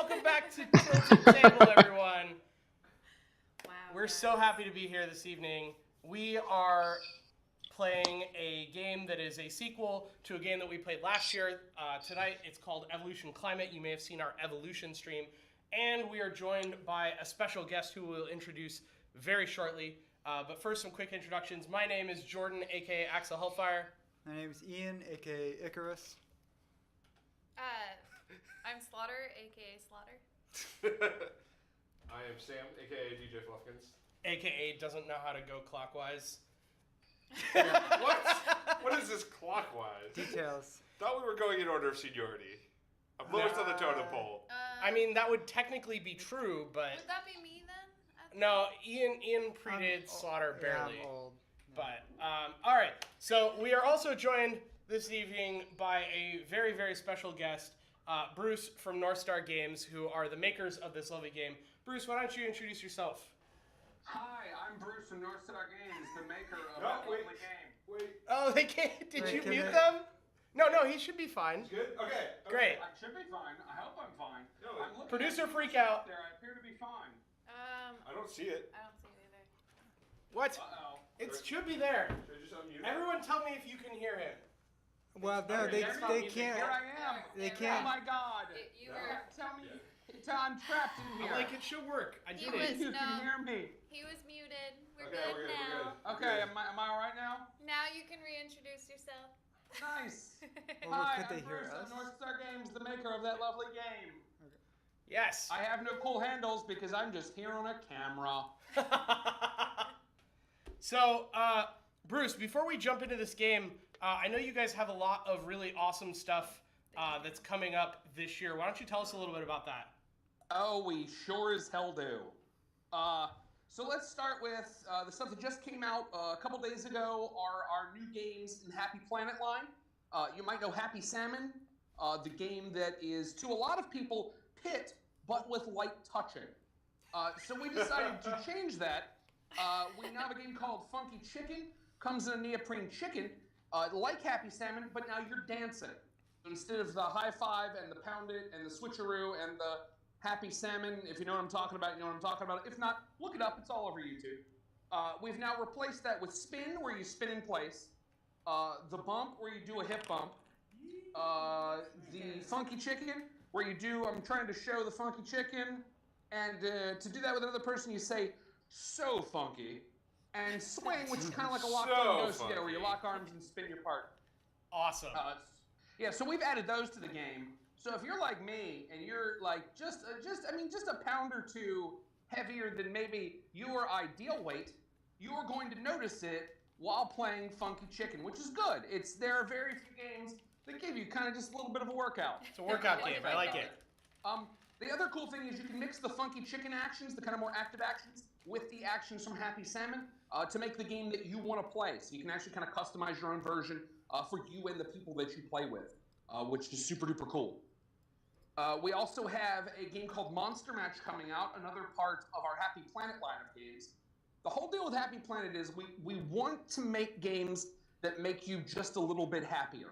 welcome back to Tilted Table, everyone. Wow. We're so happy to be here this evening. We are playing a game that is a sequel to a game that we played last year. Tonight, it's called Evolution Climate. You may have seen our Evolution stream. And we are joined by a special guest who we'll introduce very shortly. But first, some quick introductions. My name is Jordan, aka Axel Hellfire. My name is Ian, aka Icarus. I'm Slaughter, aka Slaughter. I am Sam, aka DJ Fluffkins. AKA doesn't know how to go clockwise. What? What is this clockwise? Details. Thought we were going in order of seniority. I'm lowest on the totem pole. I mean, that would technically be true, but Would that be me then? no, Ian predated Slaughter barely. Yeah, I'm old. But all right, so we are also joined this evening by a very, very special guest, Bruce from North Star Games, who are the makers of this lovely game. Bruce, why don't you introduce yourself? Hi, I'm Bruce from North Star Games, the maker of No, that wait. lovely game. Wait, Oh, they can't. Did Wait, you can mute they- them? No, he should be fine. good? Okay. Great. I should be fine. I hope I'm fine. No, I'm looking Producer at you freak out. There, I appear to be fine. I don't see it. I don't see it either. What? Uh-oh. It should be there. Should I just unmute? Everyone tell me if you can hear him. Well, no, Okay, they it's not music. can't. Here I am. They There, can't. Oh my God. You No. were. Tell me. I'm trapped in I'm here. like, it should work. I He did was- it. You no. can hear me. He was muted. We're Okay, good we're good, now. we're good. Okay, am I all right now? Now you can reintroduce yourself. Nice. Well, Hi, could they I'm hear Bruce us? from North Star Games, the maker of that lovely game. Yes. I have no cool handles because I'm just here on a camera. So, Bruce, before we jump into this game, I know you guys have a lot of really awesome stuff that's coming up this year. Why don't you tell us a little bit about that? Oh, we sure as hell do. So let's start with the stuff that just came out a couple days ago are our new games in Happy Planet line. You might know Happy Salmon, the game that is, to a lot of people, Pit, but with light touching. So we decided to change that. We now have a game called Funky Chicken. Comes in a neoprene chicken, like Happy Salmon, but now you're dancing. So instead of the high five and the pound it and the switcheroo and the Happy Salmon, if you know what I'm talking about, you know what I'm talking about. If not, look it up. It's all over YouTube. We've now replaced that with Spin, where you spin in place. The Bump, where you do a hip bump. The Funky Chicken, where you do, I'm trying to show the Funky Chicken. And to do that with another person, you say, so funky. And Swing, which is kind of like a locked So arm ghost together, where you funky. lock arms and spin your part. Awesome. Yeah, so we've added those to the game. So if you're like me and you're like just a pound or two heavier than maybe your ideal weight, you are going to notice it while playing Funky Chicken, which is good. There are very few games that give you kind of just a little bit of a workout. It's a workout game. I like it. The other cool thing is you can mix the Funky Chicken actions, the kind of more active actions, with the actions from Happy Salmon to make the game that you want to play. So you can actually kind of customize your own version for you and the people that you play with, which is super duper cool. We also have a game called Monster Match coming out, another part of our Happy Planet line of games. The whole deal with Happy Planet is we want to make games that make you just a little bit happier.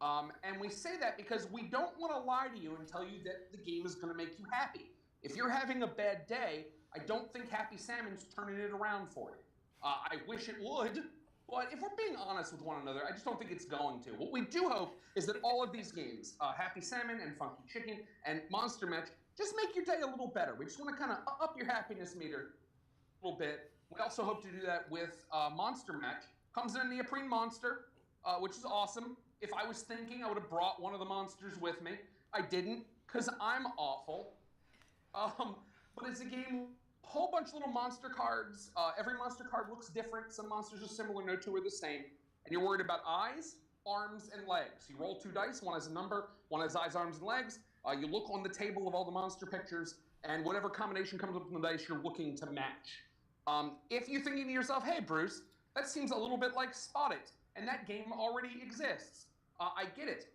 And we say that because we don't want to lie to you and tell you that the game is going to make you happy. If you're having a bad day, I don't think Happy Salmon's turning it around for you. I wish it would, but if we're being honest with one another, I just don't think it's going to. What we do hope is that all of these games, Happy Salmon and Funky Chicken and Monster Match, just make your day a little better. We just want to kind of up your happiness meter a little bit. We also hope to do that with Monster Match. Comes in a neoprene monster, which is awesome. If I was thinking, I would have brought one of the monsters with me. I didn't, because I'm awful. But it's a game, a whole bunch of little monster cards. Every monster card looks different. Some monsters are similar, no two are the same. And you're worried about eyes, arms, and legs. You roll 2 dice, one has a number, one has eyes, arms, and legs. You look on the table of all the monster pictures, and whatever combination comes up from the dice, you're looking to match. If you're thinking to yourself, hey, Bruce, that seems a little bit like Spot It, and that game already exists. I get it.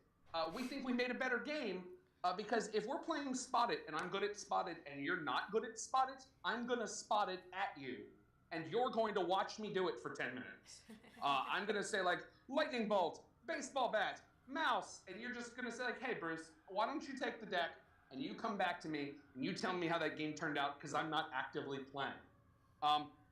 We think we made a better game because if we're playing Spot It, and I'm good at Spot It, and you're not good at Spot It, I'm going to spot it at you, and you're going to watch me do it for 10 minutes. I'm going to say, like, lightning bolt, baseball bat, mouse, and you're just going to say, like, hey, Bruce, why don't you take the deck and you come back to me and you tell me how that game turned out because I'm not actively playing.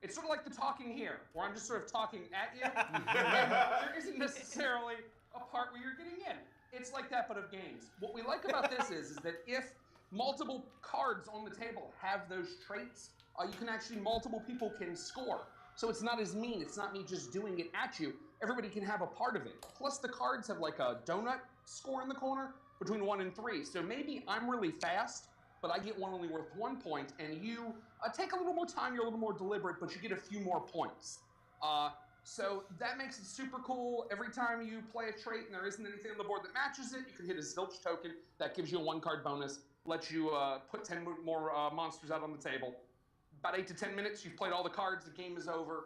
It's sort of like the talking here, where I'm just sort of talking at you, and there isn't necessarily a part where you're getting in. It's like that, but of games. What we like about this is that if multiple cards on the table have those traits, you can actually, multiple people can score. So it's not as mean. It's not me just doing it at you. Everybody can have a part of it. Plus the cards have like a donut score in the corner between 1 and 3. So maybe I'm really fast, but I get one only worth 1 point, and you take a little more time, you're a little more deliberate, but you get a few more points. So that makes it super cool. Every time you play a trait and there isn't anything on the board that matches it, you can hit a zilch token. That gives you a 1-card bonus, lets you put 10 more monsters out on the table. About 8 to 10 minutes, you've played all the cards, the game is over,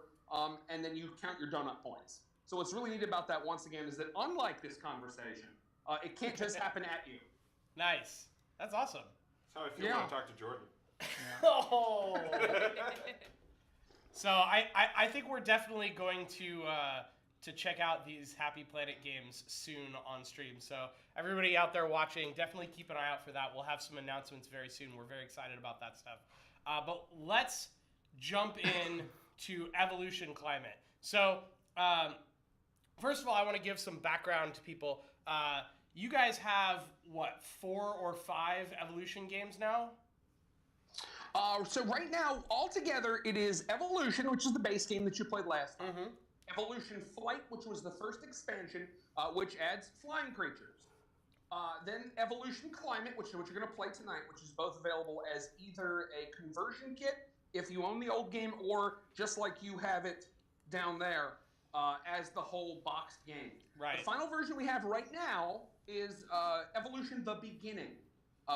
and then you count your donut points. So what's really neat about that, once again, is that unlike this conversation, it can't just happen at you. Nice. That's awesome. That's how I feel when I talk to Jordan. Oh. So I think we're definitely going to check out these Happy Planet games soon on stream. So everybody out there watching, definitely keep an eye out for that. We'll have some announcements very soon. We're very excited about that stuff. But let's jump in to Evolution Climate. So first of all, I want to give some background to people. You guys have, what, 4 or 5 Evolution games now? So right now, altogether, it is Evolution, which is the base game that you played last time. Mm-hmm. Evolution Flight, which was the first expansion, which adds flying creatures. Then Evolution Climate, which is what you're going to play tonight, which is both available as either a conversion kit, if you own the old game, or just like you have it down there, as the whole boxed game. Right. The final version we have right now is Evolution The Beginning,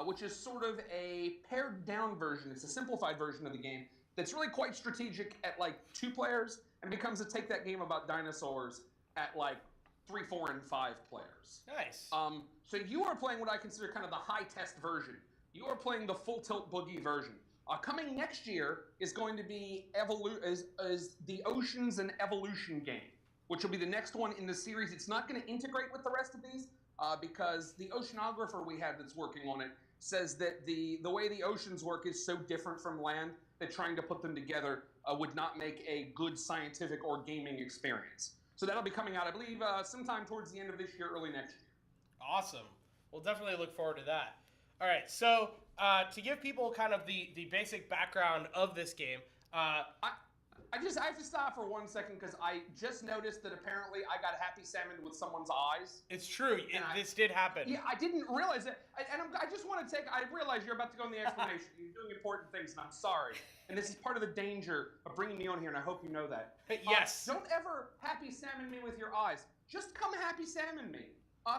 which is sort of a pared down version. It's a simplified version of the game that's really quite strategic at like 2 players and becomes a take that game about dinosaurs at like 3, 4, and 5 players. Nice. So you are playing what I consider kind of the high test version. You are playing the full tilt boogie version. Coming next year is going to be is the Oceans and Evolution game, which will be the next one in the series. It's not going to integrate with the rest of these because the oceanographer we have that's working on it says that the way the oceans work is so different from land that trying to put them together would not make a good scientific or gaming experience. So that'll be coming out, I believe, sometime towards the end of this year, early next year. Awesome. We'll definitely look forward to that. All right, so to give people kind of the basic background of this game, I have to stop for 1 second because I just noticed that apparently I got Happy Salmon with someone's eyes. it's true. This did happen. Yeah, I didn't realize it. I just want to I realize you're about to go in the explanation. You're doing important things, and I'm sorry. And this is part of the danger of bringing me on here, and I hope you know that. Yes. Don't ever Happy Salmon me with your eyes. Just come Happy Salmon me.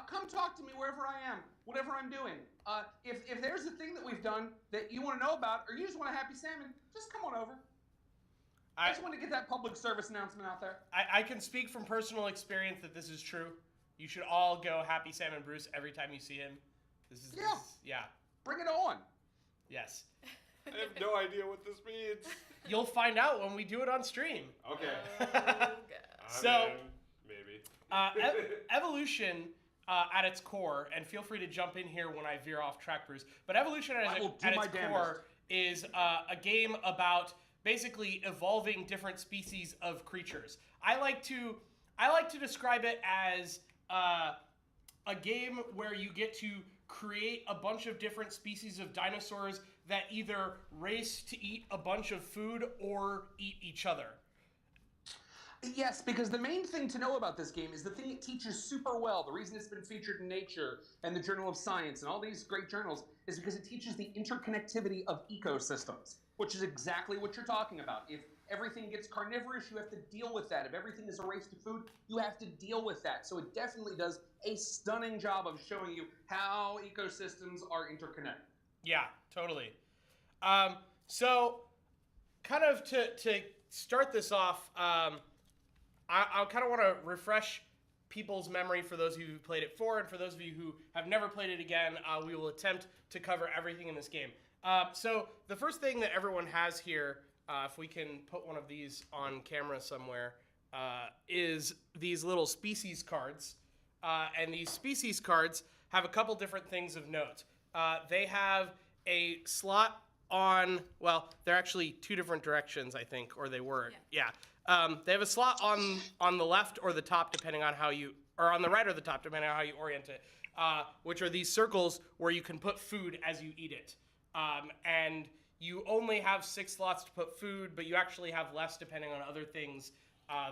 Come talk to me wherever I am, whatever I'm doing. If there's a thing that we've done that you want to know about, or you just want a Happy Salmon, just come on over. I just want to get that public service announcement out there. I can speak from personal experience that this is true. You should all go Happy Salmon Bruce every time you see him. Yeah. Bring it on. Yes. I have no idea what this means. You'll find out when we do it on stream. Okay. Oh, God. So- maybe. Evolution, at its core, and feel free to jump in here when I veer off track, Bruce, but Evolution at its core is a game about basically evolving different species of creatures. I like to describe it as a game where you get to create a bunch of different species of dinosaurs that either race to eat a bunch of food or eat each other. Yes, because the main thing to know about this game is the thing it teaches super well. The reason it's been featured in Nature and the Journal of Science and all these great journals is because it teaches the interconnectivity of ecosystems, which is exactly what you're talking about. If everything gets carnivorous, you have to deal with that. If everything is a race to food, you have to deal with that. So it definitely does a stunning job of showing you how ecosystems are interconnected. Yeah, totally. So kind of to start this off, I kind of want to refresh people's memory for those of you who played it before, and for those of you who have never played it again, we will attempt to cover everything in this game. So the first thing that everyone has here, if we can put one of these on camera somewhere, is these little species cards. And these species cards have a couple different things of note. they have a slot on, well, they're actually two different directions, I think, or they were. Yeah. They have a slot on the left or the top, depending on how you, or on the right or the top, depending on how you orient it, which are these circles where you can put food as you eat it. And you only have 6 slots to put food, but you actually have less depending on other things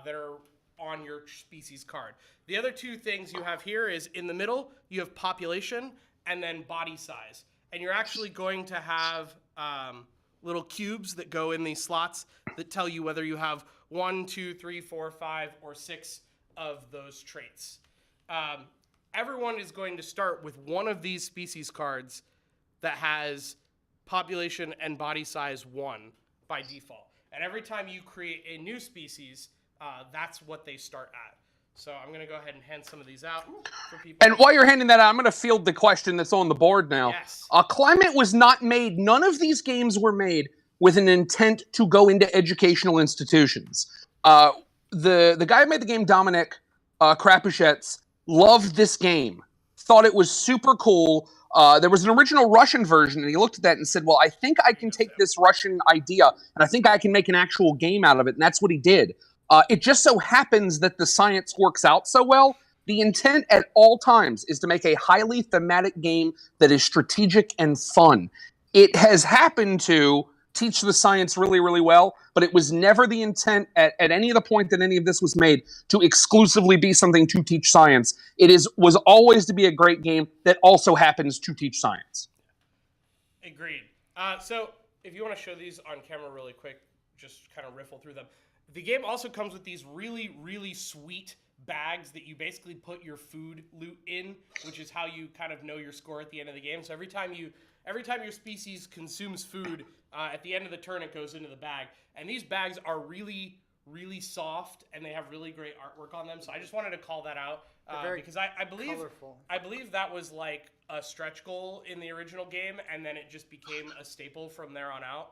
that are on your species card. The other 2 things you have here is in the middle, you have population and then body size. And you're actually going to have little cubes that go in these slots that tell you whether you have 1, 2, 3, 4, 5, or 6 of those traits. Everyone is going to start with one of these species cards that has population and body size 1 by default. And every time you create a new species, that's what they start at. So I'm going to go ahead and hand some of these out for people. And while you're handing that out, I'm going to field the question that's on the board now. Yes. Climate was not made, none of these games were made with an intent to go into educational institutions. The guy who made the game, Dominic Krapushets, loved this game, thought it was super cool. There was an original Russian version, and he looked at that and said, well, I think I can take this Russian idea, and I think I can make an actual game out of it, and that's what he did. It just so happens that the science works out so well. The intent at all times is to make a highly thematic game that is strategic and fun. It has happened to teach the science really, really well, but it was never the intent at any of the point that any of this was made to exclusively be something to teach science. Was always to be a great game that also happens to teach science. Agreed. So if you want to show these on camera really quick, just kind of riffle through them. The game also comes with these really, really sweet bags that you basically put your food loot in, which is how you kind of know your score at the end of the game. So every time your species consumes food, at the end of the turn, it goes into the bag. And these bags are really, really soft, and they have really great artwork on them. So I just wanted to call that out because I believe that was like a stretch goal in the original game, and then it just became a staple from there on out.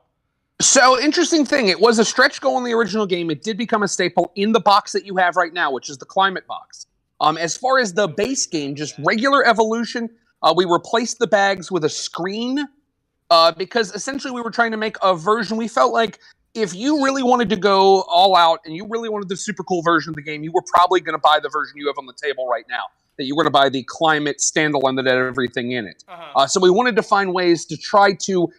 So, interesting thing, it was a stretch goal in the original game. It did become a staple in the box that you have right now, which is the Climate box. As far as the base game, just regular Evolution, we replaced the bags with a screen because essentially we were trying to make a version. We felt like if you really wanted to go all out and you really wanted the super cool version of the game, you were probably going to buy the version you have on the table right now. That you were going to buy the Climate standalone that had everything in it. So we wanted to find ways to try to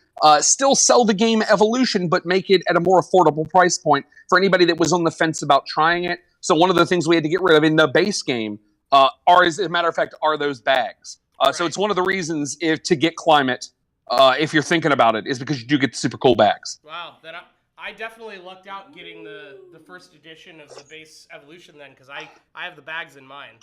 still sell the game Evolution, but make it at a more affordable price point for anybody that was on the fence about trying it. So one of the things we had to get rid of in the base game as a matter of fact, are those bags. So it's one of the reasons to get Climate, if you're thinking about it, is because you do get the super cool bags. Wow, then I definitely lucked out getting the first edition of the base Evolution then, because I have the bags in mine.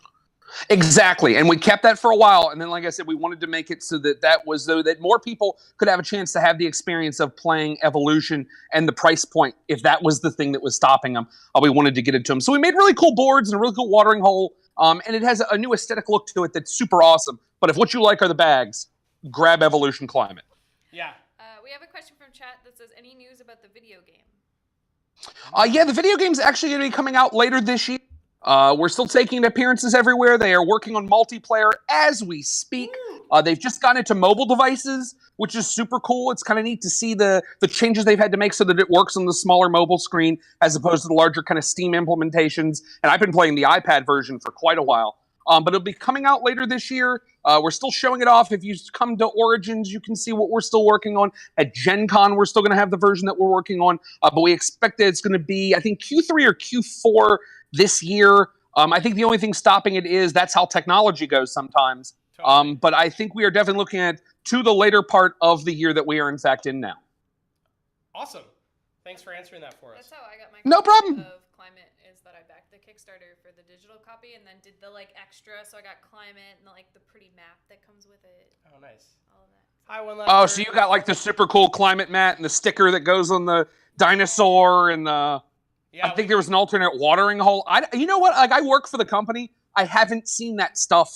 Exactly, and we kept that for a while, and then, like I said, we wanted to make it so that more people could have a chance to have the experience of playing Evolution and the price point, if that was the thing that was stopping them. We wanted to get it to them. So we made really cool boards and a really cool watering hole, and it has a new aesthetic look to it that's super awesome. But if what you like are the bags, grab Evolution Climate. Yeah. We have a question from chat that says, any news about the video game? Yeah, the video game's actually going to be coming out later this year. We're still taking appearances everywhere. They are working on multiplayer as we speak. They've just gotten into mobile devices, which is super cool. It's kind of neat to see the changes they've had to make so that it works on the smaller mobile screen as opposed to the larger kind of Steam implementations. And I've been playing the iPad version for quite a while. But it'll be coming out later this year. We're still showing it off. If you come to Origins, you can see what we're still working on. At Gen Con, we're still going to have the version that we're working on. But we expect that it's going to be, I think, Q3 or Q4 this year. I think the only thing stopping it is that's how technology goes sometimes. Totally. But I think we are definitely looking at to the later part of the year that we are in fact in now. Awesome. Thanks for answering that for us. That's how I got my No copy problem. of Climate, is that I backed the Kickstarter for the digital copy and then did the extra, so I got Climate and the pretty map that comes with it. Oh, nice. All of that. Hi, one Oh, so you got the super cool Climate mat and the sticker that goes on the dinosaur and the... Yeah, I think there was an alternate watering hole. You know what? I work for the company. I haven't seen that stuff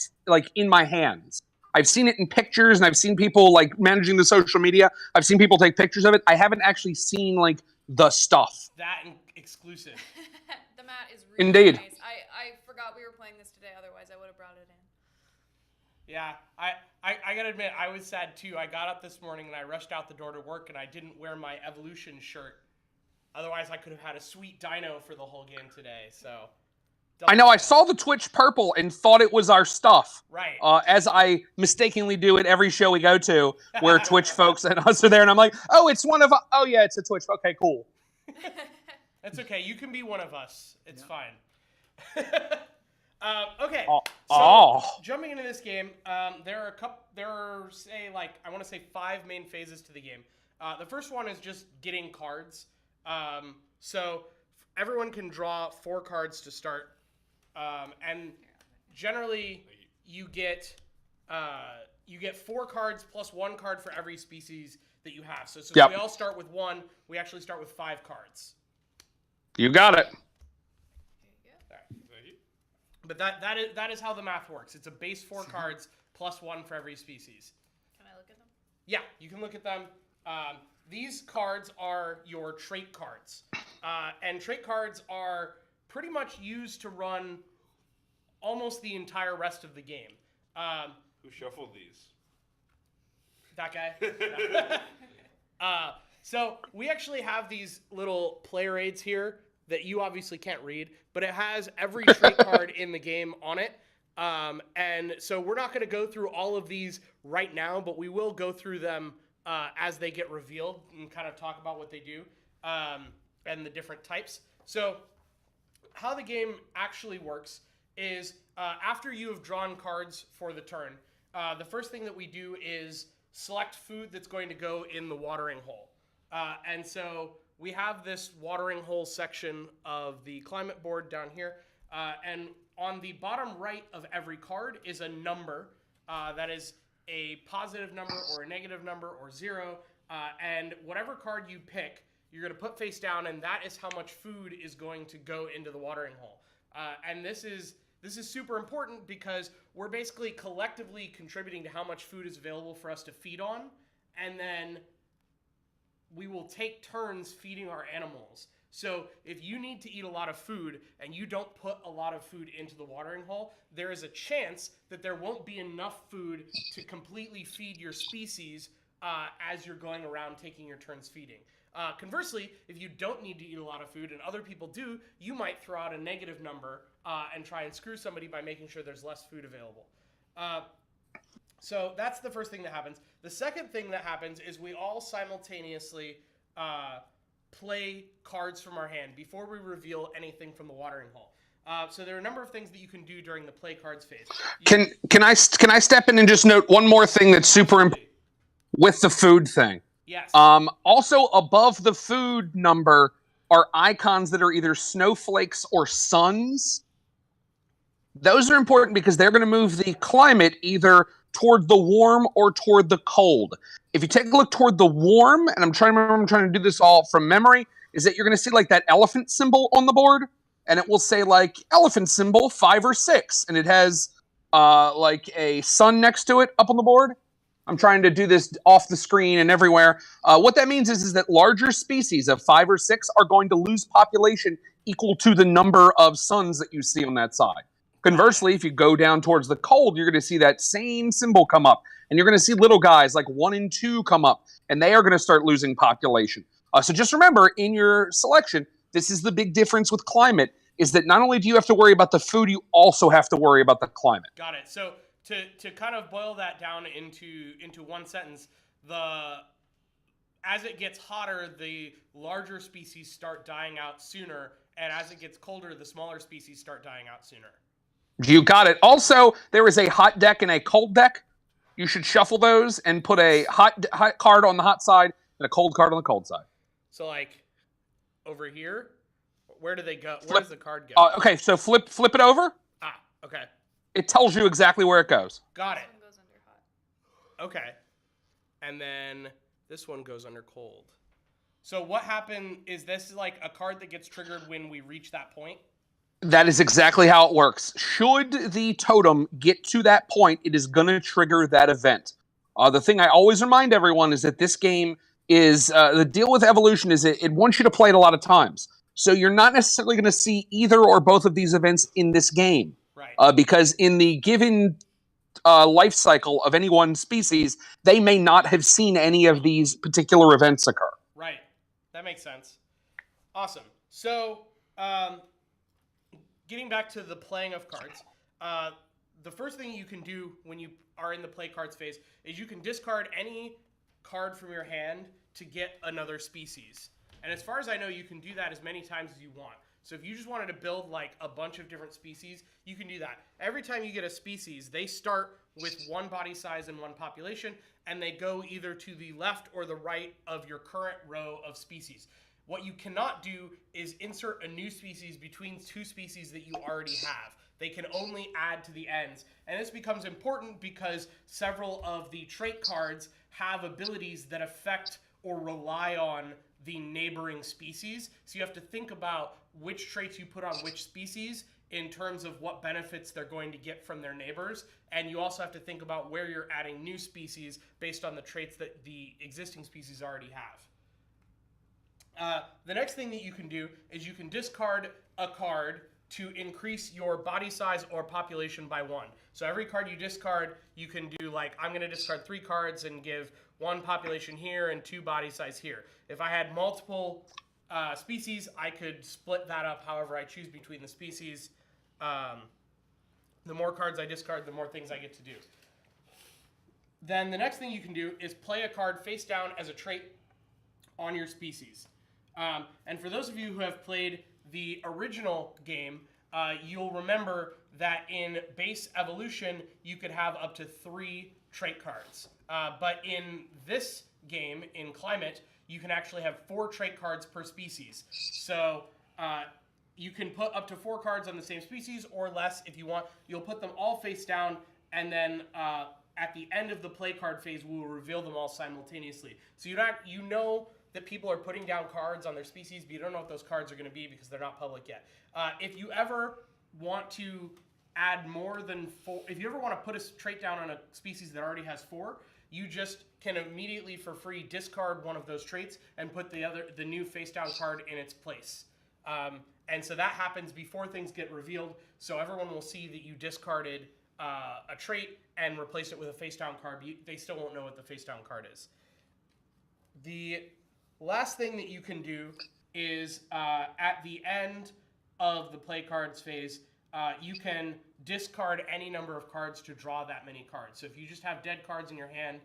in my hands. I've seen it in pictures, and I've seen people managing the social media. I've seen people take pictures of it. I haven't actually seen the stuff. that exclusive. The mat is really Indeed. nice. I forgot we were playing this today, otherwise I would have brought it Yeah, I gotta admit, I was sad too. I got up this morning and I rushed out the door to work and I didn't wear my Evolution shirt. Otherwise, I could have had a sweet dino for the whole game today. So. I know. I saw the Twitch purple and thought it was our stuff. Right. As I mistakenly do at every show we go to, where Twitch folks and us are there, and I'm like, oh, it's one of. Oh yeah, it's a Twitch. Okay, cool. That's okay. You can be one of us. It's fine. Okay. Jumping into this game, there are I want to say 5 main phases to the game. The first one is just getting cards. So everyone can draw 4 cards to start. And generally, you get 4 cards plus 1 card for every species that you have. So if we all start with 1, we actually start with 5 cards. You got it. But that is how the math works. It's a base 4 cards plus 1 for every species. Can I look at them? Yeah, you can look at them. These cards are your trait cards. And trait cards are pretty much used to run almost the entire rest of the game. Who shuffled these? That guy. So we actually have these little player aids here that you obviously can't read, but it has every trait card in the game on it. And so we're not going to go through all of these right now, but we will go through them as they get revealed and kind of talk about what they do and the different types. So how the game actually works is after you have drawn cards for the turn, the first thing that we do is select food that's going to go in the watering hole. And so we have this watering hole section of the climate board down here. And on the bottom right of every card is a number that is a positive number or a negative number or 0. And whatever card you pick, you're going to put face down, and that is how much food is going to go into the watering hole. And this is super important because we're basically collectively contributing to how much food is available for us to feed on, and then we will take turns feeding our animals. So if you need to eat a lot of food and you don't put a lot of food into the watering hole, there is a chance that there won't be enough food to completely feed your species as you're going around taking your turns feeding. Conversely, if you don't need to eat a lot of food and other people do, you might throw out a negative number and try and screw somebody by making sure there's less food available. So that's the first thing that happens. The second thing that happens is we all simultaneously play cards from our hand before we reveal anything from the watering hole. So there are a number of things that you can do during the play cards phase. Can I step in and just note one more thing that's super important with the food thing? Yes. Also, above the food number are icons that are either snowflakes or suns. Those are important because they're going to move the climate either toward the warm or toward the cold. If you take a look toward the warm, and I'm trying to do this all from memory, is that you're going to see like that elephant symbol on the board, and it will say like elephant symbol 5 or 6, and it has like a sun next to it up on the board. I'm trying to do this off the screen and everywhere. What that means is that larger species of 5 or 6 are going to lose population equal to the number of suns that you see on that side. Conversely, if you go down towards the cold, you're going to see that same symbol come up. And you're going to see little guys like 1 and 2 come up. And they are going to start losing population. So just remember, in your selection, this is the big difference with climate, is that not only do you have to worry about the food, you also have to worry about the climate. Got it. So to kind of boil that down into one sentence, as it gets hotter, the larger species start dying out sooner, and as it gets colder, the smaller species start dying out sooner. You got it. Also, there is a hot deck and a cold deck. You should shuffle those and put a hot card on the hot side and a cold card on the cold side. So like over here, where do they go? Where does the card go? Okay, so flip it over. Ah, okay. It tells you exactly where it goes. Got it. This one goes under hot. Okay. And then this one goes under cold. So what happened is this is like a card that gets triggered when we reach that point? That is exactly how it works. Should the totem get to that point, it is going to trigger that event. The thing I always remind everyone is that this game is, the deal with evolution is it wants you to play it a lot of times. So you're not necessarily going to see either or both of these events in this game. Right. Because in the given life cycle of any one species, they may not have seen any of these particular events occur. Right. That makes sense. Awesome. So, getting back to the playing of cards, the first thing you can do when you are in the play cards phase is you can discard any card from your hand to get another species. And as far as I know, you can do that as many times as you want. So if you just wanted to build like a bunch of different species, you can do that. Every time you get a species, they start with one body size and one population, and they go either to the left or the right of your current row of species. What you cannot do is insert a new species between two species that you already have. They can only add to the ends. And this becomes important because several of the trait cards have abilities that affect or rely on the neighboring species. So you have to think about which traits you put on which species in terms of what benefits they're going to get from their neighbors. And you also have to think about where you're adding new species based on the traits that the existing species already have. The next thing that you can do is you can discard a card to increase your body size or population by 1. So every card you discard, you can do like, I'm going to discard 3 cards and give 1 population here and 2 body size here. If I had multiple species, I could split that up however I choose between the species. The more cards I discard, the more things I get to do. Then the next thing you can do is play a card face down as a trait on your species. And for those of you who have played the original game, you'll remember that in base evolution, you could have up to 3 trait cards. But in this game, in Climate, you can actually have 4 trait cards per species. So you can put up to 4 cards on the same species or less if you want. You'll put them all face down, and then at the end of the play card phase, we'll reveal them all simultaneously. So you know that people are putting down cards on their species, but you don't know what those cards are going to be because they're not public yet. If you ever want to add more than 4, if you ever want to put a trait down on a species that already has 4, you just can immediately for free discard one of those traits and put the new face down card in its place. And so that happens before things get revealed, so everyone will see that you discarded a trait and replaced it with a face down card. They still won't know what the face down card is. The last thing that you can do is at the end of the play cards phase, you can discard any number of cards to draw that many cards. So if you just have dead cards in your hand,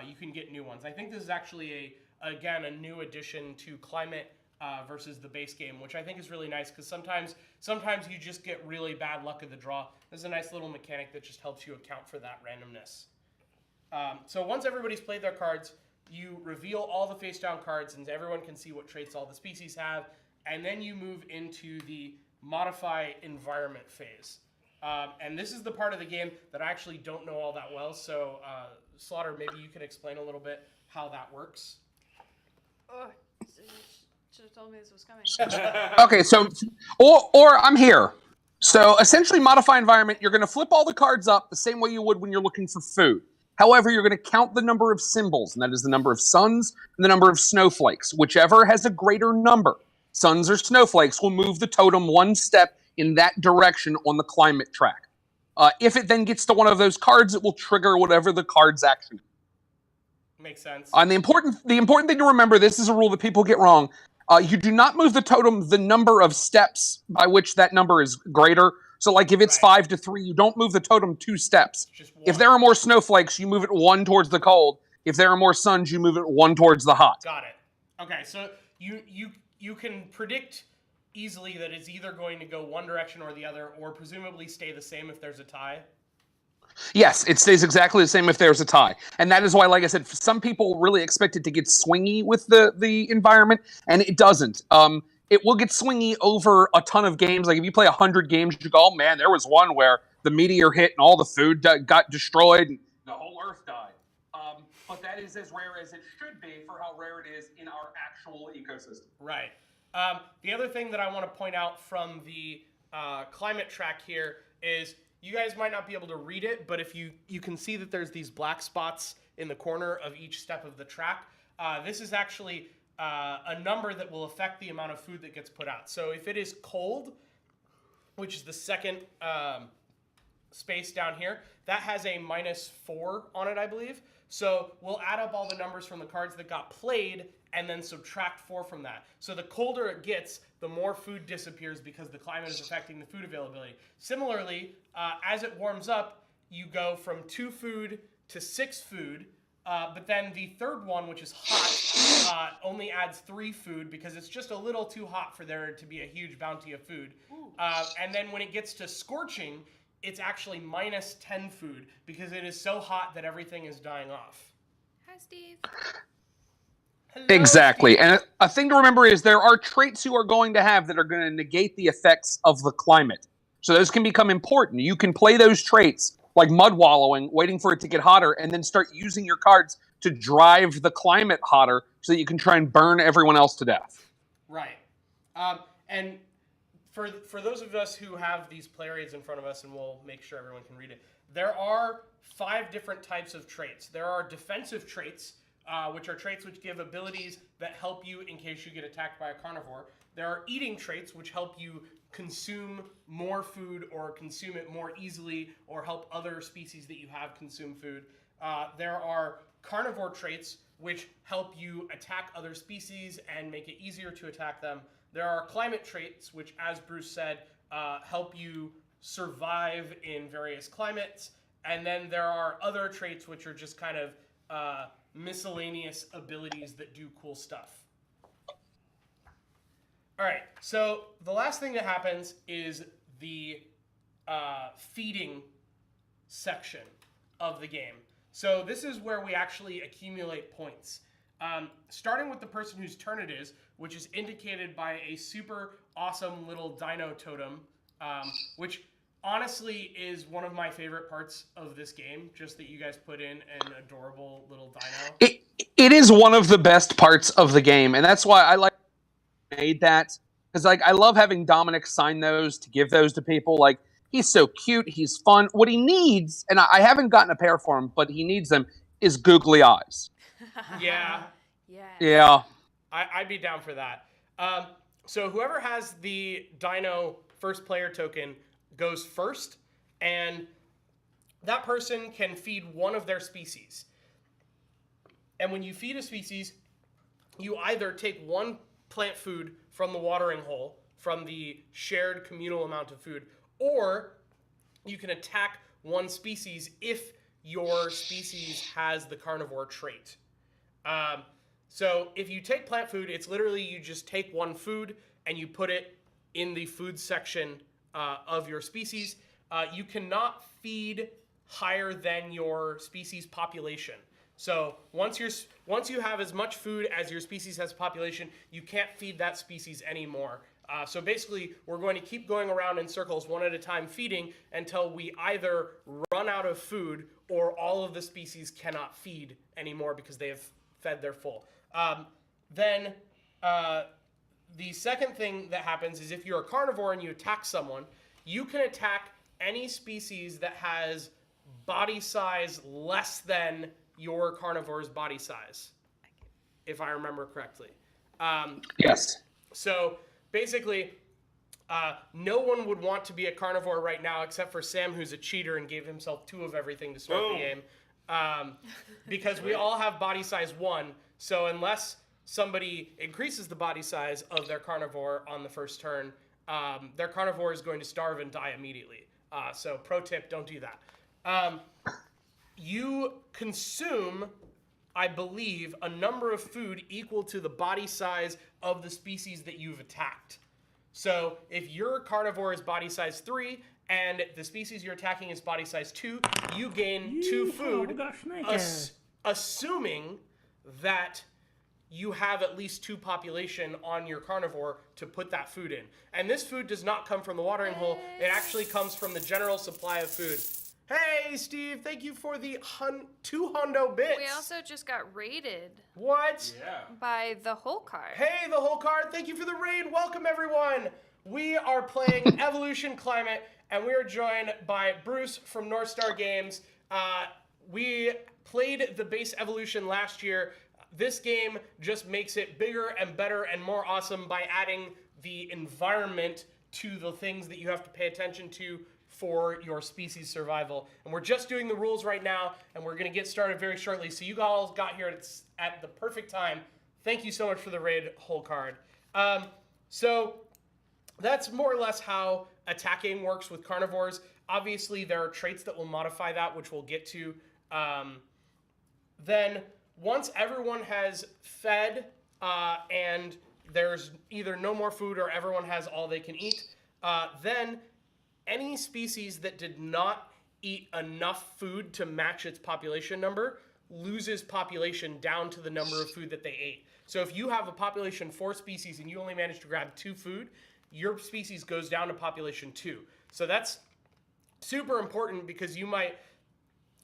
you can get new ones. I think this is actually, a new addition to Climate versus the base game, which I think is really nice because sometimes you just get really bad luck of the draw. There's a nice little mechanic that just helps you account for that randomness. So once everybody's played their cards, you reveal all the face down cards and everyone can see what traits all the species have, and then you move into the modify environment phase. And this is the part of the game that I actually don't know all that well, so Slaughter, maybe you can explain a little bit how that works. Oh, should have told me this was coming. Okay, so, or I'm here. So essentially modify environment, you're going to flip all the cards up the same way you would when you're looking for food. However, you're going to count the number of symbols, and that is the number of suns and the number of snowflakes. Whichever has a greater number, suns or snowflakes, will move the totem 1 step in that direction on the climate track. If it then gets to one of those cards, it will trigger whatever the card's action. Makes sense. And the important thing to remember, this is a rule that people get wrong. You do not move the totem the number of steps by which that number is greater. So like if it's 5 to 3, you don't move the totem 2 steps. Just 1. If there are more snowflakes, you move it 1 towards the cold. If there are more suns, you move it 1 towards the hot. Got it. Okay, so you can predict easily that it's either going to go one direction or the other, or presumably stay the same if there's a tie. Yes, it stays exactly the same if there's a tie. And that is why, like I said, some people really expect it to get swingy with the environment, and it doesn't. It will get swingy over a ton of games. Like if you play 100 games, you go, oh man, there was one where the meteor hit and all the food got destroyed and the whole Earth died. But that is as rare as it should be for how rare it is in our actual ecosystem. Right. The other thing that I want to point out from the climate track here is you guys might not be able to read it, but if you can see that there's these black spots in the corner of each step of the track. This is actually a number that will affect the amount of food that gets put out. So if it is cold, which is the second space down here, that has a -4 on it, I believe. So we'll add up all the numbers from the cards that got played and then subtract 4 from that. So the colder it gets, the more food disappears because the climate is affecting the food availability. Similarly, as it warms up, you go from 2 food to 6 food, but then the third one, which is hot, only adds 3 food because it's just a little too hot for there to be a huge bounty of food. And then when it gets to scorching, it's actually -10 food because it is so hot that everything is dying off. Hi, Steve. Hello, Exactly. Steve. And a thing to remember is there are traits you are going to have that are going to negate the effects of the climate. So those can become important. You can play those traits like mud wallowing, waiting for it to get hotter, and then start using your cards to drive the climate hotter so that you can try and burn everyone else to death. Right. And for those of us who have these player aids in front of us, and we'll make sure everyone can read it, there are 5 different types of traits. There are defensive traits, which are traits which give abilities that help you in case you get attacked by a carnivore. There are eating traits, which help you consume more food or consume it more easily or help other species that you have consume food. There are carnivore traits, which help you attack other species and make it easier to attack them. There are climate traits, which, as Bruce said, help you survive in various climates. And then there are other traits, which are just kind of miscellaneous abilities that do cool stuff. All right, so the last thing that happens is the feeding section of the game. So this is where we actually accumulate points. Starting with the person whose turn it is, which is indicated by a super awesome little dino totem, which honestly is one of my favorite parts of this game, just that you guys put in an adorable little dino. It is one of the best parts of the game, and that's why I like made that, because like I love having Dominic sign those to give those to people. Like, he's so cute, he's fun. What he needs, and I haven't gotten a pair for him, but he needs them, is googly eyes. Yeah. Yeah. I'd be down for that. So whoever has the dino first player token goes first, and that person can feed one of their species. And when you feed a species, you either take one plant food from the watering hole, from the shared communal amount of food, or you can attack one species if your species has the carnivore trait. So if you take plant food, it's literally you just take one food and you put it in the food section of your species. You cannot feed higher than your species population. So once you have as much food as your species has population, you can't feed that species anymore. So basically, we're going to keep going around in circles one at a time feeding until we either run out of food or all of the species cannot feed anymore because they have fed their full. Then the second thing that happens is if you're a carnivore and you attack someone, you can attack any species that has body size less than your carnivore's body size, if I remember correctly. Yes. So basically, no one would want to be a carnivore right now except for Sam, who's a cheater and gave himself 2 of everything to start the game. Because we all have body size 1, so unless somebody increases the body size of their carnivore on the first turn, their carnivore is going to starve and die immediately. So pro tip, don't do that. You consume, I believe, a number of food equal to the body size of the species that you've attacked. So if your carnivore is body size 3 and the species you're attacking is body size 2, you gain 2 food, assuming that you have at least 2 population on your carnivore to put that food in. And this food does not come from the watering hole. It actually comes from the general supply of food. Hey, Steve, thank you for the 2 hundo bits. We also just got raided What? Yeah. by the whole card. Hey, the whole card, thank you for the raid. Welcome, everyone. We are playing Evolution Climate, and we are joined by Bruce from North Star Games. We played the base Evolution last year. This game just makes it bigger and better and more awesome by adding the environment to the things that you have to pay attention to for your species survival. And we're just doing the rules right now, and we're going to get started very shortly. So you all got here at the perfect time. Thank you so much for the raid whole card. So that's more or less how attacking works with carnivores. Obviously, there are traits that will modify that, which we'll get to. Then, once everyone has fed and there's either no more food or everyone has all they can eat, then any species that did not eat enough food to match its population number loses population down to the number of food that they ate. So if you have a population 4 species and you only manage to grab 2 food, your species goes down to population 2. So that's super important because you might,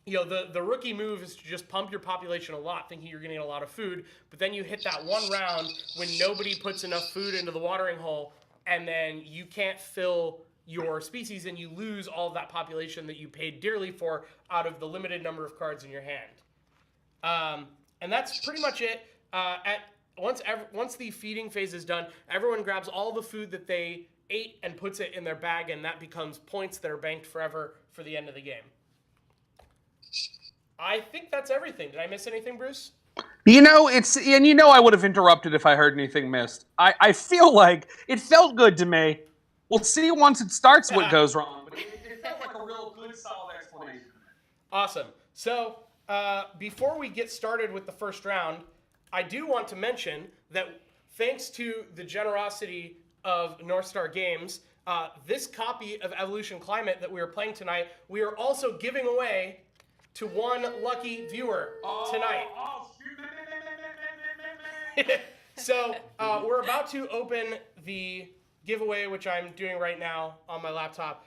the rookie move is to just pump your population a lot, thinking you're going to get a lot of food, but then you hit that one round when nobody puts enough food into the watering hole, and then you can't fill your species, and you lose all of that population that you paid dearly for out of the limited number of cards in your hand. And that's pretty much it. Once the feeding phase is done, everyone grabs all the food that they ate and puts it in their bag, and that becomes points that are banked forever for the end of the game. I think that's everything. Did I miss anything, Bruce? I would have interrupted if I heard anything missed. I feel like it felt good to me. We'll see once it starts what goes wrong, but it felt like a real good, solid explanation. Awesome. So before we get started with the first round, I do want to mention that thanks to the generosity of North Star Games, this copy of Evolution Climate that we are playing tonight, we are also giving away to one lucky viewer tonight. So we're about to open the giveaway, which I'm doing right now on my laptop.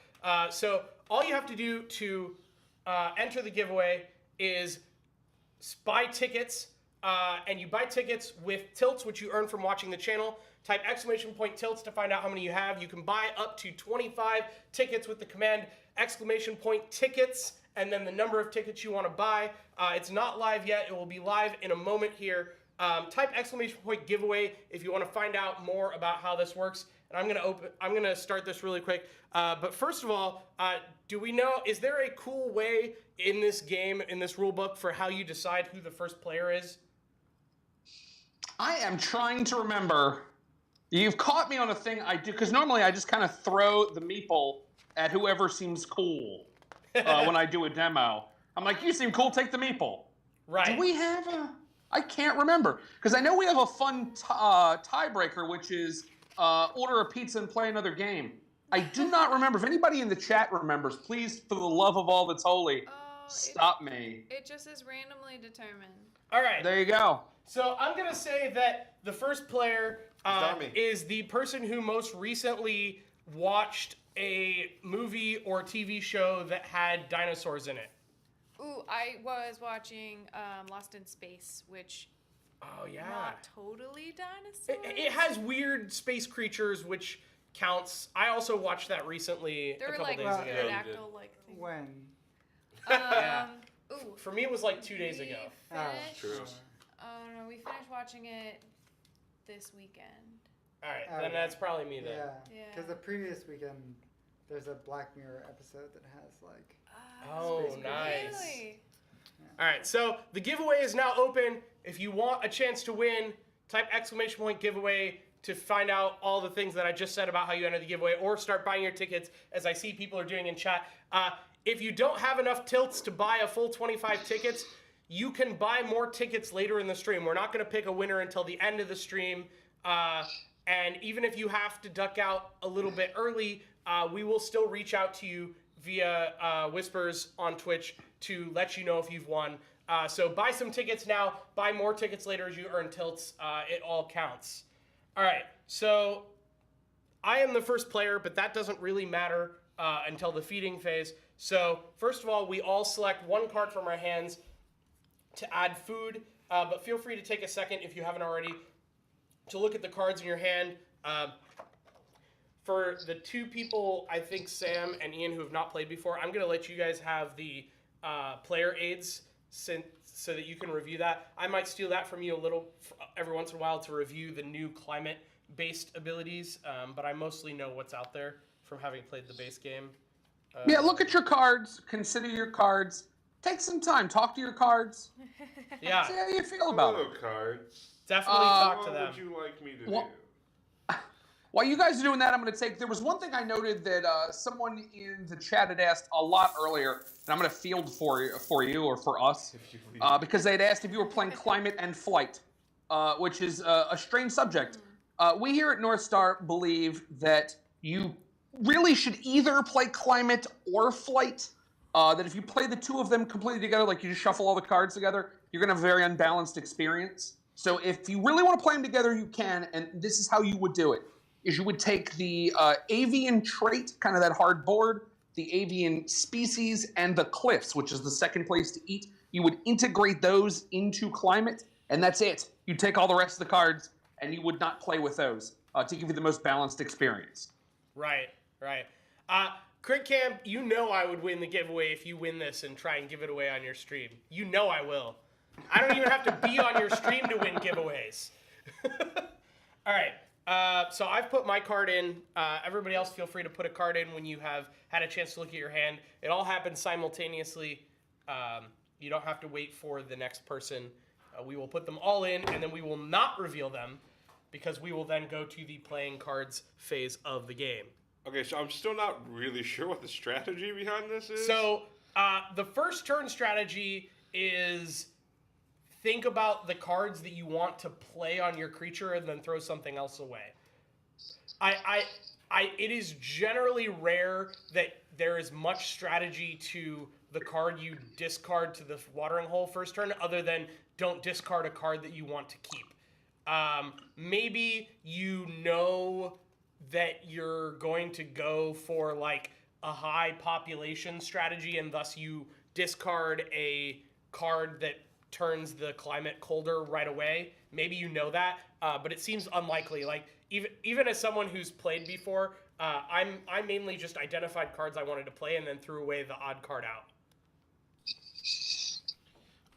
So all you have to do to enter the giveaway is buy tickets, and you buy tickets with tilts, which you earn from watching the channel. Type !tilts to find out how many you have. You can buy up to 25 tickets with the command !tickets, and then the number of tickets you want to buy. It's not live yet. It will be live in a moment here. Type !giveaway if you want to find out more about how this works. And I'm gonna start this really quick. But first of all, do we know, is there a cool way in this game, in this rule book, for how you decide who the first player is? I am trying to remember. You've caught me on a thing I do, because normally I just kind of throw the meeple at whoever seems cool when I do a demo. I'm like, you seem cool, take the meeple. Right. Do we have a... I can't remember. Because I know we have a fun tiebreaker, which is order a pizza and play another game. I do not remember. If anybody in the chat remembers, please, for the love of all that's holy, stop me. It just is randomly determined. All right. There you go. So I'm going to say that the first player is the person who most recently watched a movie or TV show that had dinosaurs in it. Ooh, I was watching Lost in Space, which not totally dinosaurs. It has weird space creatures, which counts. I also watched that recently a couple days ago. pterodactyl-like things. When? Ooh, For me, it was like 2 days ago. True. Oh no, we finished watching it this weekend. All right, then that's probably me then. Yeah. Because the previous weekend, there's a Black Mirror episode that has like. Oh, Space nice. Really? All right, so the giveaway is now open. If you want a chance to win, type !giveaway to find out all the things that I just said about how you enter the giveaway, or start buying your tickets, as I see people are doing in chat. If you don't have enough tilts to buy a full 25 tickets, you can buy more tickets later in the stream. We're not going to pick a winner until the end of the stream. And even if you have to duck out a little bit early, we will still reach out to you via Whispers on Twitch to let you know if you've won. So buy some tickets now, buy more tickets later as you earn tilts. It all counts. All right, so I am the first player, but that doesn't really matter until the feeding phase. So first of all, we all select one card from our hands to add food, but feel free to take a second if you haven't already to look at the cards in your hand. For the two people, I think Sam and Ian, who have not played before, I'm going to let you guys have the player aids so that you can review that. I might steal that from you a little every once in a while to review the new climate-based abilities, but I mostly know what's out there from having played the base game. Yeah, look at your cards. Consider your cards. Take some time. Talk to your cards. Yeah, See how you feel about Hello, it. cards. definitely talk to What them. would you like me to Well- do? While you guys are doing that, I'm going to take. There was one thing I noted that someone in the chat had asked a lot earlier, and I'm going to field for you or for us, If you please. because they had asked if you were playing climate and flight, which is a strange subject. We here at North Star believe that you really should either play climate or flight. That if you play the two of them completely together, like you just shuffle all the cards together, you're going to have a very unbalanced experience. So if you really want to play them together, you can, and this is how you would do it. Is you would take the avian trait, kind of that hard board, the avian species, and the cliffs, which is the second place to eat. You would integrate those into climate, and that's it. You take all the rest of the cards, and you would not play with those to give you the most balanced experience. Right. Crit Camp, you know I would win the giveaway if you win this and try and give it away on your stream. You know I will. I don't even have to be on your stream to win giveaways. All right. So I've put my card in. Everybody else feel free to put a card in when you have had a chance to look at your hand. It all happens simultaneously. You don't have to wait for the next person. We will put them all in, and then we will not reveal them because we will then go to the playing cards phase of the game. Okay, so I'm still not really sure what the strategy behind this is. So the first turn strategy is think about the cards that you want to play on your creature and then throw something else away. It is generally rare that there is much strategy to the card you discard to the watering hole first turn, other than don't discard a card that you want to keep. Maybe you know that you're going to go for like a high population strategy, and thus you discard a card that turns the climate colder right away. Maybe you know that, but it seems unlikely. Like even as someone who's played before, I mainly just identified cards I wanted to play and then threw away the odd card out.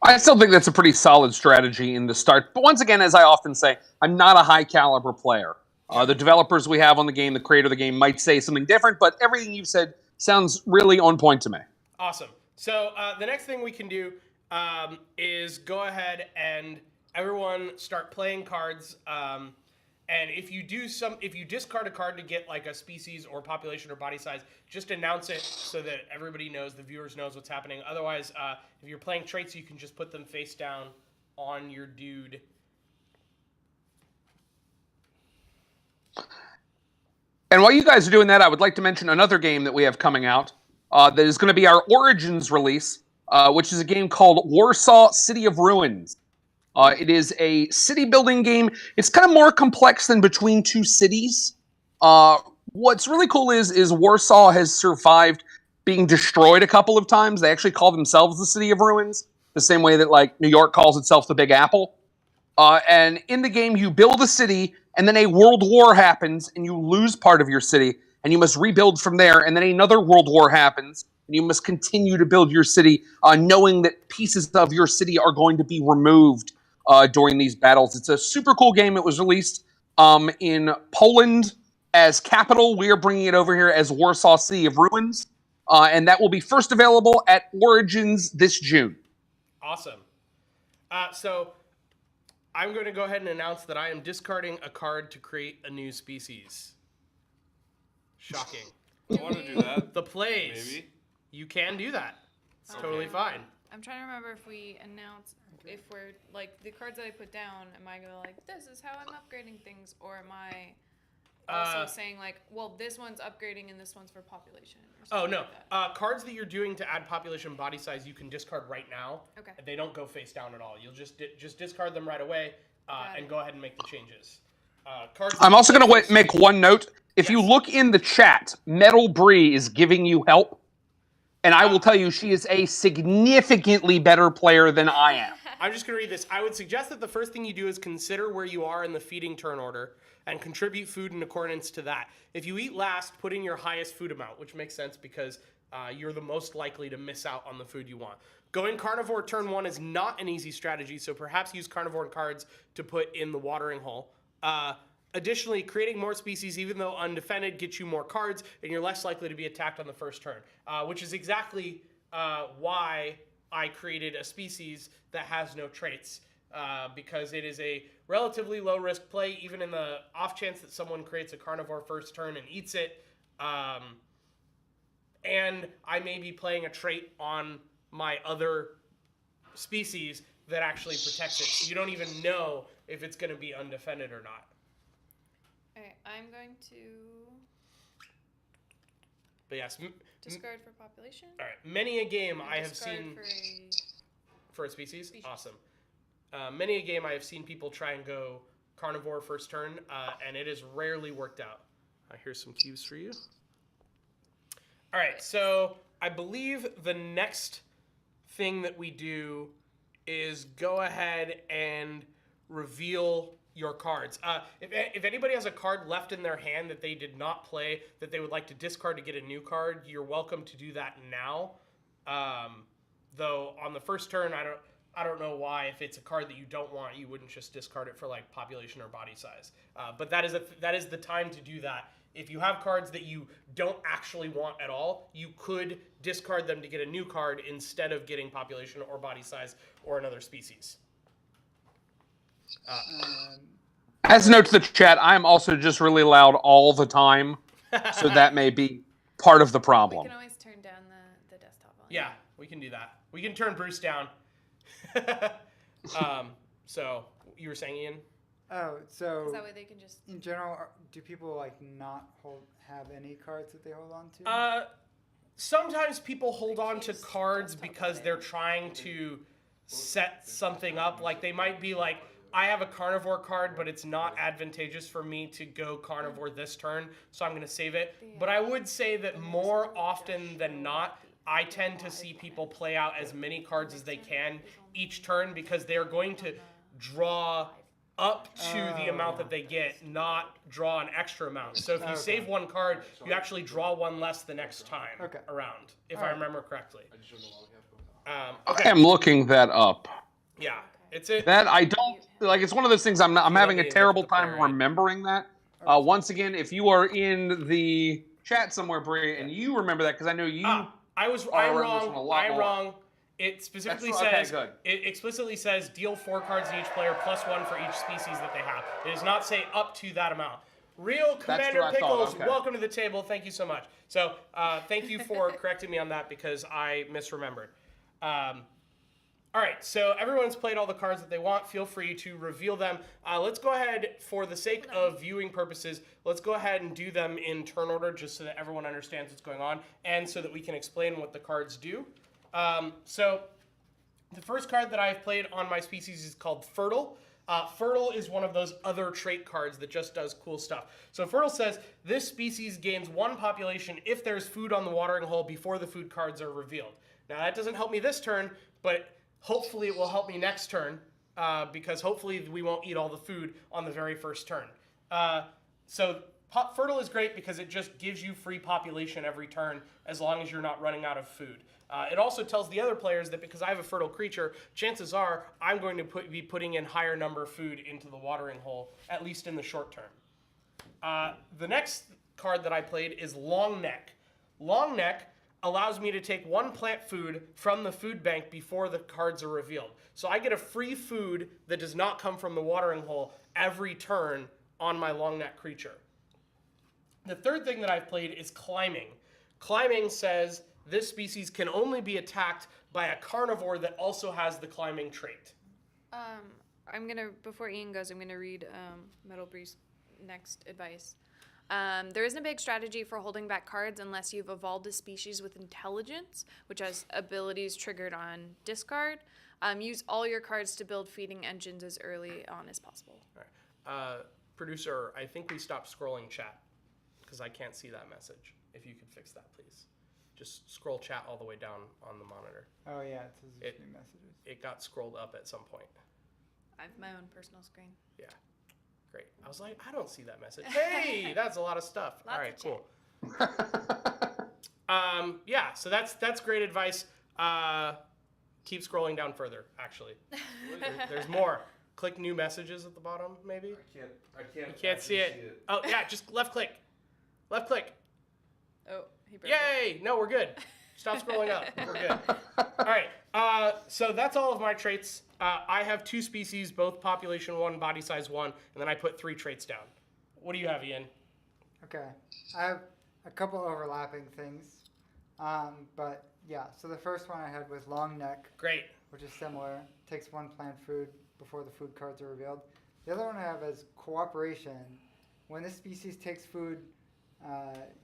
I still think that's a pretty solid strategy in the start. But once again, as I often say, I'm not a high caliber player. The developers we have on the game, the creator of the game, might say something different, but everything you've said sounds really on point to me. Awesome. So the next thing we can do is go ahead and everyone start playing cards. And if you discard a card to get like a species or population or body size, just announce it so that everybody knows, the viewers knows what's happening. Otherwise, if you're playing traits, you can just put them face down on your dude. And while you guys are doing that, I would like to mention another game that we have coming out that is going to be our Origins release, which is a game called Warsaw City of Ruins. It is a city building game. It's kind of more complex than Between Two Cities. What's really cool is Warsaw has survived being destroyed a couple of times. They actually call themselves the City of Ruins, the same way that like New York calls itself the Big Apple. And in the game, you build a city, and then a world war happens, and you lose part of your city, and you must rebuild from there. And then another world war happens, and you must continue to build your city, knowing that pieces of your city are going to be removed during these battles. It's a super cool game. It was released in Poland as capital. We are bringing it over here as Warsaw City of Ruins, and that will be first available at Origins this June. Awesome. So I'm going to go ahead and announce that I am discarding a card to create a new species. Shocking. I want to do that. The plays. Maybe. You can do that. It's Okay. totally fine. I'm trying to remember if we announce if we're like the cards that I put down. Am I gonna like this is how I'm upgrading things, or am I also saying like, well, this one's upgrading and this one's for population? Or Oh, something no. like that? Cards that you're doing to add population body size, you can discard right now. Okay. They don't go face down at all. You'll just discard them right away Got and it. go ahead and make the changes. Cards. I'm also going to make one note. If you Yes. look in the chat, Metal Bree is giving you help. And I will tell you, she is a significantly better player than I am. I'm just going to read this. I would suggest that the first thing you do is consider where you are in the feeding turn order and contribute food in accordance to that. If you eat last, put in your highest food amount, which makes sense because you're the most likely to miss out on the food you want. Going carnivore turn 1 is not an easy strategy, so perhaps use carnivore cards to put in the watering hole. Additionally, creating more species, even though undefended, gets you more cards, and you're less likely to be attacked on the first turn, which is exactly why I created a species that has no traits, because it is a relatively low-risk play, even in the off chance that someone creates a carnivore first turn and eats it, and I may be playing a trait on my other species that actually protects it. So you don't even know if it's going to be undefended or not. Okay, I'm going to But yes, discard for population. all right. Many a game I have Discard seen for for a species. Awesome. Many a game I have seen people try and go carnivore first turn, and it has rarely worked out. Here's some cubes for you. All right, so I believe the next thing that we do is go ahead and reveal your cards. If anybody has a card left in their hand that they did not play that they would like to discard to get a new card, you're welcome to do that now. Though on the first turn, I don't know why, if it's a card that you don't want, you wouldn't just discard it for like population or body size. But that is the time to do that. If you have cards that you don't actually want at all, you could discard them to get a new card instead of getting population or body size or another species. As a note to the chat, I'm also just really loud all the time, so that may be part of the We problem. can always turn down the desktop volume. Yeah, we can do that. We can turn Bruce down. So you were saying, Ian? Oh, so Because that way they can just. in general, do people like not have any cards that they hold on to? Sometimes people hold on to cards because they're trying to set something up. Like they might be like, I have a carnivore card, but it's not advantageous for me to go carnivore this turn, so I'm going to save it. But I would say that more often than not, I tend to see people play out as many cards as they can each turn because they're going to draw up to the amount that they get, not draw an extra amount. So if you save one card, you actually draw one less the next time around, if I remember correctly. I am looking that up. Yeah, it's it. That I don't like. It's one of those things. I'm having a terrible time remembering that. Once again, if you are in the chat somewhere, Bria, and you remember that, because I know you. I'm wrong. It specifically says it explicitly says deal 4 cards to each player plus 1 for each species that they have. It does not say up to that amount. Real Commander Pickles, welcome to the table. Thank you so much. So thank you for correcting me on that because I misremembered. All right, so everyone's played all the cards that they want. Feel free to reveal them. Let's go ahead, for the sake of viewing purposes, let's go ahead and do them in turn order just so that everyone understands what's going on and so that we can explain what the cards do. So the first card that I've played on my species is called Fertile. Fertile is one of those other trait cards that just does cool stuff. So Fertile says, this species gains 1 population if there's food on the watering hole before the food cards are revealed. Now that doesn't help me this turn, but hopefully it will help me next turn, because hopefully we won't eat all the food on the very first turn. So Fertile is great because it just gives you free population every turn as long as you're not running out of food. It also tells the other players that because I have a fertile creature, chances are I'm going to be putting in higher number of food into the watering hole, at least in the short term. The next card that I played is Long Neck. Long Neck allows me to take 1 plant food from the food bank before the cards are revealed. So I get a free food that does not come from the watering hole every turn on my long neck creature. The third thing that I've played is Climbing. Climbing says this species can only be attacked by a carnivore that also has the climbing trait. Before Ian goes, I'm gonna read Metal Breeze next advice. There isn't a big strategy for holding back cards unless you've evolved a species with intelligence, which has abilities triggered on discard. Use all your cards to build feeding engines as early on as possible. All right. Producer, I think we stopped scrolling chat because I can't see that message. If you could fix that, please. Just scroll chat all the way down on the monitor. Oh yeah, it says there's new messages. It got scrolled up at some point. I have my own personal screen. Yeah. Great. I was like, I don't see that message. Hey, that's a lot of stuff. All right, cool. Yeah, so that's great advice. Keep scrolling down further, actually. There's more. click new messages at the bottom, maybe? I can't. You can't see it. Oh, yeah, just left click. Left click. Oh, he broke it. Yay! No, we're good. Stop scrolling up. We're good. All right. So that's all of my traits. I have 2 species, both population 1, body size 1, and then I put 3 traits down. What do you have, Ian? Okay. I have a couple overlapping things. But yeah, so the first one I had was long neck, Great. which is similar. Takes 1 plant food before the food cards are revealed. The other one I have is cooperation. When this species takes food,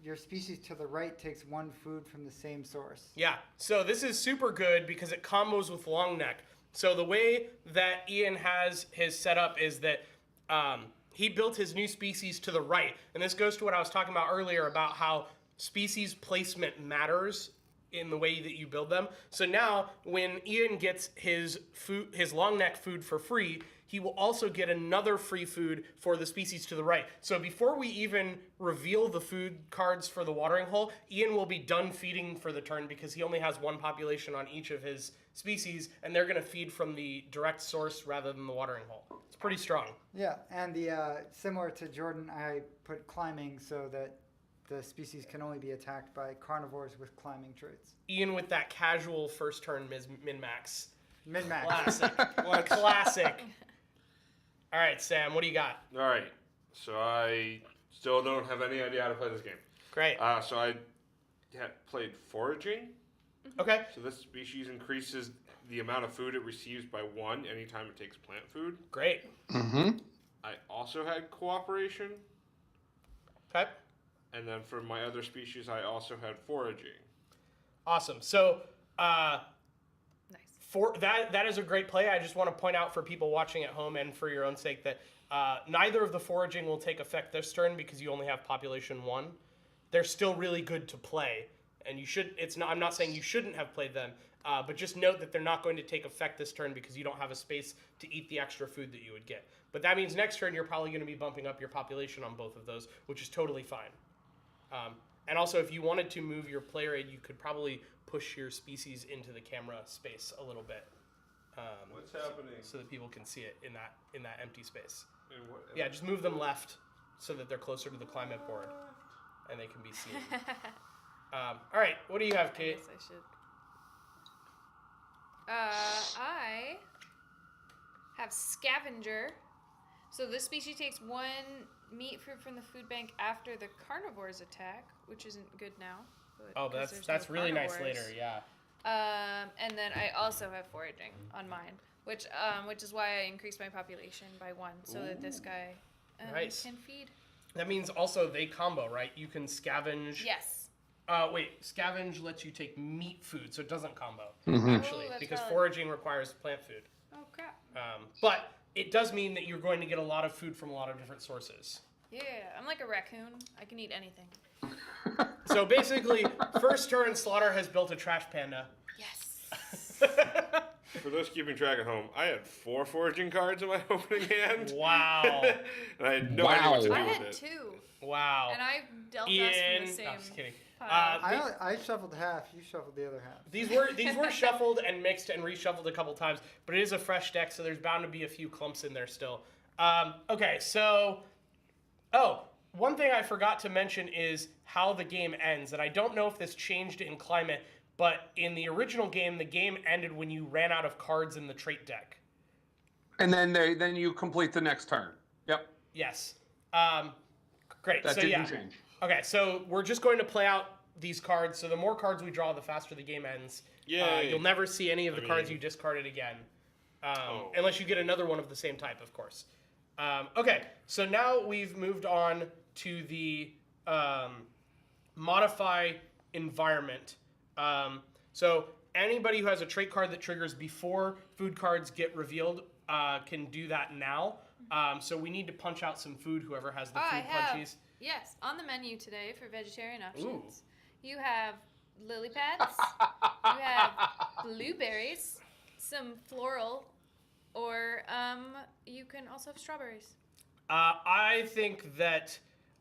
your species to the right takes 1 food from the same source. Yeah. So this is super good because it combos with long neck. So the way that Ian has his setup is that he built his new species to the right. And this goes to what I was talking about earlier about how species placement matters in the way that you build them. So now when Ian gets his long neck food for free, he will also get another free food for the species to the right. So before we even reveal the food cards for the watering hole, Ian will be done feeding for the turn because he only has 1 population on each of his species, and they're going to feed from the direct source rather than the watering hole. It's pretty strong. Yeah, and the similar to Jordan, I put climbing so that the species can only be attacked by carnivores with climbing traits. Ian with that casual first turn min-max. Min-max. Classic. Classic. All right, Sam, what do you got? All right. So I still don't have any idea how to play this game. Great. So I played foraging. Okay. So this species increases the amount of food it receives by 1 anytime it takes plant food. Great. Mm-hmm. I also had cooperation. Okay. And then for my other species, I also had foraging. Awesome. So, Nice. for that is a great play. I just want to point out for people watching at home and for your own sake that neither of the foraging will take effect this turn because you only have population 1. They're still really good to play, and you should. It's not. I'm not saying you shouldn't have played them, but just note that they're not going to take effect this turn because you don't have a space to eat the extra food that you would get. But that means next turn you're probably going to be bumping up your population on both of those, which is totally fine. And also, if you wanted to move your player aid, you could probably push your species into the camera space a little bit. What's happening? So that people can see it in that empty space. And what- Yeah, just move them left so that they're closer to the climate board and they can be seen. All right, what do you have, I Kate? guess I should. I have scavenger. So this species takes 1 meat fruit from the food bank after the carnivore's attack, which isn't good now. Oh, that's really nice later, yeah. And then I also have foraging on mine, which is why I increased my population by 1 so that this guy Nice. can feed. That means also they combo, right? You can scavenge. Yes. Wait, scavenge lets you take meat food, so it doesn't combo, Mm-hmm. actually, Oh, that's because valid. foraging requires plant food. Oh crap. But it does mean that you're going to get a lot of food from a lot of different sources. Yeah, I'm like a raccoon. I can eat anything. So basically, first turn, Slaughter has built a trash panda. Yes. For those keeping track at home, I had 4 foraging cards in my opening hand. Wow. And I had no idea what to do I with had it. 2, Wow. and I dealt us Ian, from the same. no, I'm just kidding. pile. I shuffled half. You shuffled the other half. These were shuffled and mixed and reshuffled a couple times, but it is a fresh deck, so there's bound to be a few clumps in there still. Okay, so one thing I forgot to mention is how the game ends, and I don't know if this changed in Climate, but in the original game, the game ended when you ran out of cards in the trait deck. And then you complete the next turn. Yep. Yes. Great. That so didn't yeah. change. Okay, so we're just going to play out these cards. So the more cards we draw, the faster the game ends. Yay. You'll never see any of the cards mean- you discarded again, Oh. unless you get another one of the same type, of course. Okay, so now we've moved on to the modify environment. So anybody who has a trait card that triggers before food cards get revealed can do that now. So we need to punch out some food, whoever has the I food have, punchies. yes, on the menu today for vegetarian options, Ooh. you have lily pads, you have blueberries, some floral, or you can also have strawberries. I think that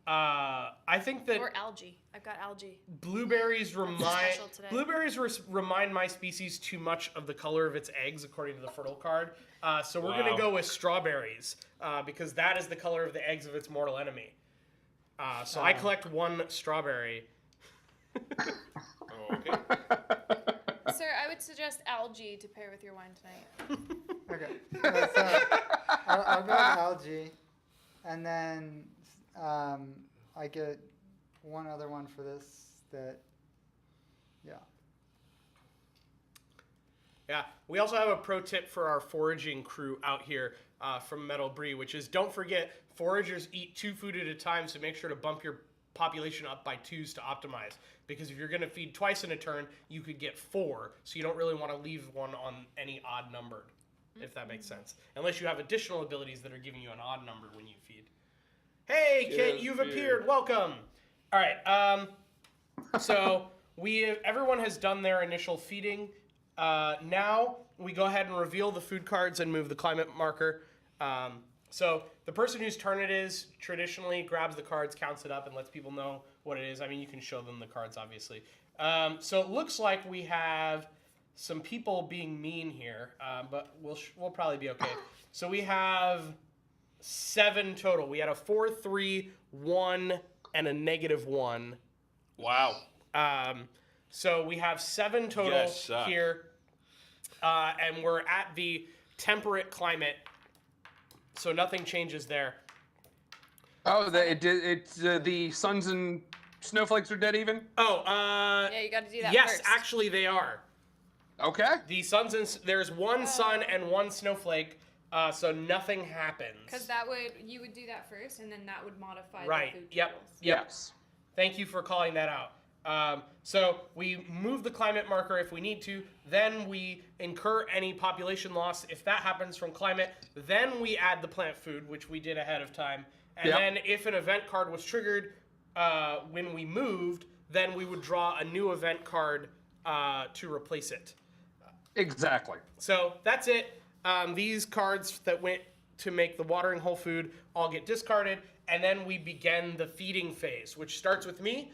I think that Or algae. I've got algae. blueberries remind special today. remind my species too much of the color of its eggs, according to the fertile card. So we're Wow. gonna go with strawberries because that is the color of the eggs of its mortal enemy. So I collect one strawberry. Oh, okay. Sir, I would suggest algae to pair with your wine tonight. Okay. So I'll go with algae, and then I get one other one for this. Yeah. Yeah, we also have a pro tip for our foraging crew out here from Metal Brie, which is don't forget foragers eat 2 food at a time, so make sure to bump your population up by 2s to optimize. Because if you're going to feed twice in a turn, you could get 4, so you don't really want to leave one on any odd numbered, if that makes sense. Unless you have additional abilities that are giving you an odd number when you feed. Hey, Kit, Yes, you've dear. appeared. Welcome. All right. So everyone has done their initial feeding. Now we go ahead and reveal the food cards and move the climate marker. So the person whose turn it is traditionally grabs the cards, counts it up, and lets people know what it is. I mean, you can show them the cards, obviously. So it looks like we have some people being mean here, but we'll probably be okay. So we have 7 total. We had a 4, 3, 1, and a -1. Wow. So we have 7 total Yes, here, and we're at the temperate climate, so nothing changes there. Oh, the suns and snowflakes are dead even? Oh, Yeah, you got to do that yes, first. actually they are. Okay. The suns and there's 1 sun and 1 snowflake, so nothing happens. Because you would do that first, and then that would modify Right, the food yep. tables. Yes. Thank you for calling that out. So we move the climate marker if we need to, then we incur any population loss if that happens from climate, then we add the plant food, which we did ahead of time, and Yep. then if an event card was triggered when we moved, then we would draw a new event card to replace it. Exactly. So that's it. These cards that went to make the watering hole food all get discarded, and then we begin the feeding phase, which starts with me.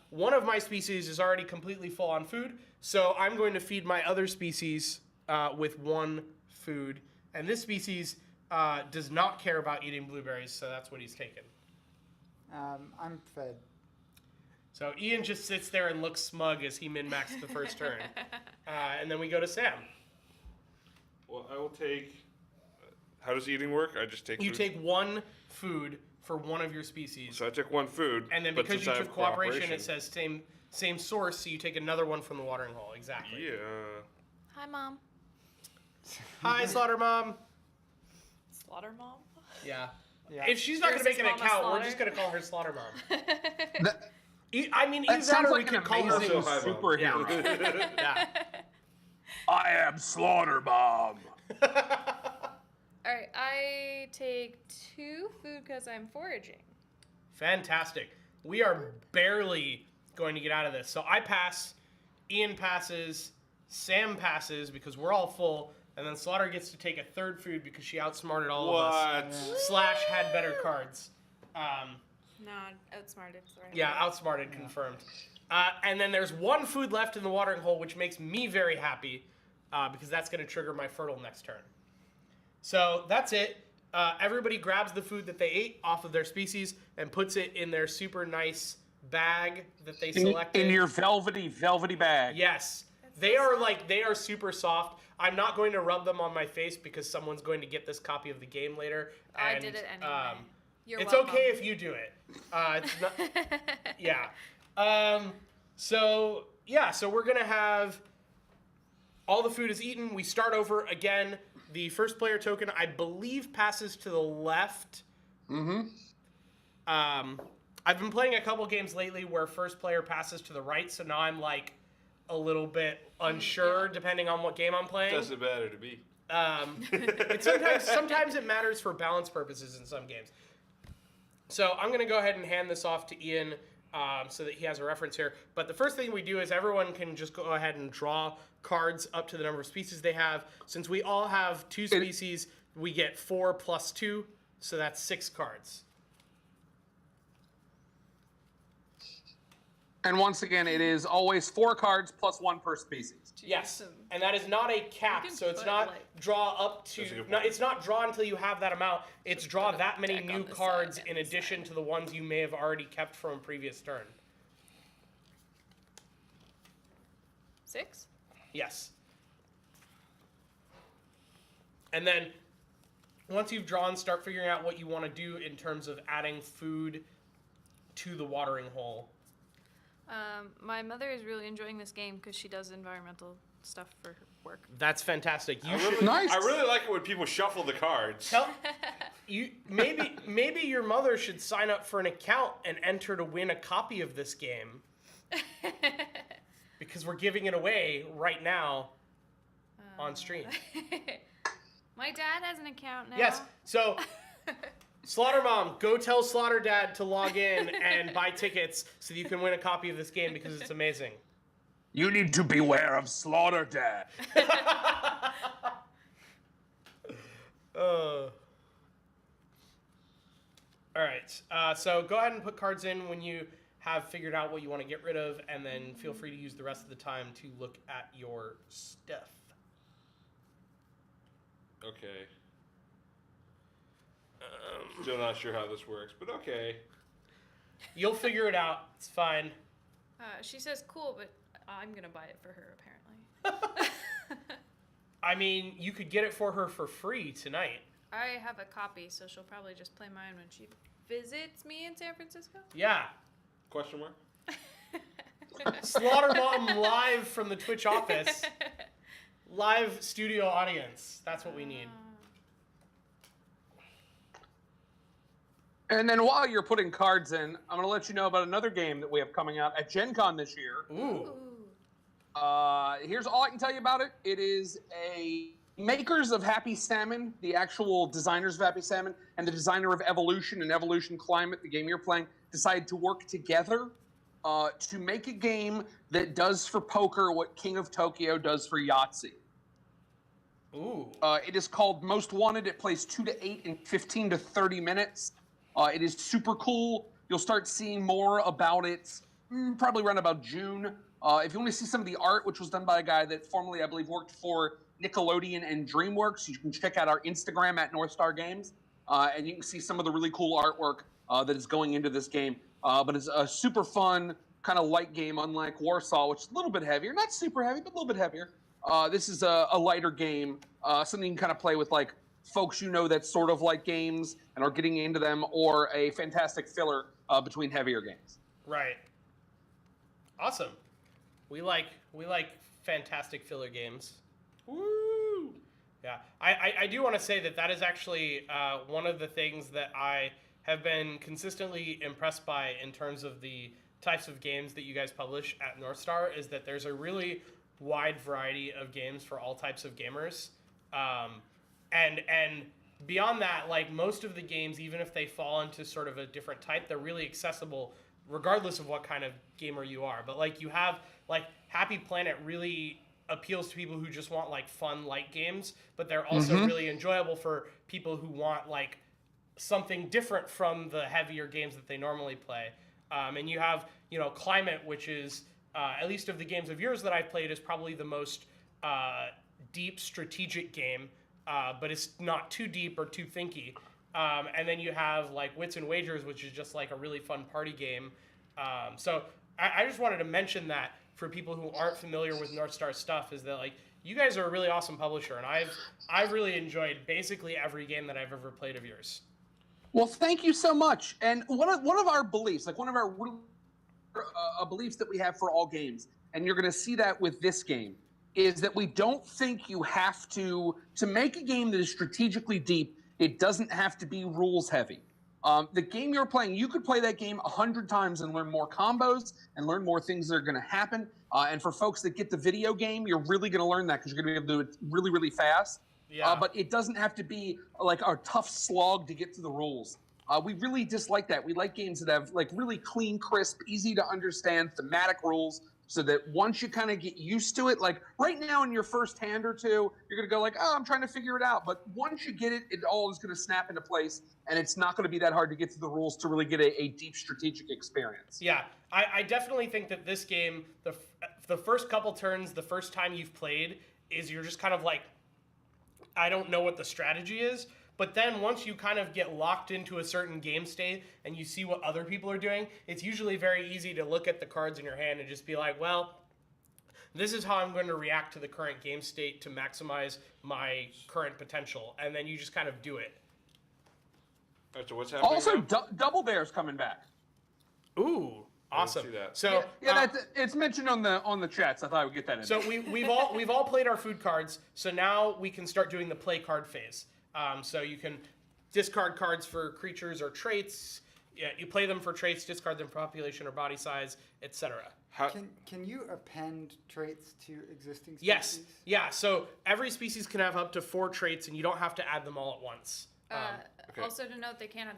One of my species is already completely full on food, so I'm going to feed my other species with 1 food, and this species does not care about eating blueberries, so that's what he's taken. I'm fed. So Ian just sits there and looks smug as he min-maxed the first turn. And then we go to Sam. Well, I will take. How does eating work? I just take. You food? take 1 food for one of your species. So I took 1 food. And then but because since you I took have cooperation, it says same source, so you take another one from the watering hole. Exactly. Yeah. Hi, Mom. Hi, Slaughter Mom. Slaughter Mom? Yeah. Yeah. If she's not going to make an Versus Mama account, we're Slaughter. just going to call her Slaughter Mom. That, I mean, that either that sounds or we like could an call her. amazing Also, hi, Mom. superhero. Yeah. I am Slaughter Bomb. All right, I take 2 food because I'm foraging. Fantastic. We are barely going to get out of this. So I pass, Ian passes, Sam passes because we're all full, and then Slaughter gets to take a 3rd food because she outsmarted all of us. What? / had better cards. No, outsmarted. Sorry. Yeah, outsmarted, confirmed. And then there's 1 food left in the watering hole, which makes me very happy because that's going to trigger my fertile next turn. So that's it. Everybody grabs the food that they ate off of their species and puts it in their super nice bag that they selected. In your velvety bag. Yes. They are super soft. I'm not going to rub them on my face because someone's going to get this copy of the game later. I and, did it anyway. You're it's welcome. okay if you do it. It's not, yeah. So we're gonna have all the food is eaten. We start over again. The first player token, I believe, passes to the left. Mm-hmm. I've been playing a couple games lately where first player passes to the right, so now I'm like a little bit unsure depending on what game I'm playing. Doesn't matter to me. Sometimes it matters for balance purposes in some games. So I'm going to go ahead and hand this off to Ian so that he has a reference here. But the first thing we do is everyone can just go ahead and draw cards up to the number of species they have. Since we all have 2 species, we get 4 plus 2, so that's 6 cards. And once again, it is always 4 cards plus 1 per species. Yes, Awesome. and that is not a cap, You can so it's put, not like- draw up to. That's a good No, point. it's not draw until you have that amount. It's draw put a that many deck new on the cards side in and the addition side. to the ones you may have already kept from a previous turn. 6? Yes. And then once you've drawn, start figuring out what you want to do in terms of adding food to the watering hole. My mother is really enjoying this game because she does environmental stuff for her work. That's fantastic. You I should really, Nice. I really like it when people shuffle the cards. tell you maybe your mother should sign up for an account and enter to win a copy of this game because we're giving it away right now on stream. My dad has an account now. Yes. So Slaughter Mom, go tell Slaughter Dad to log in and buy tickets so that you can win a copy of this game because it's amazing. You need to beware of Slaughter Dad. All right. So go ahead and put cards in when you have figured out what you want to get rid of, and then feel free to use the rest of the time to look at your stuff. Okay. Still not sure how this works, but okay. You'll figure it out. It's fine. She says cool, but I'm going to buy it for her, apparently. I mean, you could get it for her for free tonight. I have a copy, so she'll probably just play mine when she visits me in San Francisco. Yeah. Question mark? Slaughter Mom live from the Twitch office. Live studio audience. That's what we need. And then while you're putting cards in, I'm going to let you know about another game that we have coming out at Gen Con this year. Ooh. Here's all I can tell you about it. It is a makers of Happy Salmon, the actual designers of Happy Salmon, and the designer of Evolution and Evolution Climate, the game you're playing, decided to work together to make a game that does for poker what King of Tokyo does for Yahtzee. Ooh. It is called Most Wanted. It plays 2 to 8 in 15 to 30 minutes. It is super cool. You'll start seeing more about it probably around about June. If you want to see some of the art, which was done by a guy that formerly, I believe, worked for Nickelodeon and DreamWorks, you can check out our Instagram at North Star Games, and you can see some of the really cool artwork that is going into this game. But it's a super fun, kind of light game, unlike Warsaw, which is a little bit heavier. Not super heavy, but a little bit heavier. This is a lighter game, something you can kind of play with like folks you know that sort of like games and are getting into them, or a fantastic filler between heavier games. Right. Awesome. We like fantastic filler games. Woo! Yeah. I do want to say that is actually one of the things that I have been consistently impressed by in terms of the types of games that you guys publish at North Star is that there's a really wide variety of games for all types of gamers. And beyond that, like most of the games, even if they fall into sort of a different type, they're really accessible regardless of what kind of gamer you are. But like you have like Happy Planet really appeals to people who just want like fun light games, but they're also really enjoyable for people who want like something different from the heavier games that they normally play. And you have, Climate, which is, at least of the games of yours that I've played, is probably the most deep strategic game, but it's not too deep or too thinky. And then you have like Wits and Wagers, which is just like a really fun party game. So I just wanted to mention that for people who aren't familiar with North Star stuff, is that like you guys are a really awesome publisher, and I've really enjoyed basically every game that I've ever played of yours. Well, thank you so much. And one of our beliefs, like one of our beliefs that we have for all games, and you're going to see that with this game, is that we don't think you have to make a game that is strategically deep. It doesn't have to be rules heavy. The game you're playing, you could play that game 100 times and learn more combos and learn more things that are going to happen. And for folks that get the video game, you're really going to learn that because you're going to be able to do it really, really fast. Yeah. But it doesn't have to be like a tough slog to get to the rules. We really dislike that. We like games that have like really clean, crisp, easy to understand thematic rules so that once you kind of get used to it, like right now in your first hand or two, you're going to go like, oh, I'm trying to figure it out. But once you get it, it all is going to snap into place, and it's not going to be that hard to get to the rules to really get a deep strategic experience. Yeah, I definitely think that this game, the first couple turns, the first time you've played, is you're just kind of like, I don't know what the strategy is. But then once you kind of get locked into a certain game state and you see what other people are doing, it's usually very easy to look at the cards in your hand and just be like, well, this is how I'm going to react to the current game state to maximize my current potential. And then you just kind of do it. All right, so what's happening Also, now? Double Bear's coming back. Ooh, awesome. see that. So It's mentioned on the chats. I thought I would get that in. So we've all played our food cards. So now we can start doing the play card phase. So you can discard cards for creatures or traits. Yeah, you play them for traits, discard them for population or body size, etc. Can you append traits to existing species? Yes. Yeah. So every species can have up to 4 traits, and you don't have to add them all at once. Okay. Also to note, you can't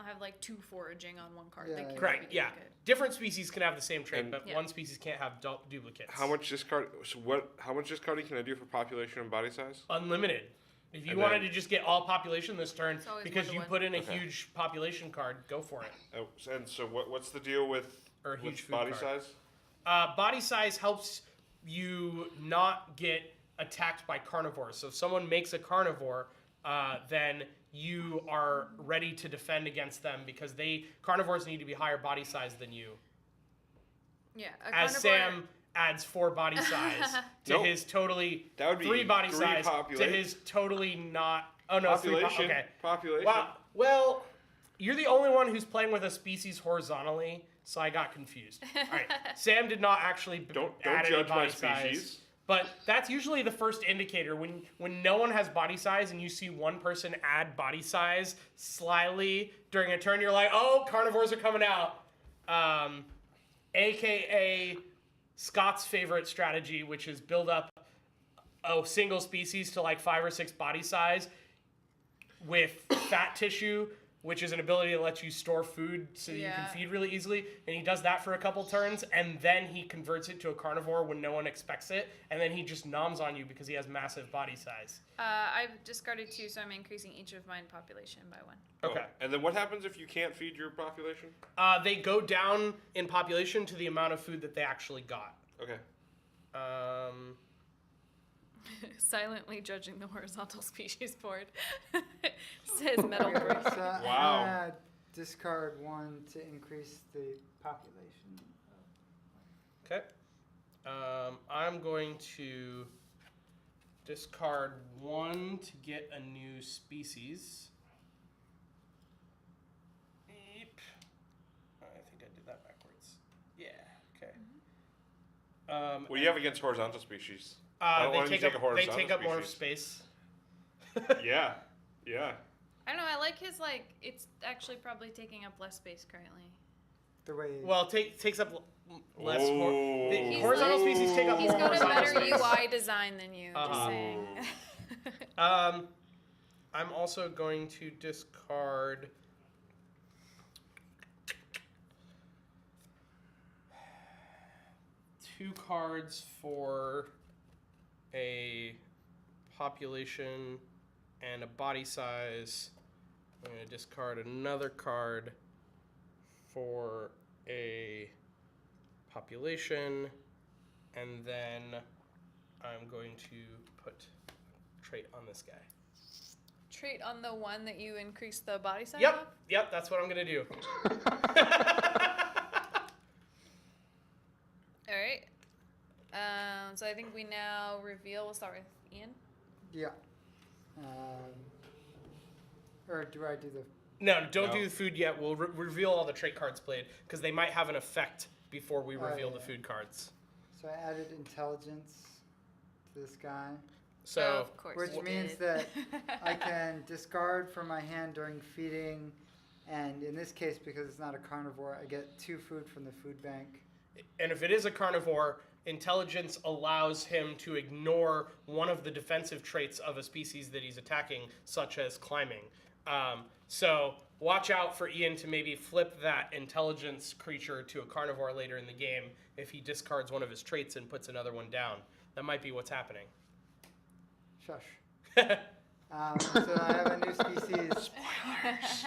have like 2 foraging on one card. Yeah, They can Correct. be Yeah. duplicate. Different species can have the same trait, And- but Yeah. one species can't have duplicates. How much discard? So what? How much discarding can I do for population and body size? Unlimited. If you And wanted then- to just get all population this turn It's always because you 1-to-1. put in a Okay. huge population card, go for it. Oh, and so what's the deal with, Or a huge food body card. size? Body size helps you not get attacked by carnivores. So if someone makes a carnivore, then you are ready to defend against them because carnivores need to be higher body size than you. Yeah. As Sam adds 4 body size to Nope. his totally That would be 3 body 3 size to population. his totally not. Oh no, 3 Population. okay. Population. Wow. Well, you're the only one who's playing with a species horizontally, so I got confused. All right, Sam did not actually Don't add any judge my body species. size, but that's usually the first indicator when no one has body size and you see one person add body size slyly during a turn. You're like, oh, carnivores are coming out. AKA Scott's favorite strategy, which is build up a single species to like 5 or 6 body size with fat tissue, which is an ability that lets you store food so that you Yeah. can feed really easily. And he does that for a couple turns, and then he converts it to a carnivore when no one expects it, and then he just noms on you because he has massive body size. I've discarded 2, so I'm increasing each of mine population by 1. Okay. Oh, and then what happens if you can't feed your population? They go down in population to the amount of food that they actually got. Okay. Silently judging the horizontal species board. Says Metal Break. So I'm Wow. gonna discard 1 to increase the population. Okay. I'm going to discard 1 to get a new species. Eep. I think I did that backwards. Yeah. Okay. What do you have against horizontal species? Why They don't you take take a up. They horizontal take up more species? space. Yeah. Yeah. I don't know. I like his It's actually probably taking up less space currently. The way Well, takes up less. Oh. The horizontal species take up He's more got a horizontal better space. UI design than you. Just Uh-huh. saying. I'm also going to discard. Two cards for a population and a body size. I'm going to discard another card for a population, and then I'm going to put a trait on this guy. Trait on the one that you increase the body size Yep, of? yep, that's what I'm going to do. All right. So I think we now reveal. We'll start with Ian. yeah. Or do I do the? No, don't No. do the food yet. We'll reveal all the trait cards played, because they might have an effect before we Oh, reveal yeah. the food cards. So I added intelligence to this guy, So, of course. which you means did. that I can discard from my hand during feeding, and in this case, because it's not a carnivore, I get 2 food from the food bank. and if it is a carnivore, intelligence allows him to ignore one of the defensive traits of a species that he's attacking, such as climbing. So watch out for Ian to maybe flip that intelligence creature to a carnivore later in the game if he discards one of his traits and puts another one down. That might be what's happening. Shush. So I have a new species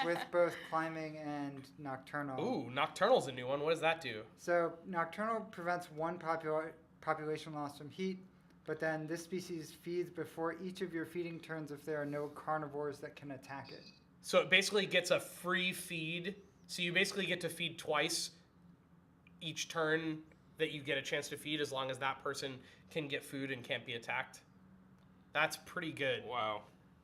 with both climbing and nocturnal. Ooh, Nocturnal's a new one. What does that do? So nocturnal prevents one population loss from heat, but then this species feeds before each of your feeding turns if there are no carnivores that can attack it. So it basically gets a free feed. So you basically get to feed twice each turn that you get a chance to feed, as long as that person can get food and can't be attacked. That's pretty good. Wow.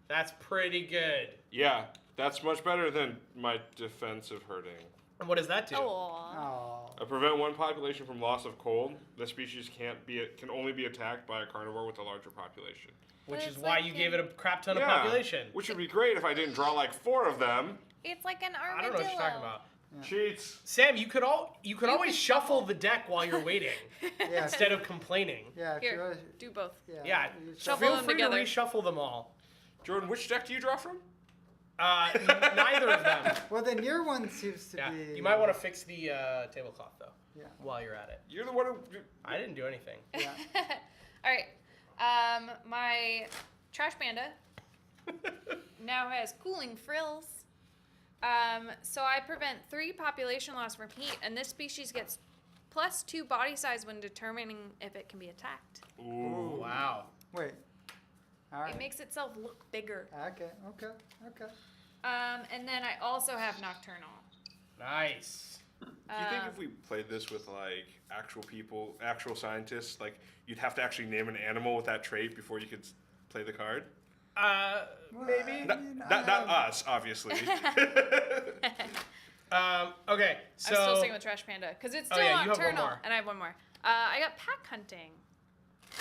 That's pretty good. Yeah, that's much better than my defensive hurting. And what does that do? Oh. I prevent one population from loss of cold. The species can only be attacked by a carnivore with a larger population. Which But is it's why like you gave it a crap ton of Yeah, population. which would be great if I didn't draw like 4 of them. It's like an I armadillo. don't know what you're talking about. Yeah. Cheats. Sam, you could always can shuffle the deck while you're waiting Yeah. instead of complaining. Yeah. If Here, you really, do both. Yeah, you Shuffle feel them free together. to reshuffle them all. Jordan, which deck do you draw from? Neither of them. Well, then your one seems to Yeah, be. you might want to fix the tablecloth though. Yeah. While you're at it. You're the one who. I didn't do anything. Yeah. All right. My trash panda now has cooling frills. So I prevent 3 population loss from heat, and this species gets +2 body size when determining if it can be attacked. Ooh, wow. Wait. All right. It makes itself look bigger. Okay. And then I also have nocturnal. Nice. Do you think if we played this with like actual people, actual scientists, like you'd have to actually name an animal with that trait before you could play the card? Maybe. Not us, obviously. Okay, so. I'm still sticking with trash panda because it's still yeah, you have one nocturnal, more. and I have one more. I got pack hunting,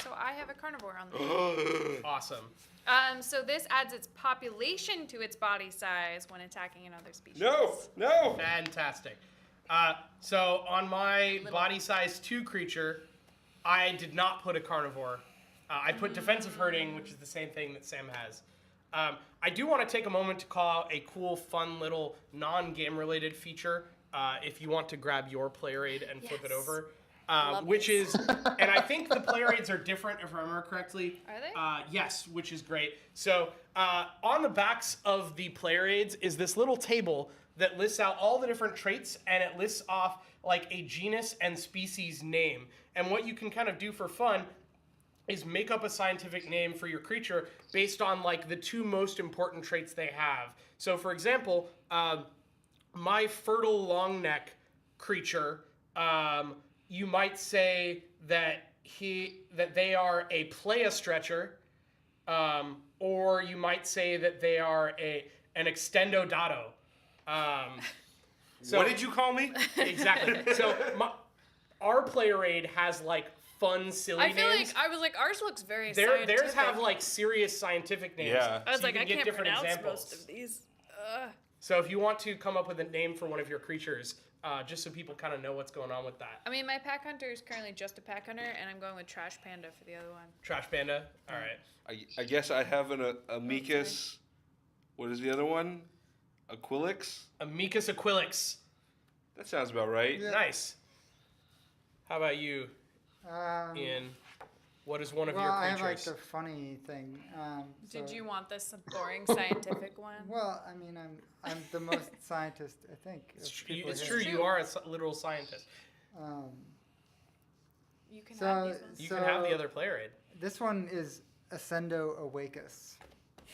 so I have a carnivore on the Awesome. So this adds its population to its body size when attacking another species. No. Fantastic. So on my body size 2 creature, I did not put a carnivore. I put defensive herding, which is the same thing that Sam has. I do want to take a moment to call out a cool, fun little non-game related feature. If you want to grab your player aid and flip it Yes. over. Love Which this. is, and I think the player aids are different if I remember correctly. Are they? Yes, which is great. So on the backs of the player aids is this little table that lists out all the different traits, and it lists off like a genus and species name. And what you can kind of do for fun is make up a scientific name for your creature based on like the 2 most important traits they have. So for example, my fertile long neck creature, you might say that they are a playa stretcher, or you might say that they are an extendo dado. What did you call me? Exactly. So our player aid has like fun, silly I feel names. like I was like ours looks very scientific. Theirs have like serious scientific names. Yeah. I was so like you I can get can't different pronounce examples. most of these. So if you want to come up with a name for one of your creatures, just so people kind of know what's going on with that. I mean, my pack hunter is currently just a pack hunter, and I'm going with trash panda for the other one. Trash Panda. All right. I guess I have an Amicus. What is the other one? Aquilix? Amicus Aquilix. That sounds about right. Yeah. Nice. How about you, Ian? What is one of Well, your I have like creatures? the funny thing. Did so- you want this boring scientific one? Well, I mean, I'm the most scientist, I think. of people It's here. true. You are a literal scientist. You can So- have these ones. You can have the other player aid. This one is Ascendo Awacus.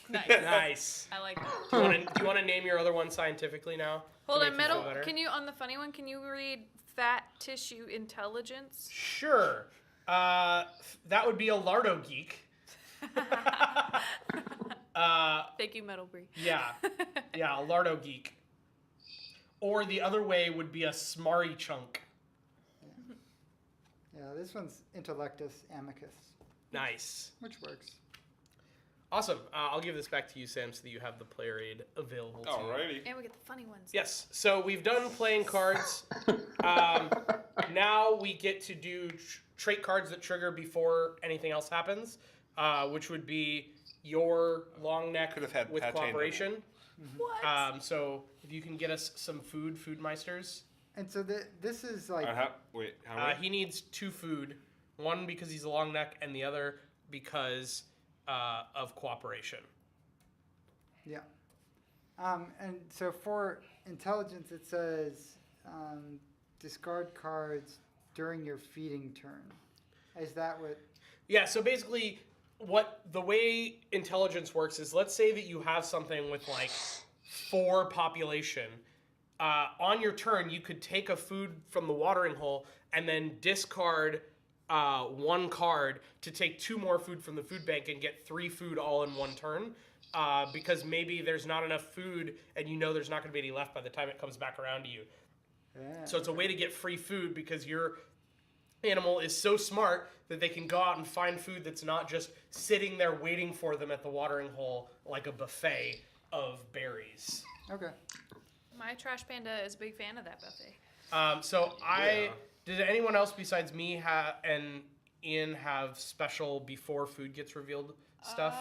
Nice. Nice. I like that. Do you want to name your other one scientifically now? Hold to on, make you feel metal. better? Can you on the funny one? Can you read fat tissue intelligence? Sure. That would be a Lardo geek. Thank you, Metal Bree. Yeah, a Lardo geek. Or the other way would be a Smarry chunk. Yeah, this one's Intellectus Amicus, Nice. which works. Awesome. I'll give this back to you, Sam, so that you have the player aid available to you. Alrighty. And we get the funny ones. Yes. So we've done playing cards. Now we get to do trait cards that trigger before anything else happens, which would be your long neck Could have had with pate cooperation. What? So if you can get us some food, Foodmeisters. And so this is like How many? He needs 2 food. One because he's a long neck, and the other because of cooperation. yeah. And so for intelligence, it says discard cards during your feeding turn. Is that what? Yeah, so basically, the way intelligence works is, let's say that you have something with like 4 population. On your turn, you could take a food from the watering hole and then discard 1 card to take 2 more food from the food bank and get 3 food all in 1 turn. Because maybe there's not enough food and you know there's not going to be any left by the time it comes back around to you. Yeah. So it's a way to get free food because your animal is so smart that they can go out and find food that's not just sitting there waiting for them at the watering hole like a buffet of berries. Okay. My trash panda is a big fan of that buffet. Did anyone else besides me and Ian have special before food gets revealed stuff?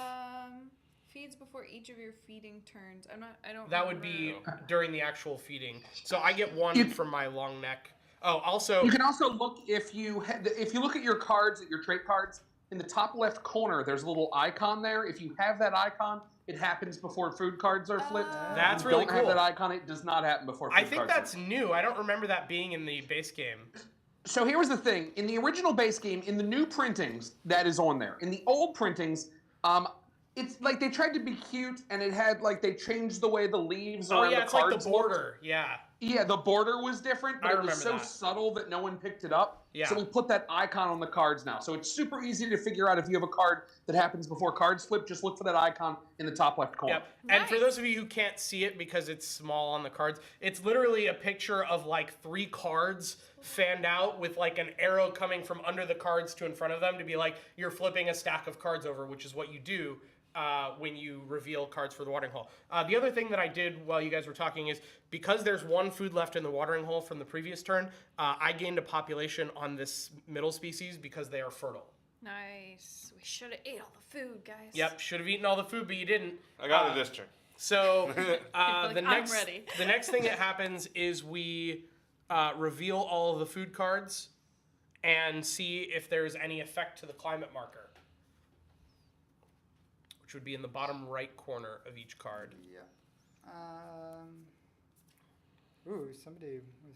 Feeds before each of your feeding turns. I don't. That would be during the actual feeding. So I get 1 from my long neck. Oh, also You can also look if you look at your cards, at your trait cards, in the top left corner, there's a little icon there. If you have that icon, it happens before food cards are flipped. That's If you really don't have cool. that icon, it does not happen before food I cards. think that's new. I don't remember that being in the base game. So here was the thing. In the original base game, in the new printings, that is on there. In the old printings, it's like they tried to be cute, and it had like they changed the way the leaves Oh around yeah, the it's like cards the looked. border. Yeah. Yeah, the border was different, but I it was so remember that. subtle that no one picked it up. Yeah. So we put that icon on the cards now. So it's super easy to figure out if you have a card that happens before cards flip. Just look for that icon in the top left corner. Yep. And for Nice. those of you who can't see it because it's small on the cards, it's literally a picture of like 3 cards fanned out with like an arrow coming from under the cards to in front of them to be like you're flipping a stack of cards over, which is what you do when you reveal cards for the watering hole. The other thing that I did while you guys were talking is because there's 1 food left in the watering hole from the previous turn, I gained a population on this middle species because they are fertile. Nice. We should have ate all the food, guys. Yep, should have eaten all the food, but you didn't. I got it this turn. So Like, the "I'm next ready." the next thing that happens is we reveal all of the food cards and see if there's any effect to the climate marker, which would be in the bottom right corner of each card. Yeah. Ooh, somebody was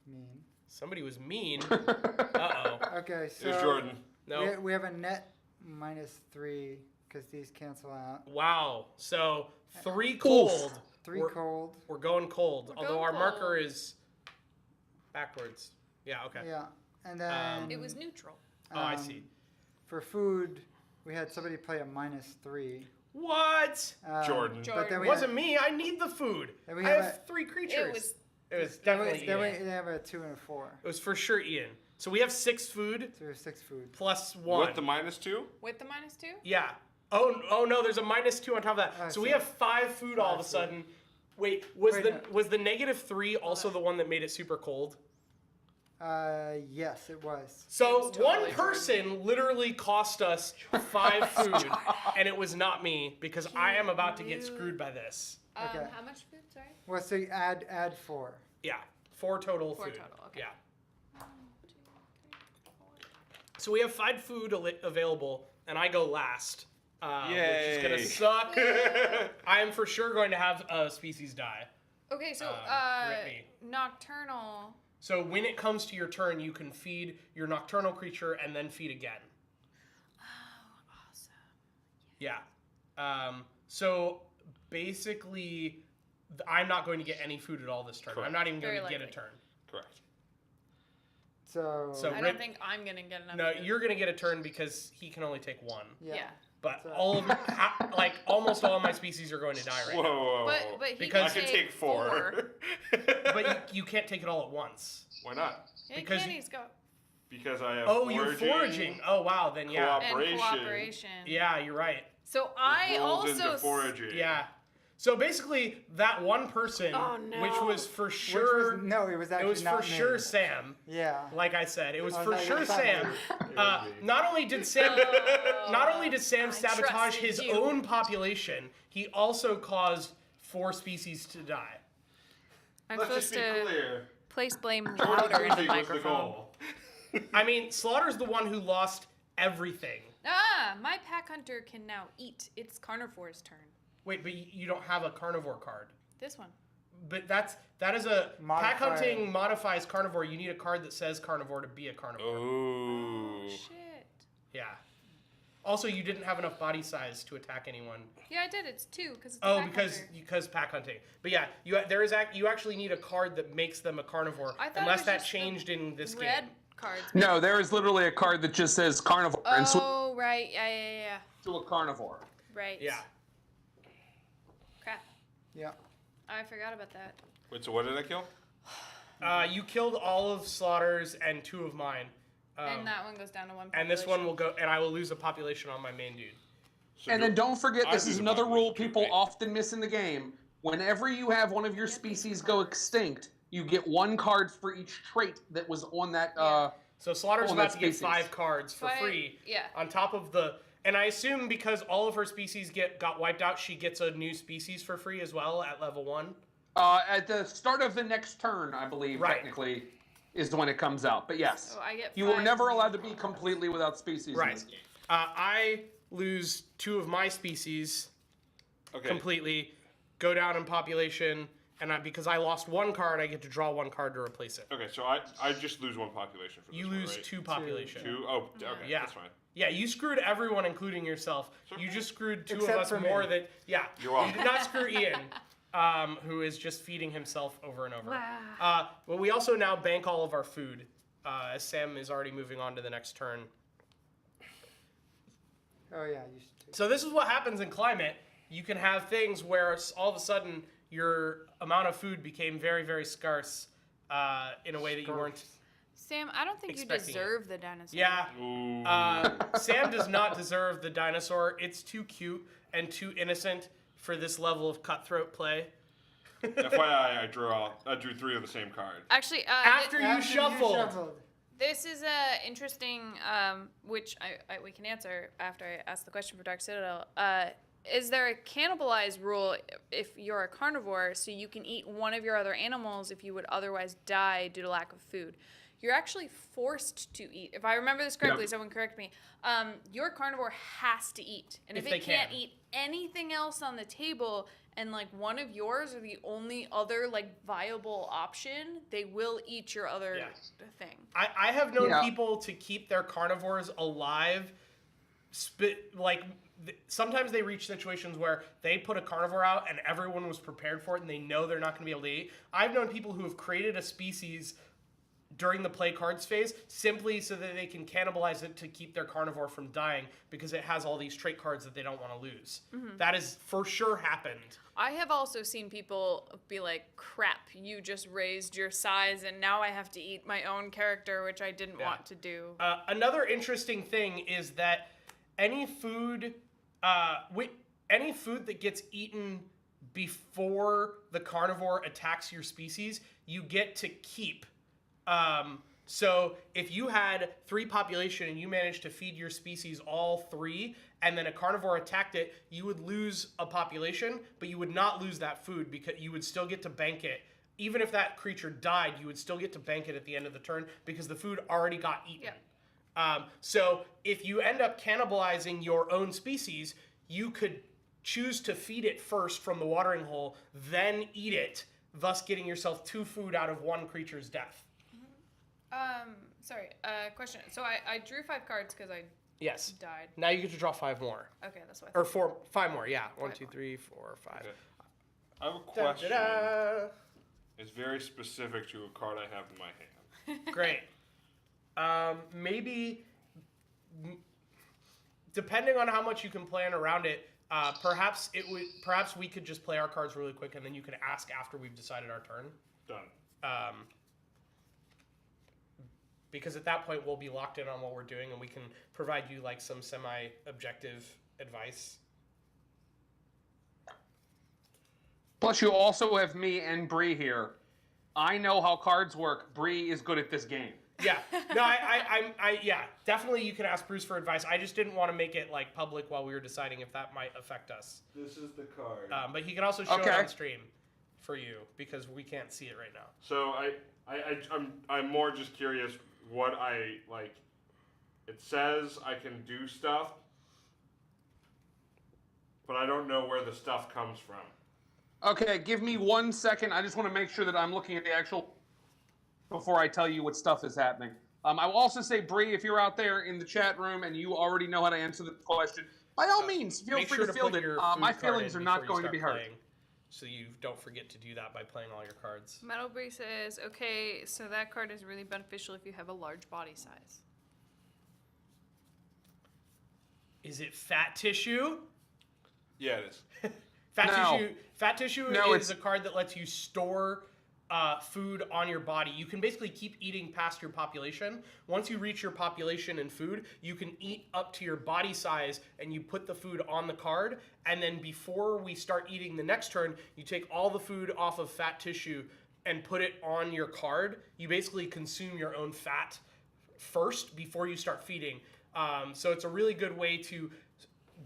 mean. Somebody was mean. Uh-oh. Okay, so There's Jordan. No. we have a net -3 because these cancel out. Wow. So 3 cold. 3 We're- cold. We're going cold. We're although going our marker cold. is backwards. Yeah, okay. Yeah, and then It was neutral. Oh, I see. For food, we had somebody play a -3. What? Jordan. But then It we wasn't me. I need the food. And we I have have 3 creatures. It was It was definitely then Ian. we have a 2 and a 4. It was for sure Ian. So we have 6 food So there's 6 food. plus 1. With the -2? with the -2. Yeah. Oh no, there's a -2 on top of that. Oh, so we so- have 5 food all of a 5 food. sudden. Wait, was Wait, the no. was the -3 also the one that made it super cold? Yes, it was. So It was totally one Jordan. person literally cost us 5 food, and it was not me because I am about to get You- screwed by this. Okay. How much food? Sorry. Well, so you add 4. Yeah, 4 total 4 food. total, okay. Yeah. So we have 5 food available, and I go last, which is gonna Yay. suck. I am for sure going to have a species die. Okay, so rip me. nocturnal. So when it comes to your turn, you can feed your nocturnal creature and then feed again. Oh, awesome. Yeah. So basically, I'm not going to get any food at all this turn. Correct. I'm not even going Very to get a likely. turn. Correct. So, So- I Rip- don't think I'm gonna get enough. No, food. you're going to get a turn because he can only take 1. Yeah. But So- all of like almost all of my species are going to die right Whoa, now. whoa, But whoa. but he Because I can take 4. But you can't take it all at once. Why not? Yeah, because can, you- he's got Because I have Oh, you're foraging. Oh wow, then yeah. Co-op. and Cooperation. cooperation. Yeah, you're right. So I Rolls also into foraging. Yeah. So basically, that one person, Oh, no. which was for Which sure, was, no, it was it actually was not for me. sure Sam. Yeah. Like I said, it was Oh, for no, sure it's not Sam. me. Not only did Sam, not only did Sam I sabotage trusted his you. own population, he also caused 4 species to die. I'm Let's supposed just be to clear. place blame Jordan louder into the losing was the microphone. goal. I mean, Slaughter's the one who lost everything. Ah, my pack hunter can now eat. It's carnivore's turn. Wait, but you don't have a carnivore card. This one. But that is a pack Modifier. hunting modifies carnivore. You need a card that says carnivore to be a carnivore. Oh. Shit. Yeah. Also, you didn't have enough body size to attack anyone. Yeah, I did. It's 2 because it's a Oh, pack because hunter. pack hunting. But yeah, you actually need a card that makes them a carnivore, I thought it unless was that just the changed in this red game. cards. No, there is literally a card that just says carnivore and switch Oh, right. Yeah. to a carnivore. Right. Yeah. Crap. Yeah. I forgot about that. Wait, so what did I kill? You killed all of Slaughter's and 2 of mine. And that one goes down to 1 And this one will go, and I will lose a population on my main dude. So And then don't forget, I this do is the another rule population too, people right? often miss in the game. Whenever you have one of your species go extinct, you get 1 card for each trait that was on that. So Slaughter's Oh, about that to get species. 5 cards for So I- free. yeah. On top of the, and I assume because all of her species got wiped out, she gets a new species for free as well at level 1. At the start of the next turn, I believe, Right. technically, is when it comes out. But yes, So I get you were 5 never new allowed to be cards. completely without species in Right. this game. I lose 2 of my species Okay. completely, go down in population, and because I lost 1 card, I get to draw 1 card to replace it. Okay, so I just lose 1 population for this You one, lose right? 2 population. 2? Oh, okay, Yeah. that's fine. Yeah, you screwed everyone, including yourself. It's You okay. just screwed 2 Except of us for me. more than You're welcome. You did not screw Ian, who is just feeding himself over and over. Wow. But we also now bank all of our food, as Sam is already moving on to the next turn. Oh yeah, you should take. So this is what happens in climate. You can have things where all of a sudden your amount of food became very, very scarce in a way that you weren't. Sam, I don't think you Expecting it. deserve the dinosaur. Yeah. Ooh. Sam does not deserve the dinosaur. It's too cute and too innocent for this level of cutthroat play. FYI, I drew 3 of the same card. Actually, After you After shuffled. this is interesting, which we can answer after I ask the question for Dark Citadel. Is there a cannibalize rule if you're a carnivore, so you can eat one of your other animals if you would otherwise die due to lack of food? You're actually forced to eat. If I remember this correctly, Yep. someone correct me. Your carnivore has to eat, and if If they it can't can. eat anything else on the table, and like one of yours are the only other like viable option, they will eat your other Yeah. thing. I have known Yeah. people to keep their carnivores alive. Sometimes they reach situations where they put a carnivore out and everyone was prepared for it and they know they're not going to be able to eat. I've known people who have created a species during the play cards phase simply so that they can cannibalize it to keep their carnivore from dying because it has all these trait cards that they don't want to lose. That has for sure happened. I have also seen people be like, crap, you just raised your size and now I have to eat my own character, which I didn't Yeah. want to do. Another interesting thing is that any food that gets eaten before the carnivore attacks your species, you get to keep. So if you had 3 population and you managed to feed your species all 3, and then a carnivore attacked it, you would lose a population, but you would not lose that food because you would still get to bank it. Even if that creature died, you would still get to bank it at the end of the turn because the food already got eaten. So if you end up cannibalizing your own species, you could choose to feed it first from the watering hole, then eat it, thus getting yourself 2 food out of 1 creature's death. Sorry, question. So I drew 5 cards because I Yes. died. Now you get to draw 5 more. Okay, that's what I Or thought. 5 more, yeah. 1, 2, more. 3, 4, 5. Okay. I have a Da, da, question. da. It's very specific to a card I have in my hand. Great. Maybe, depending on how much you can plan around it, perhaps we could just play our cards really quick, and then you can ask after we've decided our turn. Done. Because at that point we'll be locked in on what we're doing, and we can provide you like some semi-objective advice. Plus, you also have me and Bree here. I know how cards work. Bree is good at this game. Yeah. No, yeah. Definitely, you can ask Bruce for advice. I just didn't want to make it like public while we were deciding if that might affect us. This is the card. But he can also show it on stream for you because we can't see it right now. So I'm more just curious what I like. It says I can do stuff, but I don't know where the stuff comes from. Okay, give me 1 second. I just want to make sure that I'm looking at the actual before I tell you what stuff is happening. I will also say, Bree, if you're out there in the chat room and you already know how to answer the question, by all means, feel Make free sure to to field put it. your My food card feelings in are not before you going to start be hurt. playing, so you don't forget to do that by playing all your cards. Metal Bree says, okay, so that card is really beneficial if you have a large body size. Is it fat tissue? Yeah, it is. Fat tissue is a card that lets you store food on your body. You can basically keep eating past your population. Once you reach your population and food, you can eat up to your body size and you put the food on the card. And then before we start eating the next turn, you take all the food off of fat tissue and put it on your card. You basically consume your own fat first before you start feeding. So it's a really good way to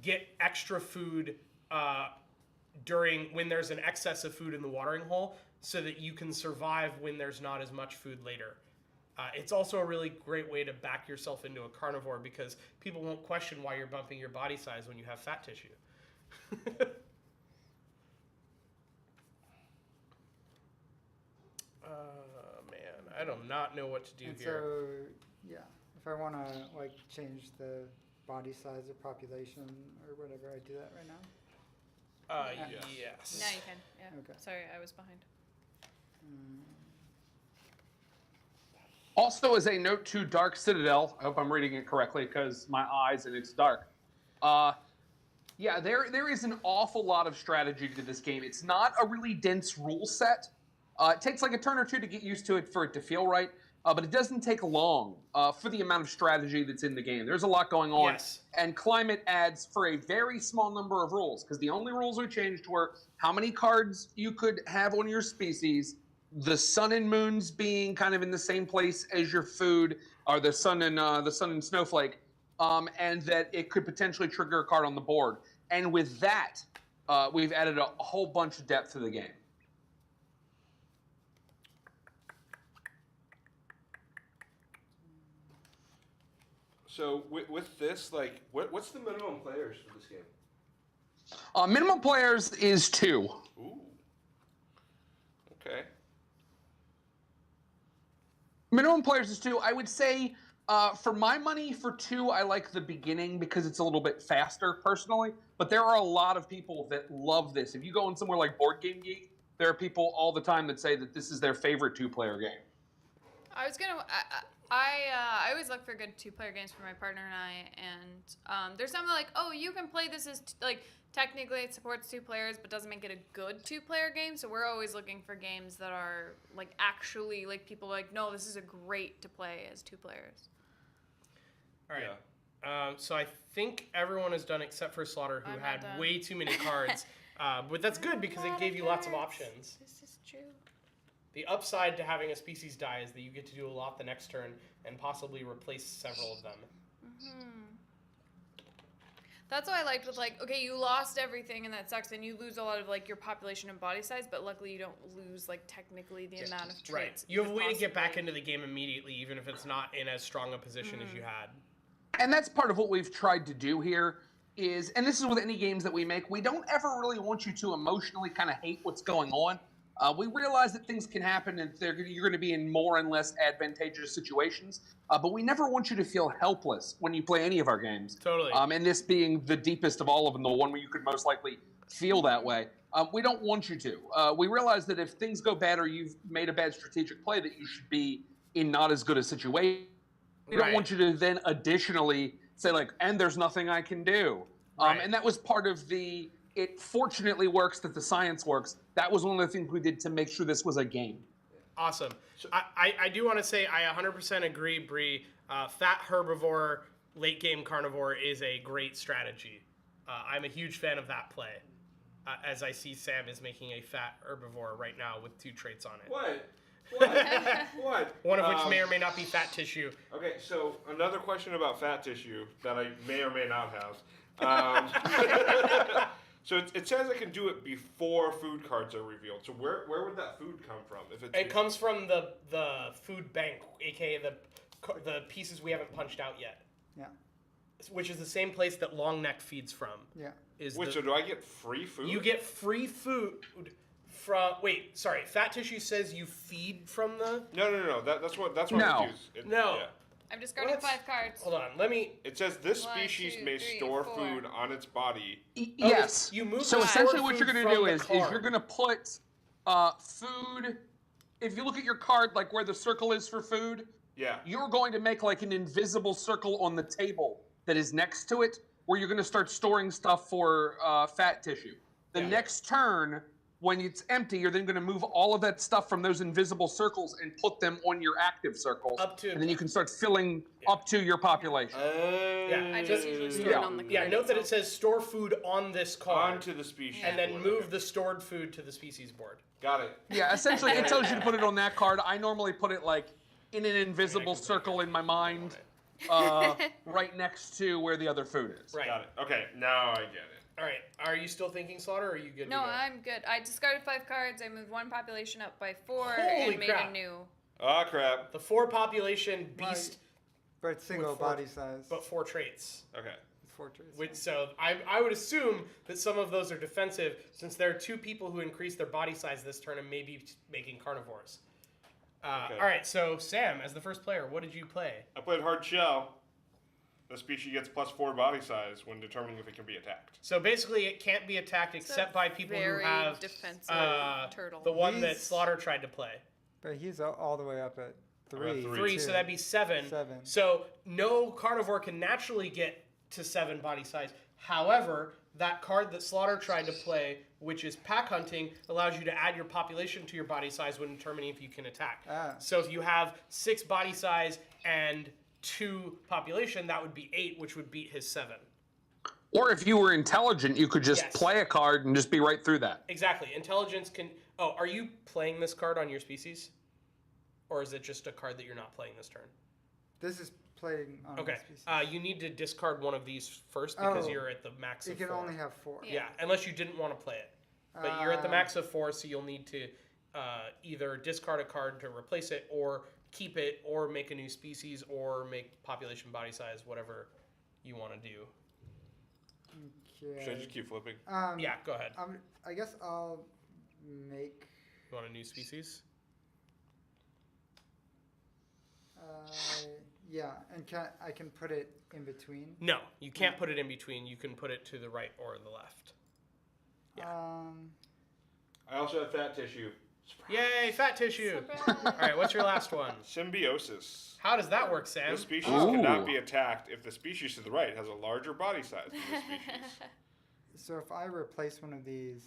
get extra food when there's an excess of food in the watering hole, so that you can survive when there's not as much food later. It's also a really great way to back yourself into a carnivore because people won't question why you're bumping your body size when you have fat tissue. Man, I do not know what to do And here. so, yeah, if I want to like change the body size or population or whatever, I do that right now. Yes. Now you can. Yeah. Okay. Sorry, I was behind. Also, as a note to Dark Citadel, I hope I'm reading it correctly because my eyes and it's dark. Yeah, there is an awful lot of strategy to this game. It's not a really dense rule set. It takes like a turn or two to get used to it for it to feel right, but it doesn't take long for the amount of strategy that's in the game. There's a lot going on. Yes. And Climate adds for a very small number of rules, because the only rules we changed were how many cards you could have on your species, the sun and moons being kind of in the same place as your food, or the sun and snowflake, and that it could potentially trigger a card on the board. And with that, we've added a whole bunch of depth to the game. So with this, like, what's the minimum players for this game? Minimum players is 2. Ooh. Okay. Minimum players is 2. I would say, for my money, for 2, I like the beginning because it's a little bit faster, personally. But there are a lot of people that love this. If you go in somewhere like Board Game Geek, there are people all the time that say that this is their favorite 2-player game. I always look for good 2-player games for my partner and I, and there's something like, oh, you can play this as like technically it supports 2 players, but doesn't make it a good 2-player game. So we're always looking for games that are like actually like people are like, no, this is a great to play as 2 players. All right. Yeah. So I think everyone is done except for Slaughter, who had way too many cards. But that's good because it gave you lots of options. This is true. The upside to having a species die is that you get to do a lot the next turn and possibly replace several of them. Mm-hmm. That's what I liked with like, okay, you lost everything and that sucks, and you lose a lot of like your population and body size, but luckily you don't lose like technically the amount of traits. Right. You have a way to get back into the game immediately, even if it's not in as strong a position as you had. And that's part of what we've tried to do here is, and this is with any games that we make, we don't ever really want you to emotionally kind of hate what's going on. We realize that things can happen and you're going to be in more and less advantageous situations, but we never want you to feel helpless when you play any of our games. Totally. And this being the deepest of all of them, the one where you could most likely feel that way. We don't want you to. We realize that if things go bad or you've made a bad strategic play, that you should be in not as good a situation. We don't want you to then additionally say like, and there's nothing I can do. And that was part of the... It fortunately works that the science works. That was one of the things we did to make sure this was a game. Awesome. So, I do want to say I 100% agree, Bree. Fat herbivore, late game carnivore is a great strategy. I'm a huge fan of that play. as I see Sam is making a fat herbivore right now with 2 traits on it. What? What? One of which may or may not be fat tissue. Okay, so another question about fat tissue that I may or may not have. So it says I can do it before food cards are revealed. So where would that food come from? If It comes from the food bank, aka the pieces we haven't punched out yet. Yeah. Which is the same place that long neck feeds from. Yeah. So do I get free food? You get free food from. Wait, sorry. Fat tissue says you feed from the. No. That's what No. I'm confused. No. Yeah. I'm discarding What? 5 cards. Hold on. Let me. It says this 1, species 2, may 3, store 4. food on its body. Yes. You move so the essentially stored what you're food going to do from the is card. you're going to put food. If you look at your card, like where the circle is for food, Yeah. you're going to make like an invisible circle on the table that is next to it, where you're going to start storing stuff for fat tissue. The next turn, when it's empty, you're then going to move all of that stuff from those invisible circles and put them on your active circles. And then you can start filling up to your population. I just usually store it on the card. Yeah, note that it says store food on this card. Onto the species. And then board. move Okay. the stored food to the species board. Got it. Yeah, essentially it tells you to put it on that card. I normally put it like in an invisible circle in my mind, right next to where the other food is. Right. Got it. Okay, now I get it. All right. Are you still thinking slaughter, or are you good No, to go? I'm good. I discarded 5 cards. I moved 1 population up by 4 Holy and made crap. a new. Oh crap. The 4 population beast, But it's single With 4 body size. but 4 traits. Okay. It's 4 traits. Which, so I would assume that some of those are defensive, since there are 2 people who increased their body size this turn and may be making carnivores. Okay. All right, so Sam, as the first player, what did you play? I played hard shell. The species gets +4 body size when determining if it can be attacked. So basically, it can't be attacked except by people who very have defensive turtle. the one that He's- Slaughter tried to play. But he's all the way up at 3. Three. 3, so that'd be 7. 7. So no carnivore can naturally get to 7 body size. However, that card that Slaughter tried to play, which is pack hunting, allows you to add your population to your body size when determining if you can attack. Ah. So if you have 6 body size and 2 population, that would be 8, which would beat his 7. Or if you were intelligent, you could just Yes. play a card and just be right through that. Exactly. Intelligence can... Oh, are you playing this card on your species? Or is it just a card that you're not playing this turn? This is playing on Okay. the species. You need to discard one of these first because Oh. you're at the max You of can 4. only have 4. Yeah, unless you didn't want to play it. But you're at the max of 4, so you'll need to either discard a card to replace it, or keep it, or make a new species, or make population body size, whatever you want to do. Okay. Should I just keep flipping? Yeah, go ahead. I guess I'll make. You want a new species? Yeah, and I can put it in between. No, you can't put it in between. You can put it to the right or the left. Yeah. I also have fat tissue. Yay, fat tissue! Surprise. All right, what's your last one? Symbiosis. How does that work, Sam? This species Ooh. cannot be attacked if the species to the right has a larger body size than the species. So if I replace one of these,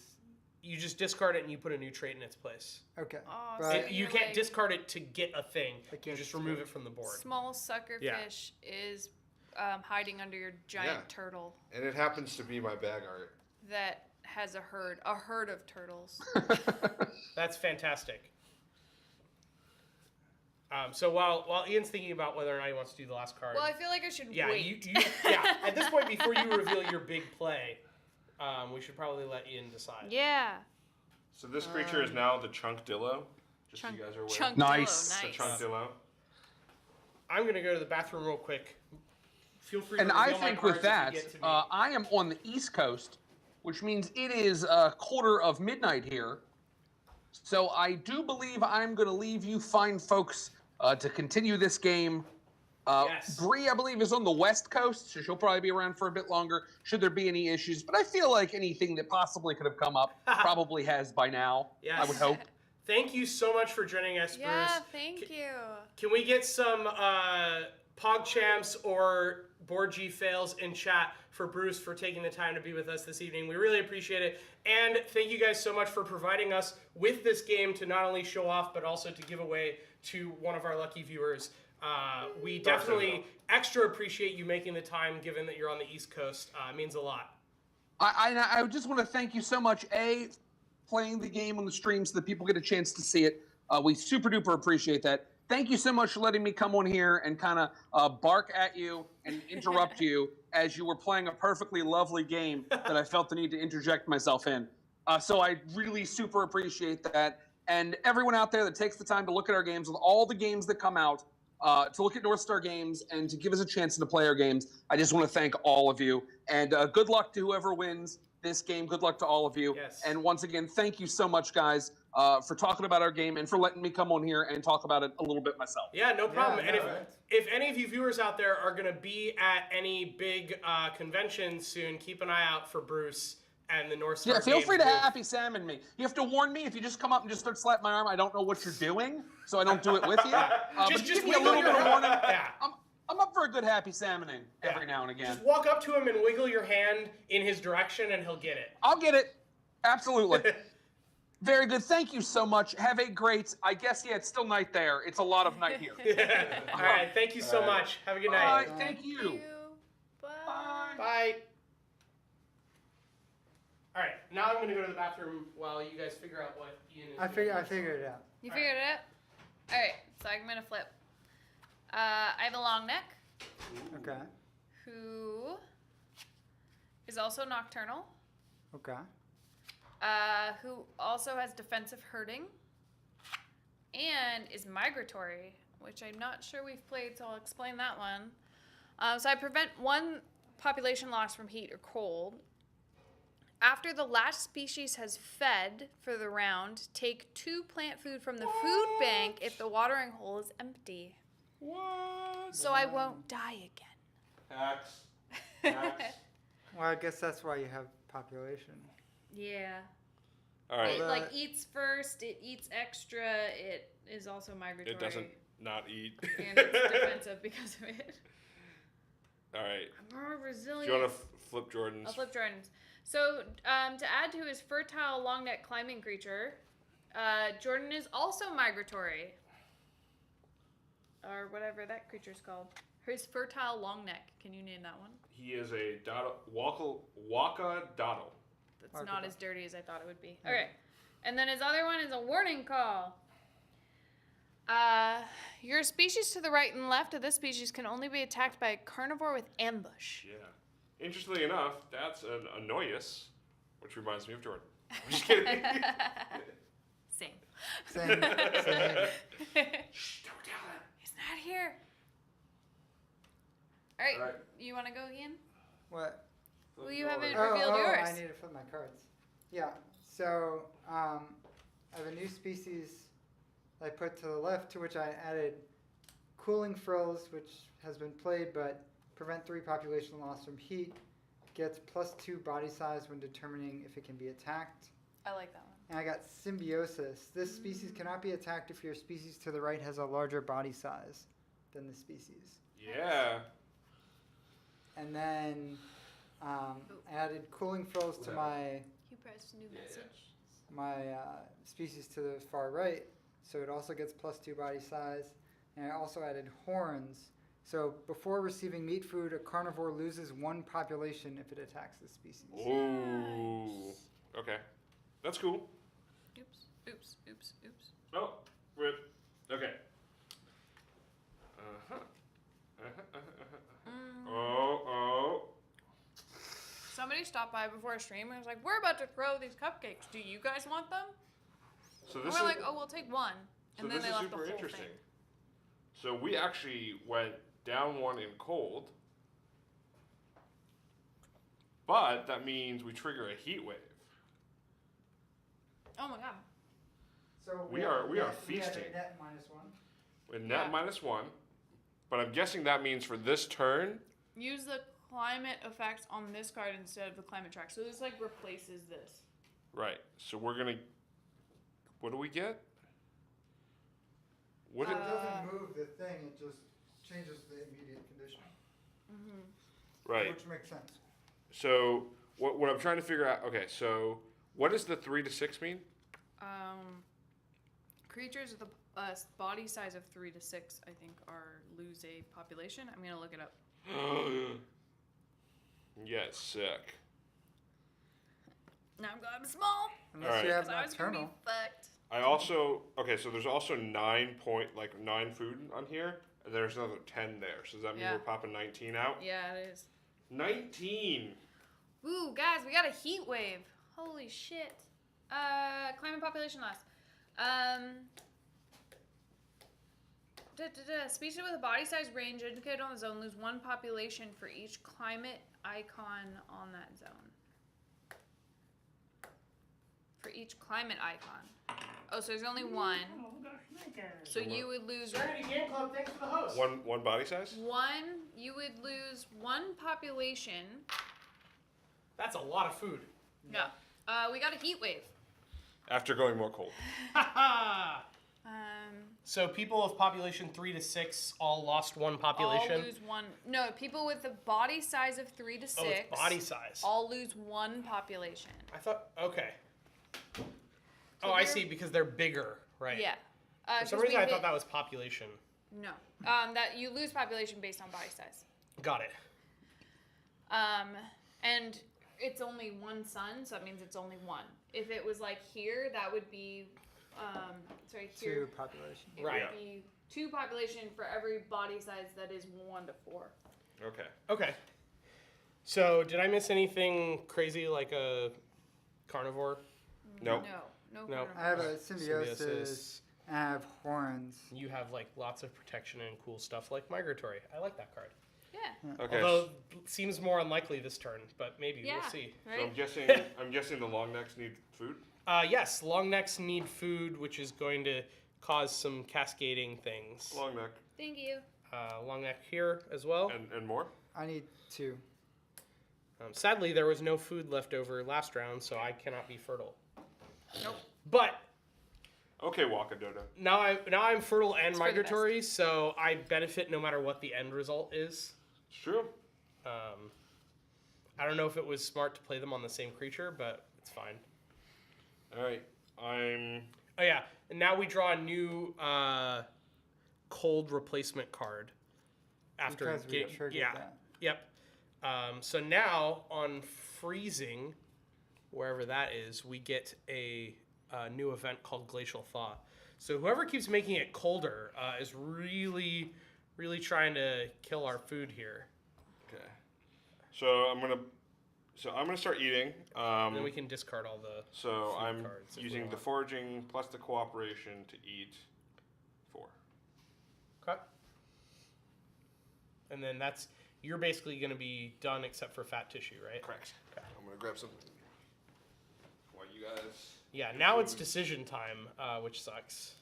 You just discard it and you put a new trait in its place. okay. Oh, but so You you're can't like- discard it to get a thing. I You can't just discard remove it. it from the board. Small suckerfish is hiding under your giant Yeah. turtle And it happens to be my bag art. that has a herd of turtles. That's fantastic. So while Ian's thinking about whether or not he wants to do the last card, Well, I feel like I should yeah, wait. yeah. At this point, before you reveal your big play, we should probably let Ian decide. Yeah. So this creature is now the Chunkdillo. Just so you guys are aware. Chunk Nice. The nice. Chunkdillo. I'm gonna go to the bathroom real quick. Feel free And to I reveal my think cards with as that, you get to me. I am on the East Coast, which means it is a quarter of midnight here. So I do believe I'm going to leave you fine folks to continue this game. Yes. Bree, I believe, is on the West Coast, so she'll probably be around for a bit longer should there be any issues. But I feel like anything that possibly could have come up probably has by now, Yes. I would hope. Thank you so much for joining us, Yeah, Bruce. thank you. Can we get some PogChamps or Board G fails in chat for Bruce for taking the time to be with us this evening? We really appreciate it. And thank you guys so much for providing us with this game to not only show off, but also to give away to one of our lucky viewers. We definitely extra appreciate you making the time, given that you're on the East Coast. It means a lot. I just want to thank you so much, playing the game on the stream so that people get a chance to see it. We super duper appreciate that. Thank you so much for letting me come on here and kind of bark at you and interrupt you as you were playing a perfectly lovely game that I felt the need to interject myself in. So I really super appreciate that. And everyone out there that takes the time to look at our games, with all the games that come out, to look at North Star Games and to give us a chance to play our games, I just want to thank all of you. And good luck to whoever wins this game. Good luck to all of you. Yes. And once again, thank you so much, guys, for talking about our game and for letting me come on here and talk about it a little bit myself. Yeah, no problem. Yeah, And no, if any of you viewers out there are going to be at any big conventions soon, keep an eye out for Bruce and the North Star Yeah, feel Games free to booth. happy salmon me. You have to warn me if you just come up and just start slapping my arm. I don't know what you're doing, so I don't do it with you. But Just give me a wiggle little your bit of hand. warning. Yeah. I'm up for a good happy salmoning every now and again. Just walk up to him and wiggle your hand in his direction, and he'll get it. I'll get it. Absolutely. Very good. Thank you so much. Have a great, I guess, yeah, it's still night there. It's a lot of night here. All right, thank you so much. Have a good Bye. night. Thank you. Bye. Bye. Bye. All right, now I'm gonna go to the bathroom while you guys figure out what Ian is. I doing. figured it out. You figured it out? Alright, so I'm gonna flip. I have a long neck Okay. who is also nocturnal, Okay. who also has defensive herding, and is migratory, which I'm not sure we've played, so I'll explain that one. So I prevent one population loss from heat or cold. After the last species has fed for the round, take 2 plant food from the food bank if the watering hole is empty. What? So I won't die again. Hacks. Hacks. Well, I guess that's why you have population. Yeah. All right. It Well, like eats first, it eats extra, it is also migratory. It doesn't not eat. And it's defensive because of it. All right. I'm more Do resilient. you want to flip Jordan's? I'll flip Jordan's. So, to add to his fertile long neck climbing creature, Jordan is also migratory. Or whatever that creature's called. His fertile long neck. Can you name that one? He is a Waka Dotto. That's Mark not it as dirty as I thought it would be. Okay. And then his other one is a warning call. Your species to the right and left of this species can only be attacked by a carnivore with ambush. Yeah. Interestingly enough, that's an Annoyus, which reminds me of Jordan. I'm just kidding. Same. Same. Same. Shh, don't tell him. He's not here. All right. Alright. You want to go, Ian? What? Well, you haven't Oh, revealed yours. I need to flip my cards. Yeah. So I have a new species I put to the left, to which I added cooling frills, which has been played, but prevent 3 population loss from heat. Gets +2 body size when determining if it can be attacked. I like that one. And I got symbiosis. This species cannot be attacked if your species to the right has a larger body size than the species. Yeah. And then added cooling frills to my You pressed new message. species to the far right, so it also gets +2 body size. And I also added horns. So before receiving meat food, a carnivore loses 1 population if it attacks the species. Ooh. Okay. That's cool. Oops, oops, oops, oops. Oh, rip. Okay. Uh-huh. Uh-huh. Oh. Somebody stopped by before a stream and was like, "We're about to throw these cupcakes. Do you guys want them?" So And this we're is like, "Oh, we'll take one." so And then this they is left the super whole interesting. thing. So we actually went down 1 in cold, but that means we trigger a heat wave. Oh my god. So We have are a feasting. net -1. With net Yeah. -1, but I'm guessing that means for this turn. Use the climate effects on this card instead of the climate track. So this like replaces this. Right. So we're gonna. What do we get? What It did? doesn't move the thing, it just changes the immediate condition. Right. Which makes sense. So what I'm trying to figure out. Okay. So what does the 3 to 6 mean? Creatures with a body size of 3 to 6, I think, lose a population. I'm gonna look it up. Yeah, it's sick. I'm small. Unless Alright. you have 'Cause I was gonna be nocturnal. fucked. I also so there's also 9 food on here, and there's another 10 there. So does that mean Yeah. we're popping 19 out? Yeah, it is. 19. Ooh, guys, we got a heat wave. Holy shit. Climate population loss. Species with a body size range indicated on the zone lose 1 population for each climate icon on that zone. For each climate icon. Oh, so there's only 1. So you would lose Serenity Game Club, thanks for the host. One body size? 1. You would lose 1 population. That's a lot of food. Yeah. We got a heat wave. After going more cold. So people of population 3 to 6 all lost 1 population. All lose 1. No, people with a body size of 3 to 6. Oh, it's body size. All lose 1 population. I thought, okay. So I they're- see, because they're bigger, right? Yeah. For some reason, I thought that was population. No. That you lose population based on body size. Got it. And it's only 1 sun, so that means it's only 1. If it was like here, that would be, here. 2 population. It Right. would be 2 population for every body size that is 1 to 4. Okay. Okay. So, did I miss anything crazy like a carnivore? Nope. No. No. I have a carnivores. symbiosis, and I have horns. You have like lots of protection and cool stuff like migratory. I like that card. Yeah. Okay. Although it seems more unlikely this turn, but maybe Yeah. we'll see. So Right? I'm guessing the long necks need food. Yes, long necks need food, which is going to cause some cascading things. Long neck Thank you. Long neck here as well. and more. I need 2. Sadly, there was no food left over last round, so I cannot be fertile. Nope. But Okay, Wakadoda. now I'm fertile and It's for the migratory, so I benefit no matter what the end result is. It's true. I don't know if it was smart to play them on the same creature, but it's fine. All right. I'm Oh yeah, and now we draw a new cold replacement card after Because we triggered yeah. that. Yep. So now on freezing, wherever that is, we get a new event called Glacial Thaw. So whoever keeps making it colder is really, really trying to kill our food here. okay. So I'm gonna start eating. And then we can discard all the. So food I'm cards if we using the want. foraging plus the cooperation to eat 4. Okay. And then you're basically going to be done except for fat tissue, right? Correct. Okay. I'm gonna grab something. While you guys. Yeah, now it's decision time, which sucks.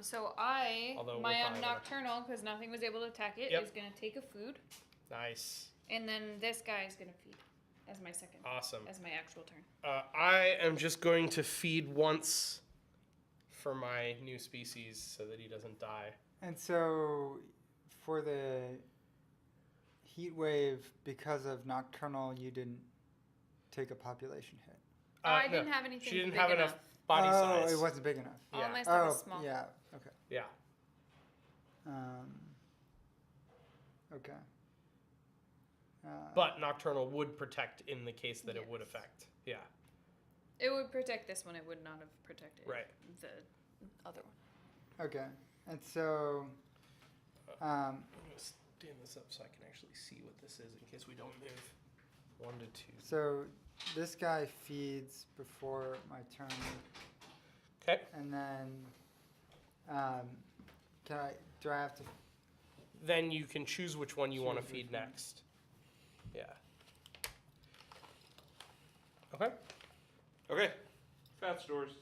So Although my we'll probably nocturnal, because nothing was able to attack it, Yep. is going to take a food. Nice. And then this guy is going to feed as my second. Awesome. As my actual turn. I am just going to feed once for my new species so that he doesn't die. And so, for the heat wave, because of nocturnal, you didn't take a population hit. I No, didn't have anything She didn't big have enough. enough body oh, size. it wasn't big enough. All Yeah. my stuff Oh, is small. yeah. Okay. Yeah. Okay. But Nocturnal would protect in the case that it would Yes. affect. Yeah. It would protect this one. It would not have protected Right. the other one. Okay. And so, I'm going to stand this up so I can actually see what this is in case we don't move. 1 to 2. so this guy feeds before my turn, Okay. and then, do I have to? Then you can choose which one you want to Choose feed which one. next. Yeah. Okay. Okay. Fat stores.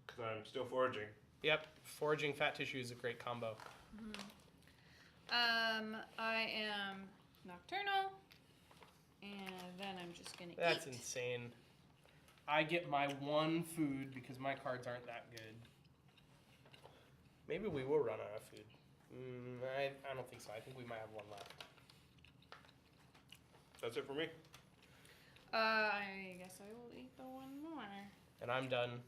Because I'm still foraging. Yep. Foraging fat tissue is a great combo. I am nocturnal, and then I'm just gonna That's eat. insane. I get my 1 food because my cards aren't that good. Maybe we will run out of food. I don't think so. I think we might have 1 left. That's it for me. I guess I will eat the one more. And I'm done.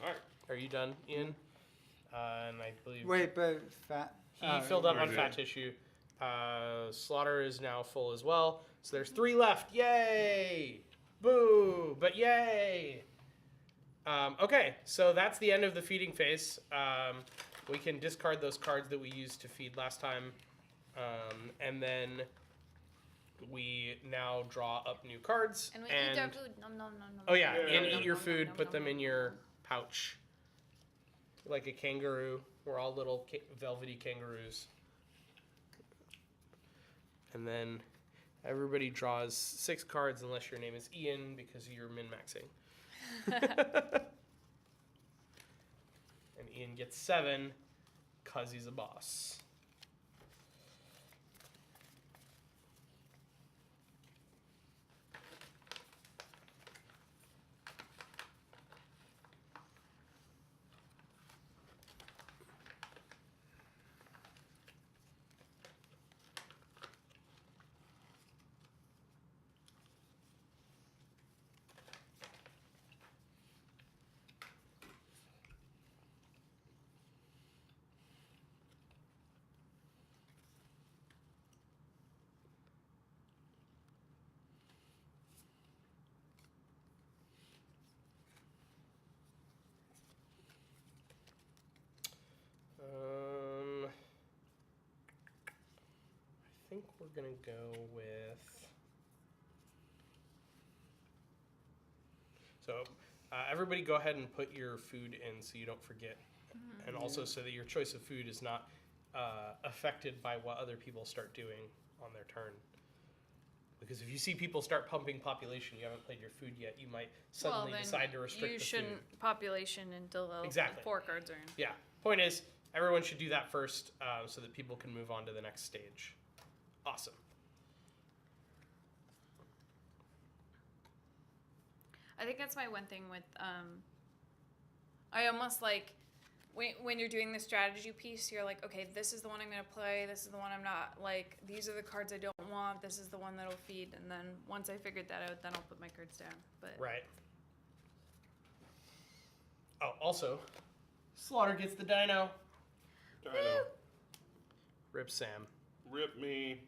All right. Are you done, Ian? And I believe Wait, but fat. he filled up on Where's fat it? tissue. Slaughter is now full as well. So there's 3 left. Yay! Boo! But yay! Okay, so that's the end of the feeding phase. We can discard those cards that we used to feed last time. And then we now draw up new cards. And we eat our food. Nom nom nom nom. Oh yeah, Yeah. and Nom, eat your nom, food, nom, put nom, them nom, in nom, your nom. pouch. Like a kangaroo. We're all little velvety kangaroos. And then everybody draws 6 cards unless your name is Ian because you're min-maxing. And Ian gets 7 because he's a boss. I think we're gonna go with. So, everybody, go ahead and put your food in so you don't forget, and also so that your choice of food is not affected by what other people start doing on their turn. Because if you see people start pumping population, you haven't played your food yet, you might suddenly then decide to restrict you the shouldn't food. population until the Exactly. 4 cards are in. Yeah. Point is, everyone should do that first so that people can move on to the next stage. Awesome. I think that's my one thing with I almost like when you're doing the strategy piece, you're like, okay, this is the one I'm gonna play, this is the one I'm not, like, these are the cards I don't want, this is the one that'll feed, and then once I figured that out, then I'll put my cards down. But Right. Oh, also, Slaughter gets the dino. Dino. Rip Sam. Rip me.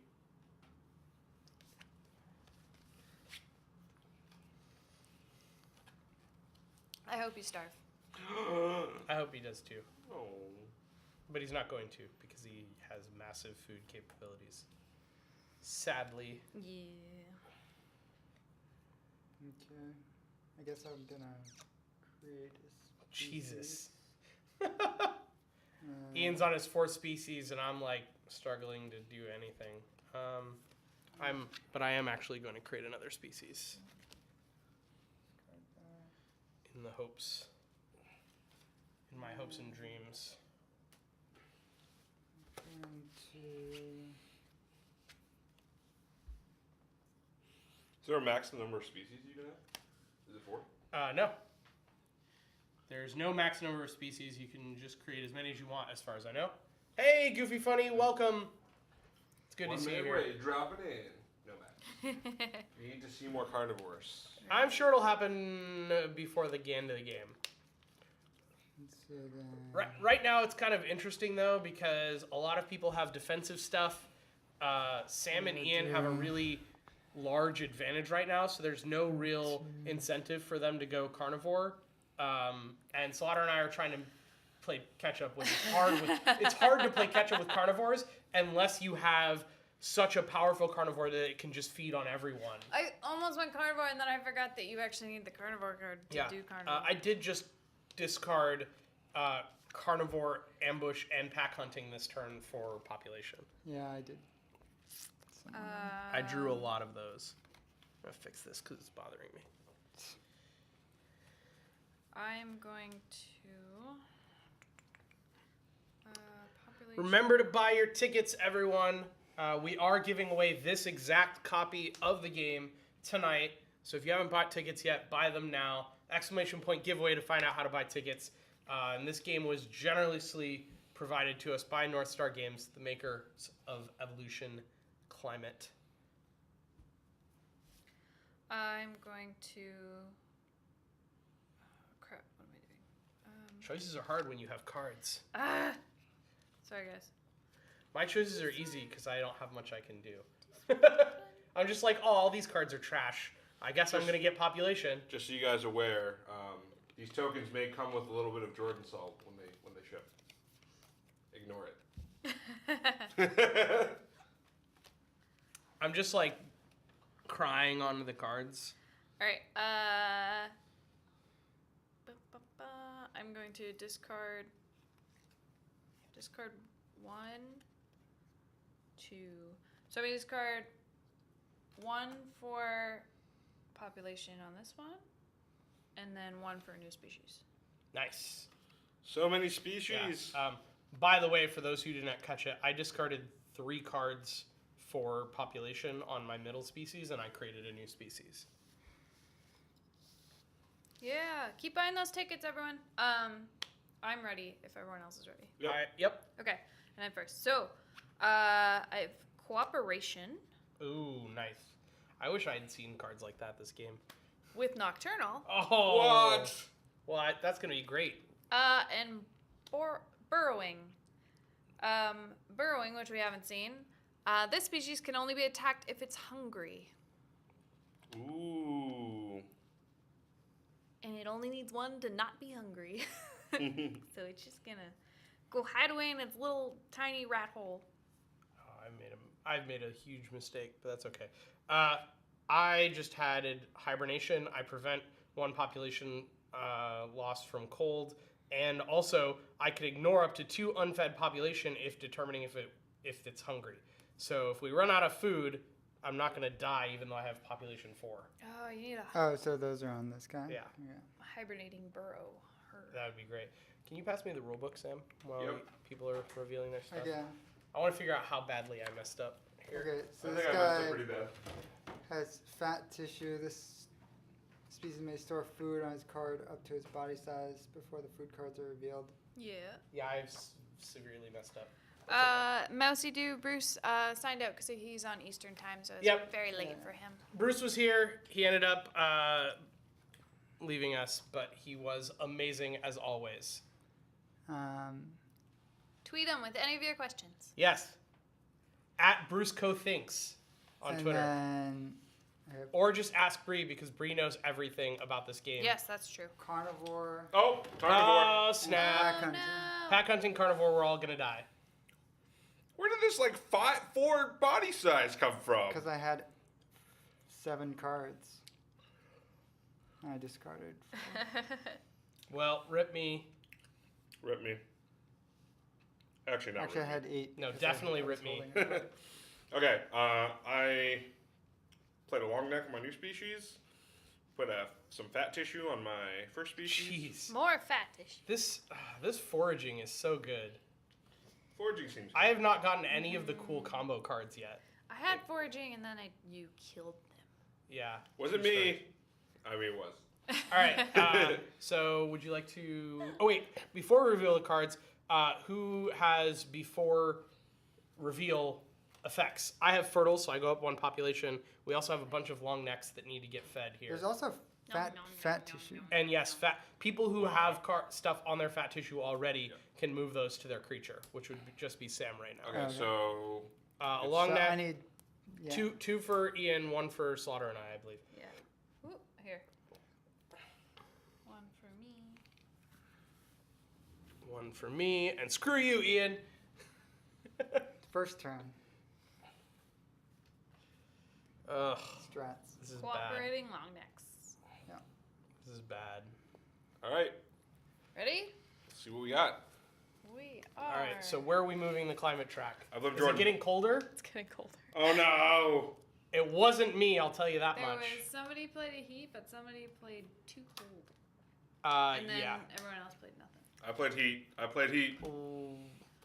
I hope you starve. I hope he does too. Oh. But he's not going to because he has massive food capabilities. Sadly. Yeah. Okay. I guess I'm gonna create a Jesus. species. Ian's on his 4th species and I'm like struggling to do anything. But I am actually going to create another species in the hopes, in my hopes and dreams. Is there a maximum number of species you can have? Is it 4? No. There's no max number of species. You can just create as many as you want, as far as I know. Hey, Goofy Funny, welcome. It's good to see you here. Dropping in. No max. We need to see more carnivores. I'm sure it'll happen before the end of the game. So then, Right now, it's kind of interesting, though, because a lot of people have defensive stuff. Sam and Ian have a really large advantage right now, so there's no real incentive for them to go carnivore. And Slaughter and I are trying to play catch up with. It's hard to play catch up with carnivores unless you have such a powerful carnivore that it can just feed on everyone. I almost went carnivore, and then I forgot that you actually need the carnivore card to do carnivore. I did just discard carnivore, ambush, and pack hunting this turn for population. yeah, I did. I drew a lot of those. I'm gonna fix this because it's bothering me. I'm going to population. Remember to buy your tickets, everyone. We are giving away this exact copy of the game tonight. So if you haven't bought tickets yet, buy them now. Exclamation point giveaway to find out how to buy tickets. And this game was generously provided to us by North Star Games, the makers of Evolution Climate. I'm going to. Crap! What am I doing? Choices are hard when you have cards. Sorry, guys. My choices are easy because I don't have much I can do. I'm just like, oh, all these cards are trash. I guess I'm gonna get population. Just so you guys are aware, these tokens may come with a little bit of Jordan salt when they ship. Ignore it. I'm just like crying onto the cards. All right. I'm going to discard 1, 2. So I'm going to discard 1 for population on this one, and then 1 for a new species. Nice. So many species. Yeah. By the way, for those who did not catch it, I discarded 3 cards for population on my middle species, and I created a new species. Yeah, keep buying those tickets, everyone. I'm ready if everyone else is ready. Yep. Yep. Okay, and I'm first. So, I have cooperation Ooh, nice. I wish I had seen cards like that this game. with nocturnal, Oh. Well, that's gonna be great. and burrowing. Burrowing, which we haven't seen. This species can only be attacked if it's hungry, Ooh. and it only needs 1 to not be hungry. So it's just gonna go hide away in its little tiny rat hole. Oh, I've made a huge mistake, but that's okay. I just added hibernation. I prevent 1 population loss from cold, and also I can ignore up to 2 unfed population if determining if it's hungry. So if we run out of food, I'm not gonna die even though I have population 4. Oh, you need a Oh, so those are on this guy? Yeah. hibernating burrow. That would be great. Can you pass me the rulebook, Sam, while Yep. people are revealing their stuff? Again. I want to figure out how badly I messed up here. Okay, so I this think I messed guy up pretty bad. has fat tissue. This species may store food on his card up to its body size before the food cards are revealed. Yeah. Yeah, I've severely messed up. That's Mousy Doo, Bruce signed out because he's on Eastern time, so it's Yep. very late Yeah. for him. Bruce was here. He ended up leaving us, but he was amazing as always. Tweet him with any of your questions. Yes. At BruceCoThinks on and Twitter. then I have Or just ask Bree because Bree knows everything about this game. Yes, that's true. carnivore. Oh, carnivore. Oh, snap. Pack Oh, hunting. no. Pack hunting, carnivore, we're all going to die. Where did this 4 body size come from? Because I had 7 cards. I discarded 4. Well, rip me. Rip me. Actually, not Actually, I rip had 8. No, because definitely I was rip me. holding it. Okay, I played a long neck on my new species. Put some fat tissue on my first species. Jeez. More fat tissue. This foraging is so good. Foraging seems I have not gotten any of the cool combo cards yet. I had foraging, and then you killed them. Yeah. Wasn't me. I mean, it was. All right. So, would you like to? Oh wait, before we reveal the cards, who has before reveal effects? I have fertile, so I go up 1 population. We also have a bunch of long necks that need to get fed here. There's also fat nom, fat nom, tissue. nom. And yes, fat people who have stuff on their fat tissue already can move those to their creature, which would just be Sam right now. Okay, Okay. so A long So neck, I need two for Ian, 1 for Slaughter and I believe. Yeah. Ooh, here. 1 for me. 1 for me, and screw you, Ian. first turn. Ugh, Strats. this is bad. Cooperating long necks. This is bad. all right, Ready? let's see what we got. We are. All right, so where are we moving the climate track? I love Is Jordan. it getting colder? It's getting colder. Oh no! It wasn't me, I'll tell you that There much. was somebody played a heat, but somebody played too cold. And then Yeah. everyone else played nothing. I played heat.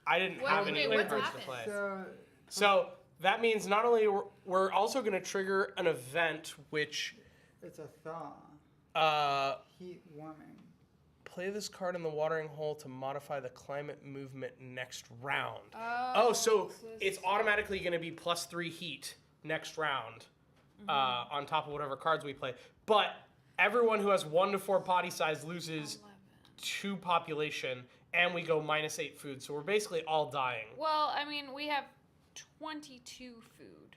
I didn't What- have any okay, cards what's to happened? play. So So that means not only we're also going to trigger an event which it's a thaw. Heat warming. play this card in the watering hole to modify the climate movement next round. Oh, so it's automatically going to be +3 heat next round on top of whatever cards we play. But everyone who has 1 to 4 body size loses 2 population, and we go -8 food. So we're basically all dying. Well, I mean, we have 22 food.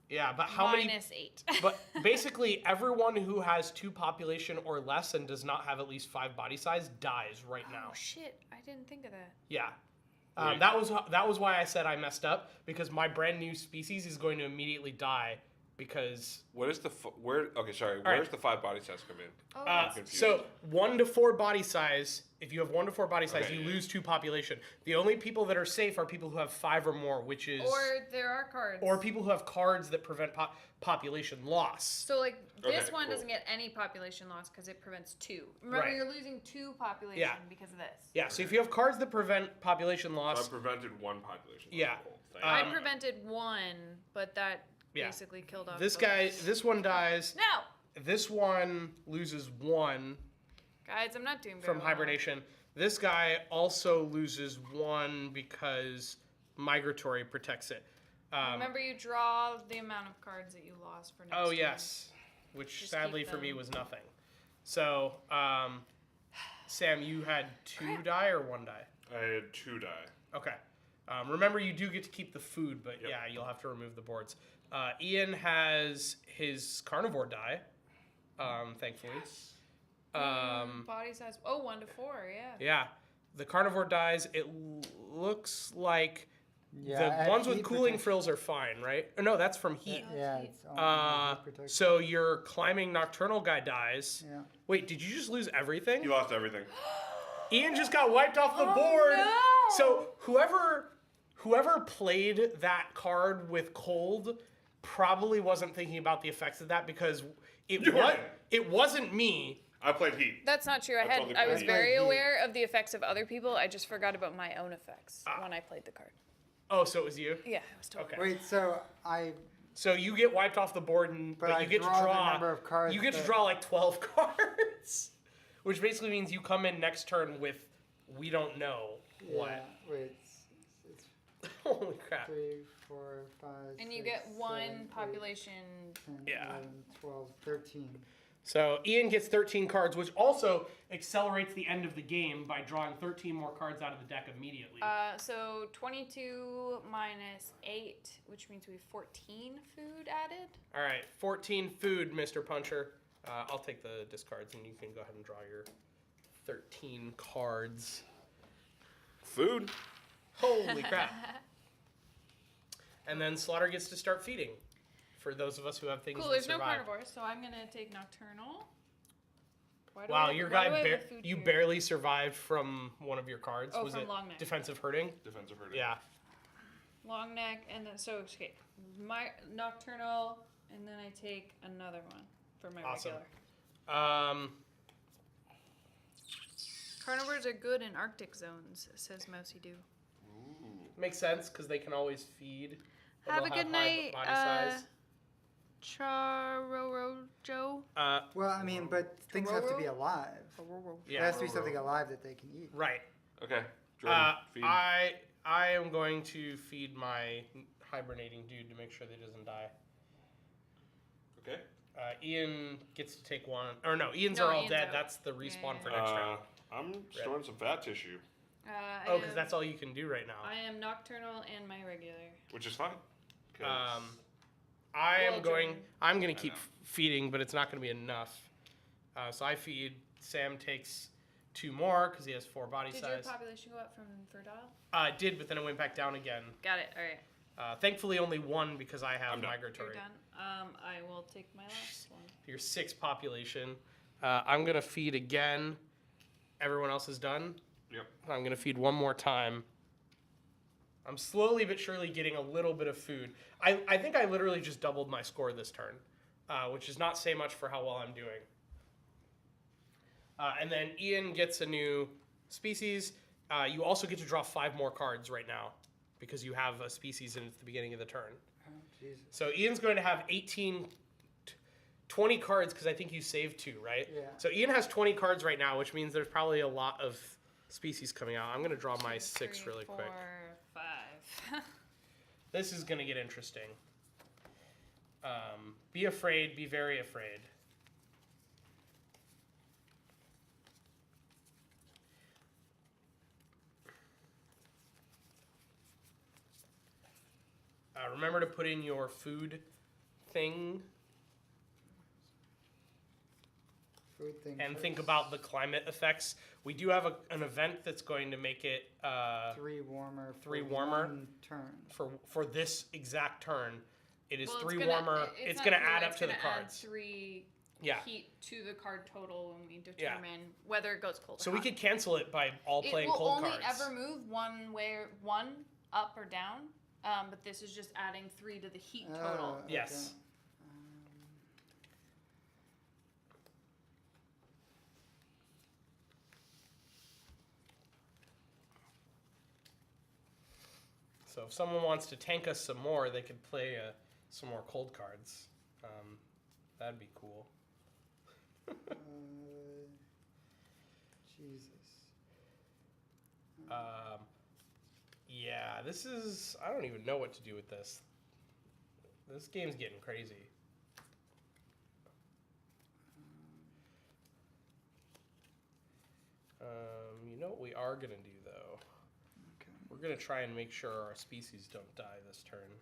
Yeah, but how many? -8. But basically, everyone who has 2 population or less and does not have at least 5 body size dies right now. Oh shit! I didn't think of that. Yeah. Wait. That was why I said I messed up, because my brand new species is going to immediately die because What is the where? Okay, sorry. right. Where's the 5 body size come in? Oh, I'm confused. so 1 to 4 body size. If you have 1 to 4 body size, Okay, you yeah. lose 2 population. The only people that are safe are people who have 5 or more, which is or there are cards. or people who have cards that prevent population loss. So like this Okay, one cool. doesn't get any population loss because it prevents 2. Remember, Right. you're losing 2 population Yeah. because of this. Yeah. So if you have cards that prevent population So I loss, prevented 1 population. Yeah. Cool. Thank I Um, prevented 1, but that yeah. basically killed off this both. guy, this one dies. No, This one loses 1 guys, I'm not doing very from well. hibernation. This guy also loses 1 because migratory protects it. Remember, you draw the amount of cards that you lost for next Oh turn. yes, which Just sadly keep for me them. was nothing. So, Sam, you had 2 Crap. die or 1 die? I had 2 die. Okay. Remember, you do get to keep the food, but Yep. yeah, you'll have to remove the boards. Ian has his carnivore die, thankfully. Body size. Oh, 1 to 4. Yeah. Yeah, the carnivore dies. It looks like Yeah, the ones heat with cooling protection. frills are fine, right? Or no, that's from heat. Yeah, it's only heat protection. So your climbing nocturnal guy dies. Yeah. Wait, did you just lose everything? You lost everything. Ian just got wiped off the Oh, board. no! So whoever played that card with cold probably wasn't thinking about the effects of that, because You it wasn't me. I played Heat. That's not true. I totally was played very Heat. aware of the effects of other people. I just forgot about my own effects when I played the card. Oh, so it was you? Yeah, I was totally. Okay. Wait, so I So you get wiped off the board, but I you get to draw the draw. number of cards You get to that- draw like 12 cards, which basically means you come in next turn with we don't know what. Yeah, wait, it's Holy crap! 3, 4, 5. And you 6, get 1 7, 8, population. 10, Yeah. 11, 12, 13. So Ian gets 13 cards, which also accelerates the end of the game by drawing 13 more cards out of the deck immediately. So 22 minus 8, which means we have 14 food added. All right, 14 food, Mr. Puncher. I'll take the discards, and you can go ahead and draw your 13 cards. Food. Holy crap! And then Slaughter gets to start feeding. For those of us who have things Cool. that There's no survive. carnivores, so I'm gonna take nocturnal. Why do Wow, I- your why guy, do I have a food you here? barely survived from one of your cards. Oh, Was from it long neck. defensive hurting? Defensive hurting. Yeah. Long neck, and then so okay, my nocturnal, and then I take another one for my Awesome. regular. Carnivores are good in Arctic zones, says Mousy Doo. Makes sense because they can always feed. and Have a they'll good high night, body size. Charorojo. Well, I mean, but things have to be alive. Yeah. There has to be something alive that they can eat. Right. Okay. Jordan, feed. I am going to feed my hibernating dude to make sure that he doesn't die. Okay. Ian gets to take one. Or no, Ian's No, are all Ian's dead. out. That's the respawn Yeah. for next round. I'm storing some fat tissue, Oh, because that's all you can do right now. I am nocturnal and my regular. which is fine. 'Cause I'm going to I keep know. feeding, but it's not going to be enough. So I feed. Sam takes 2 more because he has 4 body Did size. your population go up from fertile? It did, but then it went back down again. Got it. All right. Thankfully, only 1 because I have I'm done. You're migratory. done. I will take my last one. Your 6 population. I'm going to feed again. Everyone else is done. Yep. I'm going to feed one more time. I'm slowly but surely getting a little bit of food. I think I literally just doubled my score this turn, which does not say much for how well I'm doing. And then Ian gets a new species. You also get to draw 5 more cards right now because you have a species in at the beginning of the turn. Oh, Jesus. So Ian's going to have 20 cards because I think you saved 2, right? Yeah. So Ian has 20 cards right now, which means there's probably a lot of species coming out. I'm going to draw my 6 really quick. 4, 5. This is going to get interesting. Be afraid, be very afraid. Remember to put in your food thing Food thing. and first. think about the climate effects. We do have an event that's going to make it 3 warmer. three for warmer. 1 turn. for this exact turn. It is Well, 3 gonna- warmer. It's not going to cool, add up it's to the gonna add cards. 3 Yeah. heat to the card total when we determine whether it goes cold. So or we hot. could cancel it by all It playing will cold only cards. ever move one up or down, but this is just adding 3 to the heat total. Okay. Yes. So if someone wants to tank us some more, they could play some more cold cards. That'd be cool. Jesus. Yeah, this is... I don't even know what to do with this. This game's getting crazy. You know what we are going to do, though? Okay. We're going to try and make sure our species don't die this turn.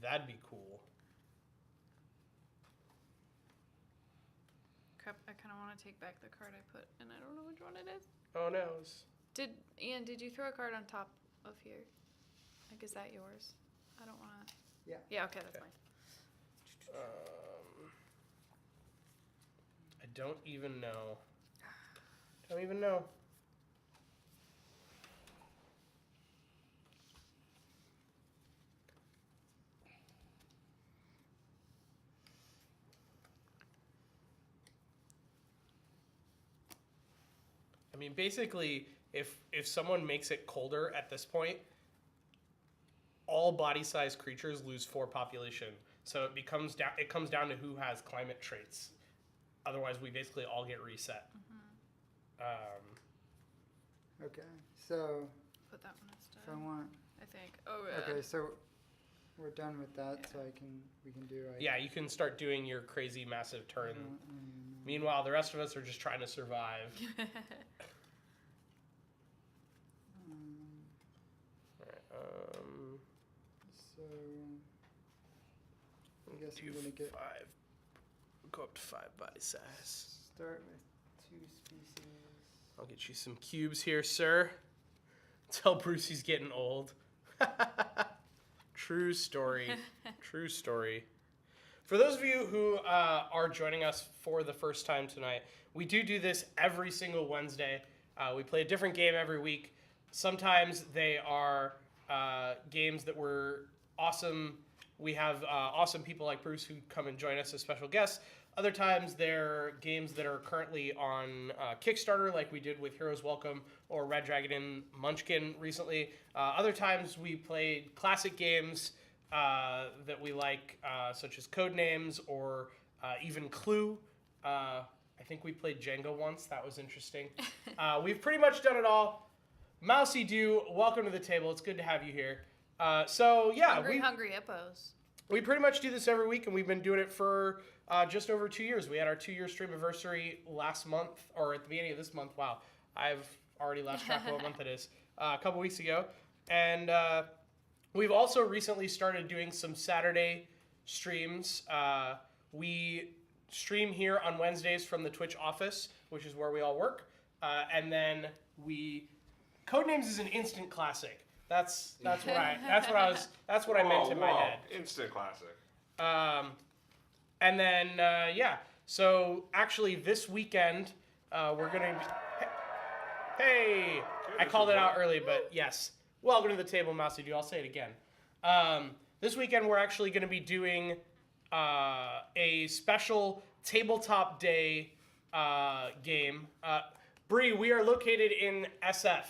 That'd be cool. Crap, I kind of want to take back the card I put, and I don't know which one it is. Oh, no. Ian, did you throw a card on top of here? Like, is that yours? I don't want to... Yeah. Yeah, okay, that's Okay. fine. I don't even know. Don't even know. I mean, basically, if someone makes it colder at this point, all body-sized creatures lose 4 population. So it comes down to who has climate traits. Otherwise, we basically all get reset. Okay. So Put that one instead, if I want. I think. Oh, yeah. Okay. So we're done with that. So we can do. Yeah, you can start doing your crazy massive turn. I don't know. Meanwhile, the rest of us are just trying to survive. Alright, So I guess do I'm gonna get 5. Go up to 5 body size. start with 2 species. I'll get you some cubes here, sir. Tell Bruce he's getting old. True story. True story. For those of you who are joining us for the first time tonight, we do this every single Wednesday. We play a different game every week. Sometimes they are games that were awesome. We have awesome people like Bruce who come and join us as special guests. Other times they're games that are currently on Kickstarter, like we did with Heroes Welcome or Red Dragon and Munchkin recently. Other times we played classic games that we like, such as Codenames or even Clue. I think we played Jenga once. That was interesting. We've pretty much done it all. Mousy Dew, welcome to the table. It's good to have you here. Hungry hippos. We pretty much do this every week, and we've been doing it for just over 2 years. We had our 2-year stream anniversary last month, or at the beginning of this month. Wow, I've already lost track of what month it is. A couple weeks ago. And we've also recently started doing some Saturday streams. We stream here on Wednesdays from the Twitch office, which is where we all work. And then Codenames is an instant classic. That's what I meant in my head. Instant classic. And then so actually this weekend we're gonna hey, I called it out early, but yes, welcome to the table, Mousy Dew. I'll say it again. This weekend we're actually gonna be doing a special tabletop day game. Bree, we are located in SF.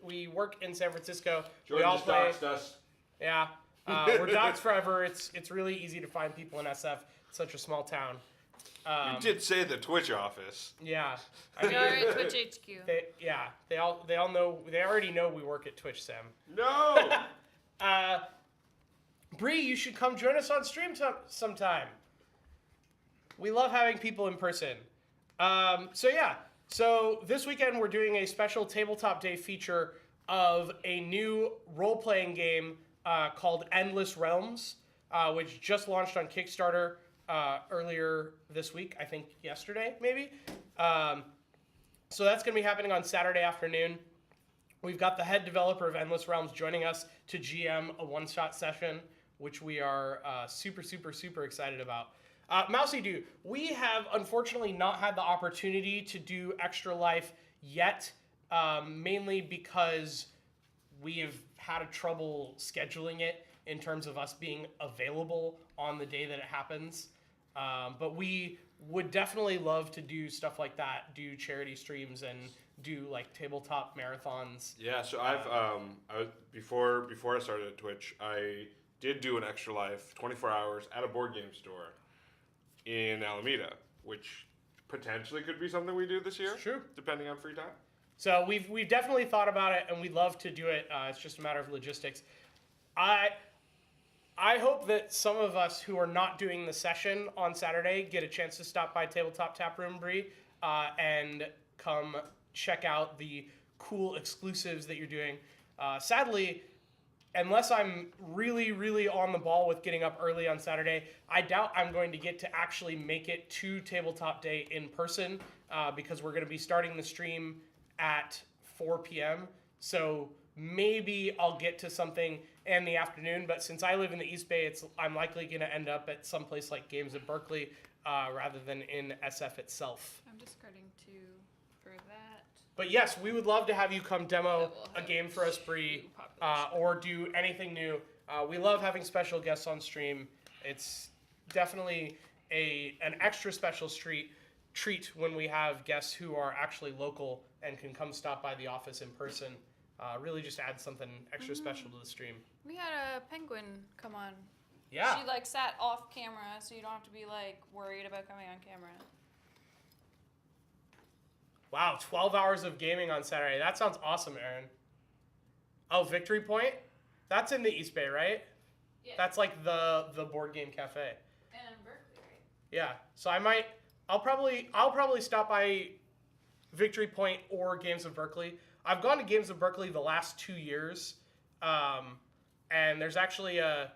We work in San Francisco. Jordan we all just play. doxed us. Yeah, we're dogs forever. It's really easy to find people in SF. It's such a small town. You did say the Twitch office. Yeah, We are at Twitch HQ. they all know. They already know we work at Twitch, Sam. No! Bree, you should come join us on stream sometime. We love having people in person. So this weekend we're doing a special tabletop day feature of a new role-playing game called Endless Realms, which just launched on Kickstarter earlier this week. I think yesterday, maybe. So that's going to be happening on Saturday afternoon. We've got the head developer of Endless Realms joining us to GM a one-shot session, which we are super, super, super excited about. Mousy Doo, we have unfortunately not had the opportunity to do Extra Life yet, mainly because we have had a trouble scheduling it in terms of us being available on the day that it happens. But we would definitely love to do stuff like that, do charity streams and do like tabletop marathons. Yeah, so before I started at Twitch, I did do an Extra Life 24 hours at a board game store in Alameda, which potentially could be something we do this year. Sure. Depending on free time. So we've definitely thought about it, and we'd love to do it. It's just a matter of logistics. I hope that some of us who are not doing the session on Saturday get a chance to stop by Tabletop Tap Room, Bree, and come check out the cool exclusives that you're doing. Sadly, unless I'm really, really on the ball with getting up early on Saturday, I doubt I'm going to get to actually make it to Tabletop Day in person because we're going to be starting the stream at 4 p.m. So maybe I'll get to something in the afternoon, but since I live in the East Bay, I'm likely going to end up at some place like Games at Berkeley rather than in SF itself. I'm discarding 2 for that. But yes, we would love to have you come demo a game for us, Bree, or do anything new. We love having special guests on stream. It's definitely an extra special treat when we have guests who are actually local and can come stop by the office in person. Really just add something extra special to the stream. We had a penguin come on. Yeah. She like sat off camera, so you don't have to be like worried about coming on camera. Wow, 12 hours of gaming on Saturday. That sounds awesome, Aaron. Oh, Victory Point? That's in the East Bay, right? Yeah. That's like the board game cafe. And in Berkeley, right? Yeah. So I'll probably stop by Victory Point or Games of Berkeley. I've gone to Games of Berkeley the last 2 years, and there's actually a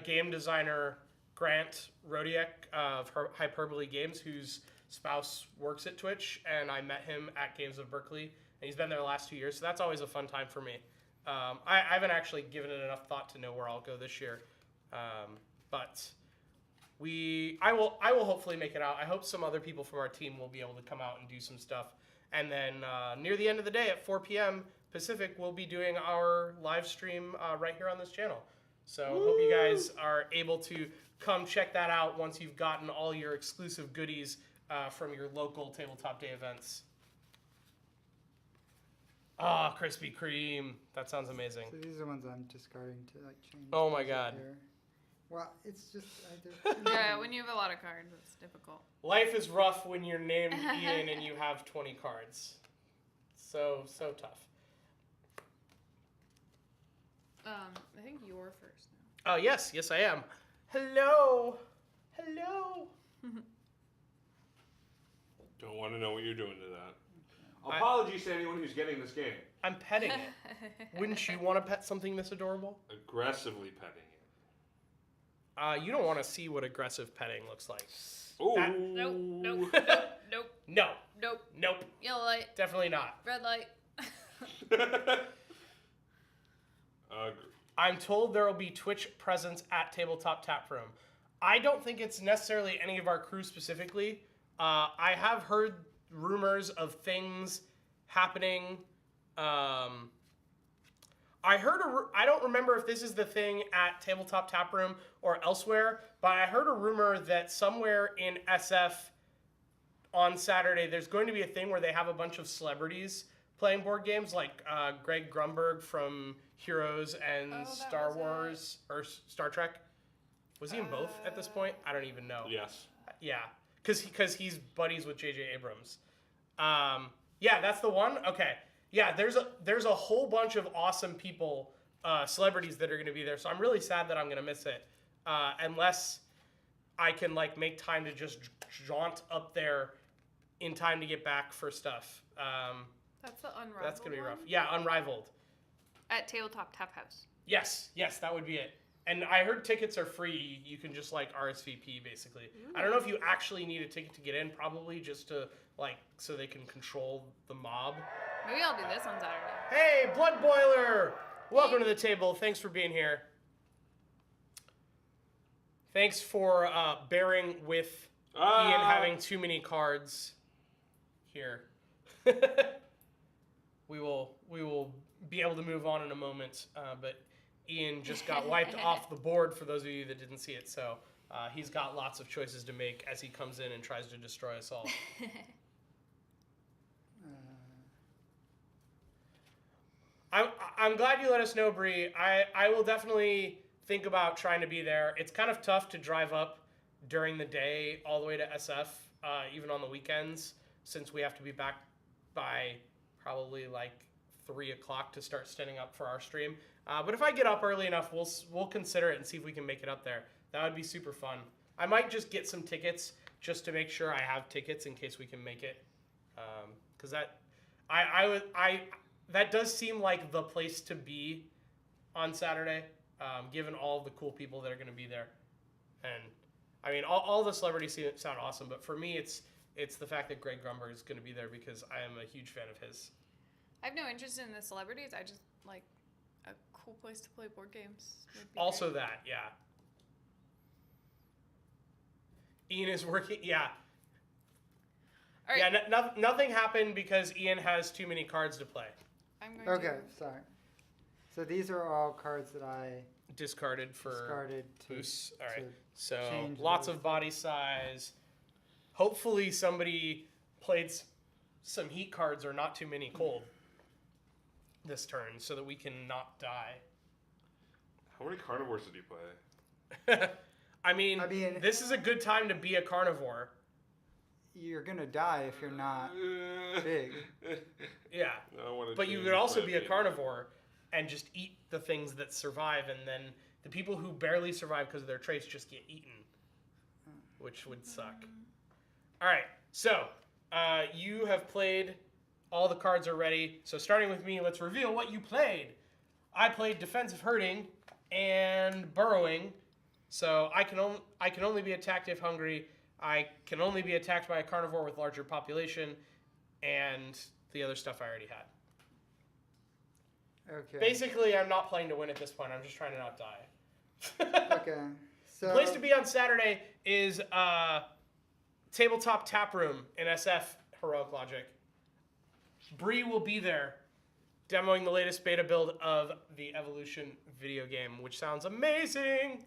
game designer, Grant Rodiak of Hyperbole Games, whose spouse works at Twitch, and I met him at Games of Berkeley, and he's been there the last 2 years, so that's always a fun time for me. I haven't actually given it enough thought to know where I'll go this year, but I will hopefully make it out. I hope some other people from our team will be able to come out and do some stuff. And then near the end of the day at 4 p.m. Pacific, we'll be doing our live stream right here on this channel. So hope you guys are able to come check that out once you've gotten all your exclusive goodies from your local Tabletop Day events. Ah, Krispy Kreme. That sounds amazing. So these are the ones I'm discarding to like change. Oh my those up God. here. Well, it's just Yeah, when you have a lot of cards, it's difficult. Life is rough when you're named Ian and you have 20 cards. So tough. I think you're first now. Oh, yes, I am. Hello. Don't want to know what you're doing to that. Apologies to anyone who's getting this game. I'm petting it. Wouldn't you want to pet something this adorable? Aggressively petting it. You don't want to see what aggressive petting looks like. Ooh. Nope. No. Nope. Nope. Yellow light. Definitely not. Red light. I'm told there will be Twitch presence at Tabletop Tap Room. I don't think it's necessarily any of our crew specifically. I have heard rumors of things happening. I don't remember if this is the thing at Tabletop Tap Room or elsewhere, but I heard a rumor that somewhere in SF on Saturday there's going to be a thing where they have a bunch of celebrities playing board games, like Greg Grunberg from Heroes and Star Wars or Star Trek. Was he in both at this point? I don't even know. Yes. Yeah, because he's buddies with J.J. Abrams. Yeah, that's the one. Okay. Yeah, there's a whole bunch of awesome people, celebrities that are going to be there. So I'm really sad that I'm going to miss it, unless I can like make time to just jaunt up there in time to get back for stuff. That's the Unrivaled That's going to be rough. one? Yeah, Unrivaled. At Tabletop Tap House. Yes, that would be it. And I heard tickets are free. You can just like RSVP basically. I don't know if you actually need a ticket to get in. Probably just to like so they can control the mob. Maybe I'll do this on Saturday. Hey, Blood Boiler! Welcome to the table. Thanks for being here. Thanks for bearing with Ian having too many cards here. We will be able to move on in a moment, but Ian just got wiped off the board for those of you that didn't see it, so he's got lots of choices to make as he comes in and tries to destroy us all. I'm glad you let us know, Bree. I will definitely think about trying to be there. It's kind of tough to drive up during the day all the way to SF, even on the weekends, since we have to be back by probably like 3 o'clock to start standing up for our stream. But if I get up early enough, we'll consider it and see if we can make it up there. That would be super fun. I might just get some tickets just to make sure I have tickets in case we can make it. Because that does seem like the place to be on Saturday, given all of the cool people that are going to be there. And I mean, all the celebrities sound awesome, but for me, it's the fact that Greg Grumberg is going to be there because I am a huge fan of his. I have no interest in the celebrities. I just like a cool place to play board games. Also great. that, yeah. Ian is working, yeah. All right. Yeah, nothing happened because Ian has too many cards to play. Sorry. So these are all cards that I discarded to boosts. All right. So lots of body size. Hopefully somebody played some heat cards or not too many cold this turn so that we can not die. How many carnivores did you play? I mean, this is a good time to be a carnivore. You're going to die if you're not big. Yeah. But you could also be a carnivore and just eat the things that survive, and then the people who barely survive because of their traits just get eaten, which would suck. All right. So you have played. All the cards are ready. So starting with me, let's reveal what you played. I played Defensive Herding and Burrowing. So I can only be attacked if hungry. I can only be attacked by a carnivore with larger population, and the other stuff I already had. Okay. Basically, I'm not playing to win at this point. I'm just trying to not die. Okay. So the place to be on Saturday is Tabletop Tap Room in SF Heroic Logic. Bree will be there demoing the latest beta build of the Evolution video game, which sounds amazing.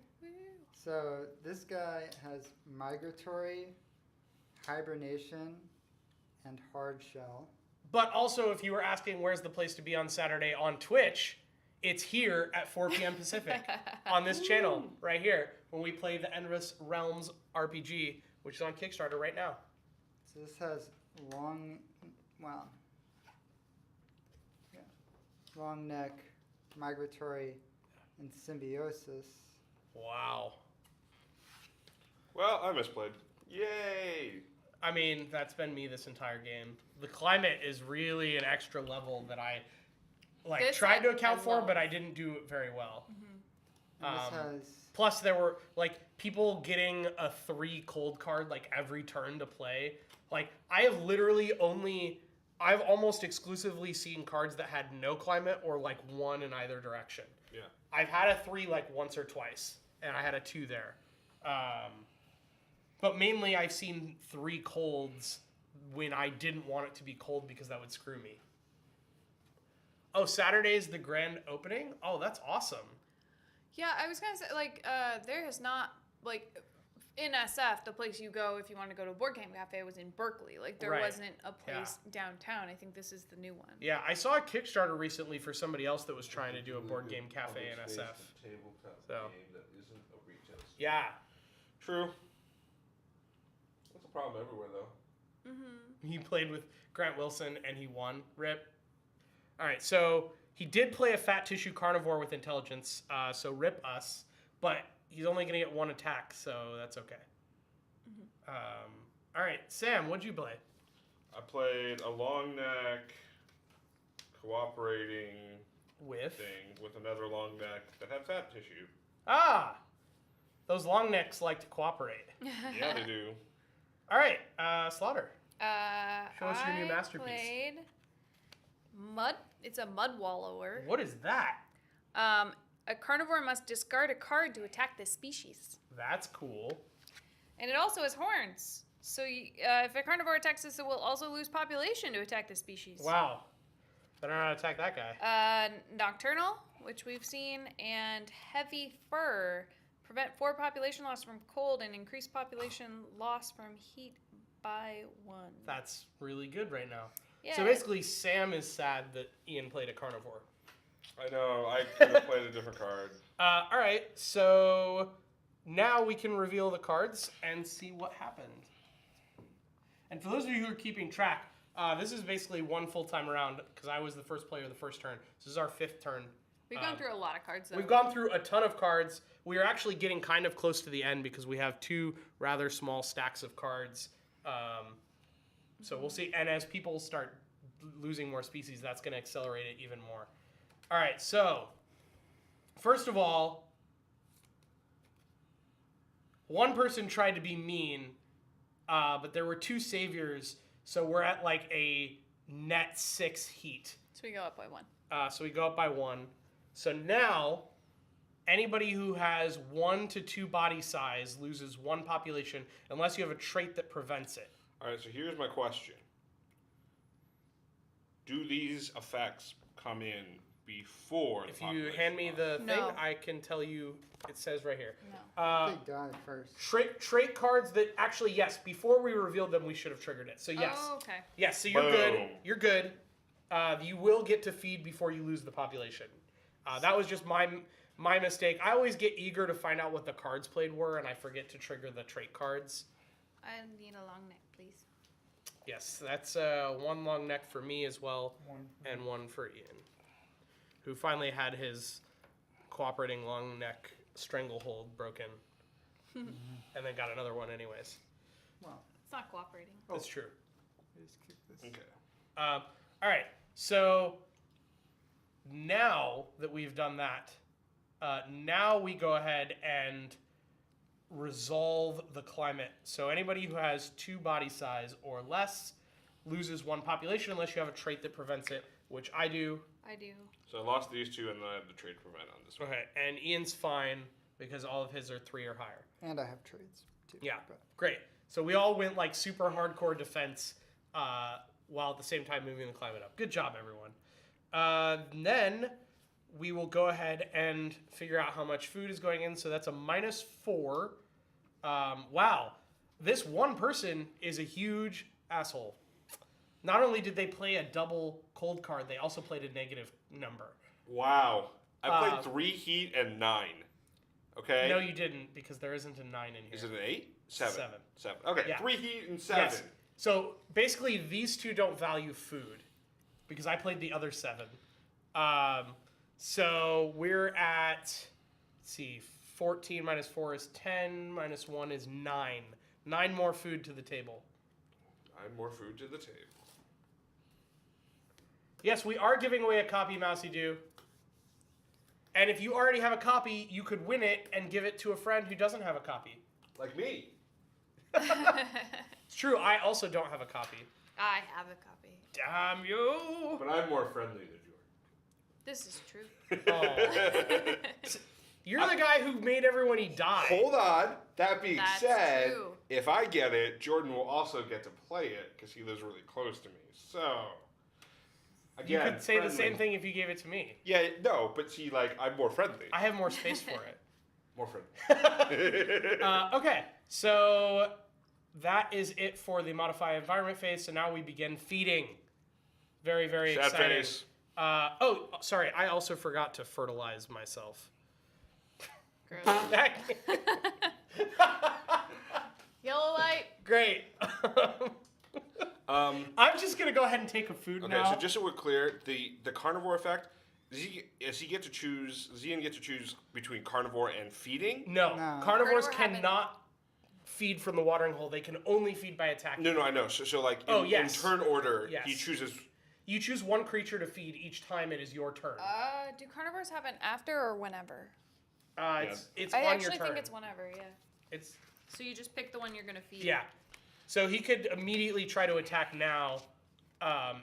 So this guy has Migratory, Hibernation, and Hard Shell. But also, if you were asking where's the place to be on Saturday on Twitch, it's here at 4 p.m. Pacific on this channel right here when we play the Endless Realms RPG, which is on Kickstarter right now. So this has long neck, Migratory, and Symbiosis. Wow. Well, I misplayed. Yay! I mean, that's been me this entire game. The climate is really an extra level that I tried to account for, but I didn't do it very well. Mm-hmm. Plus, there were people getting a 3 cold card every turn to play. I've almost exclusively seen cards that had no climate or 1 in either direction. Yeah. I've had a 3 once or twice, and I had a 2 there. But mainly I've seen 3 colds when I didn't want it to be cold because that would screw me. Oh, Saturday's the grand opening? Oh, that's awesome. Yeah, I was going to say, there has not, in SF, the place you go if you want to go to a board game cafe was in Berkeley. There wasn't a place downtown. I think this is the new one. Yeah, I saw a Kickstarter recently for somebody else that was trying to do a board game cafe in SF. So. Yeah. True. That's a problem everywhere, though. Mm-hmm. He played with Grant Wilson, and he won. RIP. All right, so he did play a fat tissue carnivore with intelligence, so RIP us, but he's only going to get 1 attack, so that's okay. Mm-hmm. All right, Sam, what'd you play? I played a long neck, cooperating With? thing with another long neck that had fat tissue. Ah! Those long necks like to cooperate. Yeah, they do. All right, Slaughter. Show us your new I masterpiece. Played mud. It's a mud wallower. What is that? A carnivore must discard a card to attack this species. That's cool. And it also has horns. So if a carnivore attacks this, it will also lose population to attack the species. Wow. I don't know how to attack that guy. Nocturnal, which we've seen, and heavy fur. Prevent 4 population loss from cold and increase population loss from heat by 1. That's really good right now. Yeah. So basically, Sam is sad that Ian played a carnivore. I know. I could have played a different card. All right, so now we can reveal the cards and see what happened. And for those of you who are keeping track, this is basically one full-time round because I was the first player the first turn. This is our 5th turn. We've gone through a lot of cards, though. We've gone through a ton of cards. We are actually getting kind of close to the end because we have 2 rather small stacks of cards. So we'll see. And as people start losing more species, that's going to accelerate it even more. All right, so first of all, one person tried to be mean, but there were 2 saviors, so we're at like a net 6 heat. So we go up by 1. So we go up by 1. So now, anybody who has 1 to 2 body size loses 1 population unless you have a trait that prevents it. All right, so here's my question. Do these effects come in before If the you population hand me loss? the No. thing, I can tell you, it says right here. No. They die first. Trait cards that, actually, yes, before we revealed them, we should have triggered it. So yes. Oh, okay. Yes, so you're Boom. good. You're good. You will get to feed before you lose the population. That was just my mistake. I always get eager to find out what the cards played were, and I forget to trigger the trait cards. I need a long neck, please. Yes, that's 1 long neck for me as well, and 1 for Ian, who finally had his cooperating long neck stranglehold broken, and then got another one anyways. Well, It's not cooperating. That's true. just keep this. Okay. All right, so now that we've done that, now we go ahead and resolve the climate. So anybody who has 2 body size or less loses 1 population unless you have a trait that prevents it, which I do. I do. So I lost these 2 and then I have the trade prevent on this one. Okay, and Ian's fine because all of his are 3 or higher. And I have trades too. Yeah, but- great. So we all went like super hardcore defense while at the same time moving the climate up. Good job, everyone. Then we will go ahead and figure out how much food is going in. So that's a -4. Wow, this one person is a huge asshole. Not only did they play a double cold card, they also played a negative number. Wow. I played 3 heat and 9. Okay? No, you didn't, because there isn't a 9 in here. Is it an 8? 7. 7. 7. Okay, Yeah. 3 heat and 7. Yes. So basically, these 2 don't value food because I played the other 7. So we're at, let's see, 14 minus 4 is 10, minus 1 is 9. 9 more food to the table. 9 more food to the table. Yes, we are giving away a copy, Mousy Doo. And if you already have a copy, you could win it and give it to a friend who doesn't have a copy. Like me. It's true, I also don't have a copy. I have a copy. Damn you! But I'm more friendly than you This is true. Oh. You're the guy who made everybody die. Hold on. That being That's said, true. if I get it, Jordan will also get to play it because he lives really close to me. So, You again, could say the friendly. same thing if you gave it to me. Yeah, no, but see, like, I'm more friendly. I have more space for it. More friendly. Okay, so that is it for the modify environment phase. So now we begin feeding. Very, very Sad exciting. face. Oh, sorry. I also forgot to fertilize myself. Gross. Yellow light. Great. I'm just gonna go ahead and take a food Okay, now. so just so we're clear, the carnivore effect, does he get to choose? Does Ian get to choose between carnivore and feeding? No, No. carnivores Carnivore haven't- cannot feed from the watering hole. They can only feed by attacking. No, I know. So like, Oh, yes. in turn order, Yes. he chooses You choose one creature to feed each time it is your turn. Do carnivores happen after or whenever? It's I on actually your turn. think it's whenever, yeah. It's So you just pick the one you're gonna feed. yeah. So he could immediately try to attack now,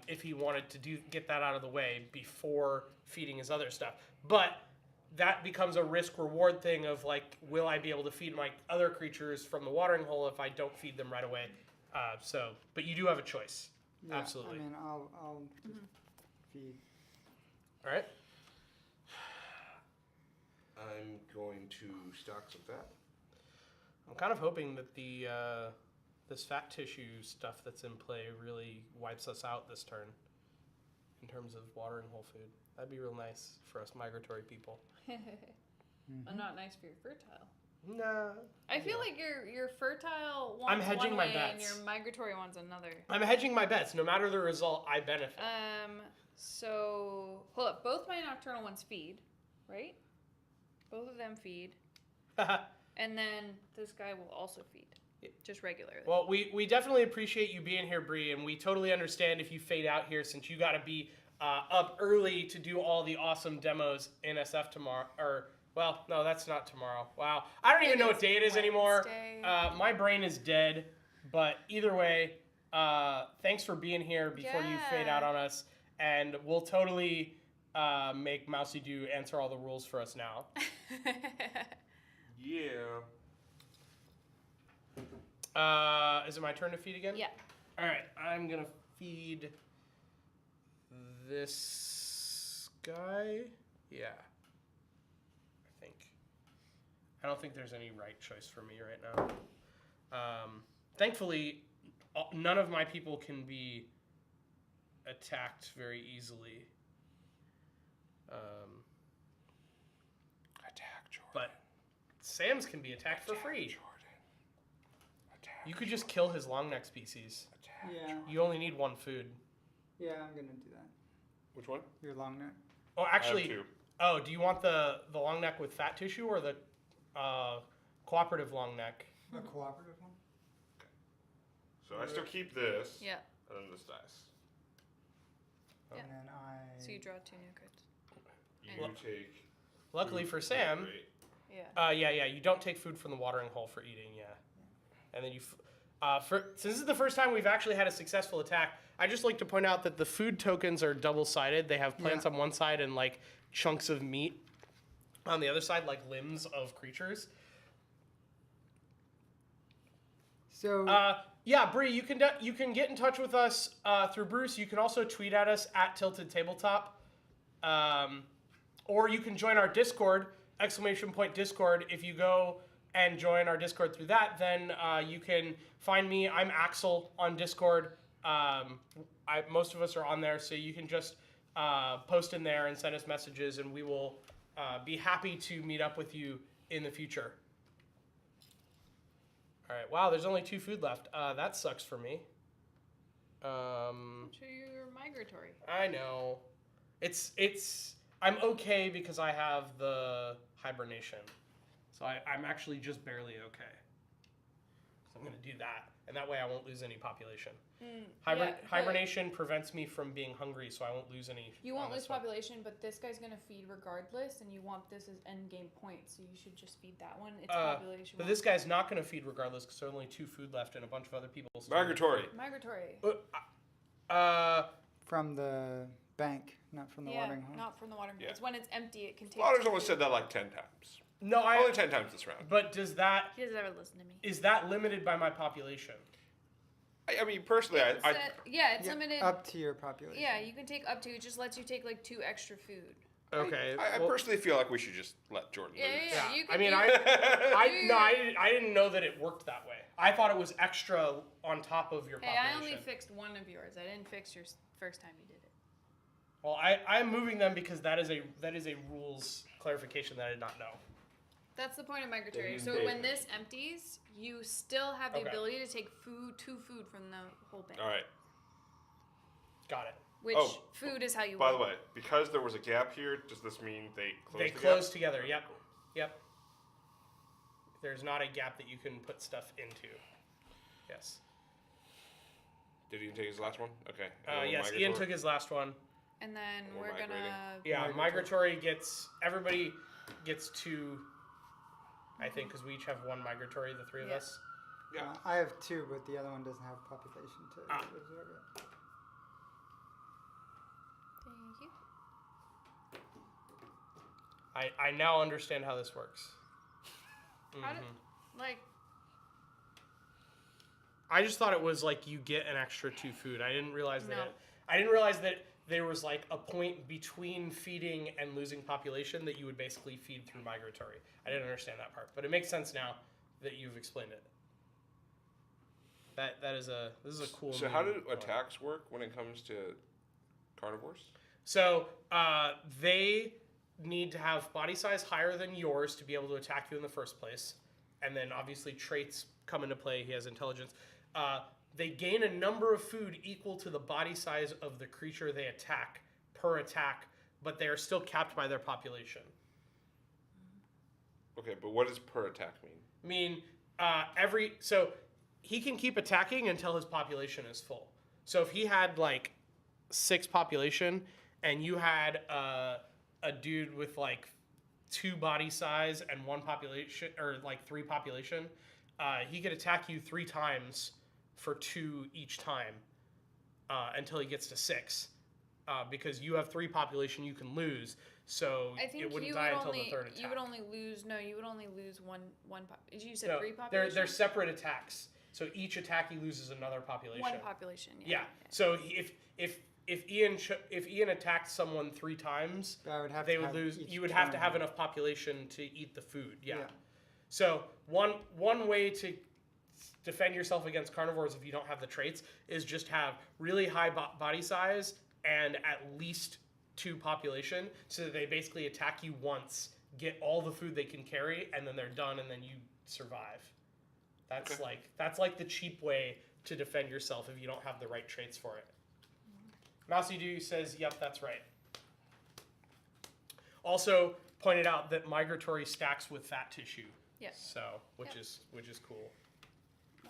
if he wanted to get that out of the way before feeding his other stuff. But that becomes a risk-reward thing of like, will I be able to feed my other creatures from the watering hole if I don't feed them right away? But you do have a choice. Yeah, Absolutely. I mean, I'll just feed. All right. I'm going to stock some fat. I'm kind of hoping that the this fat tissue stuff that's in play really wipes us out this turn in terms of watering hole food. That'd be real nice for us migratory people. But not nice for your fertile. Nah. I feel like your fertile one's I'm hedging one my way and bets. your migratory one's another. I'm hedging my bets. No matter the result, I benefit. So hold up. Both my nocturnal ones feed, right? Both of them feed, and then this guy will also feed, just regularly. Well, we definitely appreciate you being here, Bree, and we totally understand if you fade out here since you got to be up early to do all the awesome demos in SF tomorrow. Well, no, that's not tomorrow. Wow. I don't even know what day it is anymore. Wednesday. My brain is dead. But either way, thanks for being here before you fade out on us. And we'll totally make Mousy Do answer all the rules for us now. Yeah. Is it my turn to feed again? Yeah. All right. I'm going to feed this guy. Yeah. I don't think there's any right choice for me right now. Thankfully, none of my people can be attacked very easily. Attack Jordan. But Sam's can be attacked for free. Jordan. Attack. You could just kill his long neck species. Attack. Yeah, You only need one food. yeah, I'm gonna do that. Which one? Your long neck. Oh, I have actually, two. do you want the long neck with fat tissue or the cooperative long neck? A cooperative one. So I still keep this. Yeah. And then this dice. Yeah. And then So you draw 2 new cards. You Well, take. Luckily two, for Sam, eight. Yeah. yeah, you don't take food from the watering hole for eating, yeah. And then since this is the first time we've actually had a successful attack, I just like to point out that the food tokens are double-sided. They have plants on one side and like chunks of meat on the other side, like limbs of creatures. So Yeah, Bree, you can get in touch with us through Bruce. You can also tweet at us at Tilted Tabletop, or you can join our Discord, ! Discord. If you go and join our Discord through that, then you can find me. I'm Axel on Discord. Most of us are on there, so you can just post in there and send us messages, and we will be happy to meet up with you in the future. All right. Wow, there's only 2 food left. That sucks for me. So you're migratory. I know. I'm okay because I have the hibernation. So I'm actually just barely okay. So I'm going to do that. And that way I won't lose any population. But Hibernation prevents me from being hungry, so I won't lose any. you won't on lose this one. population, but this guy's gonna feed regardless, and you want this as end game points, so you should just feed that one. It's population. But this guy's not going to feed regardless because there's only 2 food left and a bunch of other people. still- Migratory. migratory. from the bank, not from the watering hole. not from the watering hole. Yeah. It's when it's empty. It can take. Waters only said that like 10 times. No, Only 10 times this round. But does that He doesn't ever listen to me. is that limited by my population? I mean, personally, It's I it's limited. Up to your population. Yeah, you can take up to. It just lets you take like 2 extra food. Okay. I well- personally feel like we should just let Jordan Yeah, lose. yeah. You can, I mean, you, I didn't know that it worked that way. I thought it was extra on top of your Hey, population. I only fixed one of yours. I didn't fix yours first time you did it. Well, I'm moving them because that is a rules clarification that I did not know. That's the point of Then migratory. you So take when it. this empties, you still have the Okay. ability to take 2 food from the whole bank. All right. Got it. Which Oh, food is how you By the win. way, because there was a gap here, does this mean they closed They the close gap? together. Yep. There's not a gap that you can put stuff into. Yes. Did Ian take his last one? Okay. Yes, Ian took his last one. And then We're we're gonna. Yeah, migratory gets everybody gets 2. I think because we each have 1 migratory, the 3 of Yeah. us. Yeah. I have 2, but the other one doesn't have population to Ah. absorb it. Thank you. I now understand how this works. How did, like, I just thought it was like you get an extra 2 food. I didn't realize that. No. I didn't realize that there was like a point between feeding and losing population that you would basically feed through migratory. I didn't understand that part, but it makes sense now that you've explained it. This is a cool. So how do new attacks work when it comes to carnivores? So they need to have body size higher than yours to be able to attack you in the first place, and then obviously traits come into play. He has intelligence. They gain a number of food equal to the body size of the creature they attack per attack, but they are still capped by their population. Okay, but what does per attack mean? So he can keep attacking until his population is full. So if he had like 6 population and you had a dude with like 2 body size and 1 population, or like 3 population, he could attack you 3 times for 2 each time until he gets to 6. Because you have 3 population, you can lose. So I think it wouldn't you die would until only the 3rd attack. you would only lose one. You said No, 3 population. they're separate attacks. So each attack he loses another population. 1 population. Yeah. So if Ian attacked someone 3 times, I would have they to would have lose. each You would have to turn. have enough population to eat the food. Yeah. Yeah. So one way to defend yourself against carnivores if you don't have the traits is just have really high body size and at least 2 population, so that they basically attack you once, get all the food they can carry, and then they're done, and then you survive. That's like the cheap way to defend yourself if you don't have the right traits for it. Mousy Doo says, "Yep, that's right." Also pointed out that migratory stacks with fat tissue. Yes. So which Yep. is cool.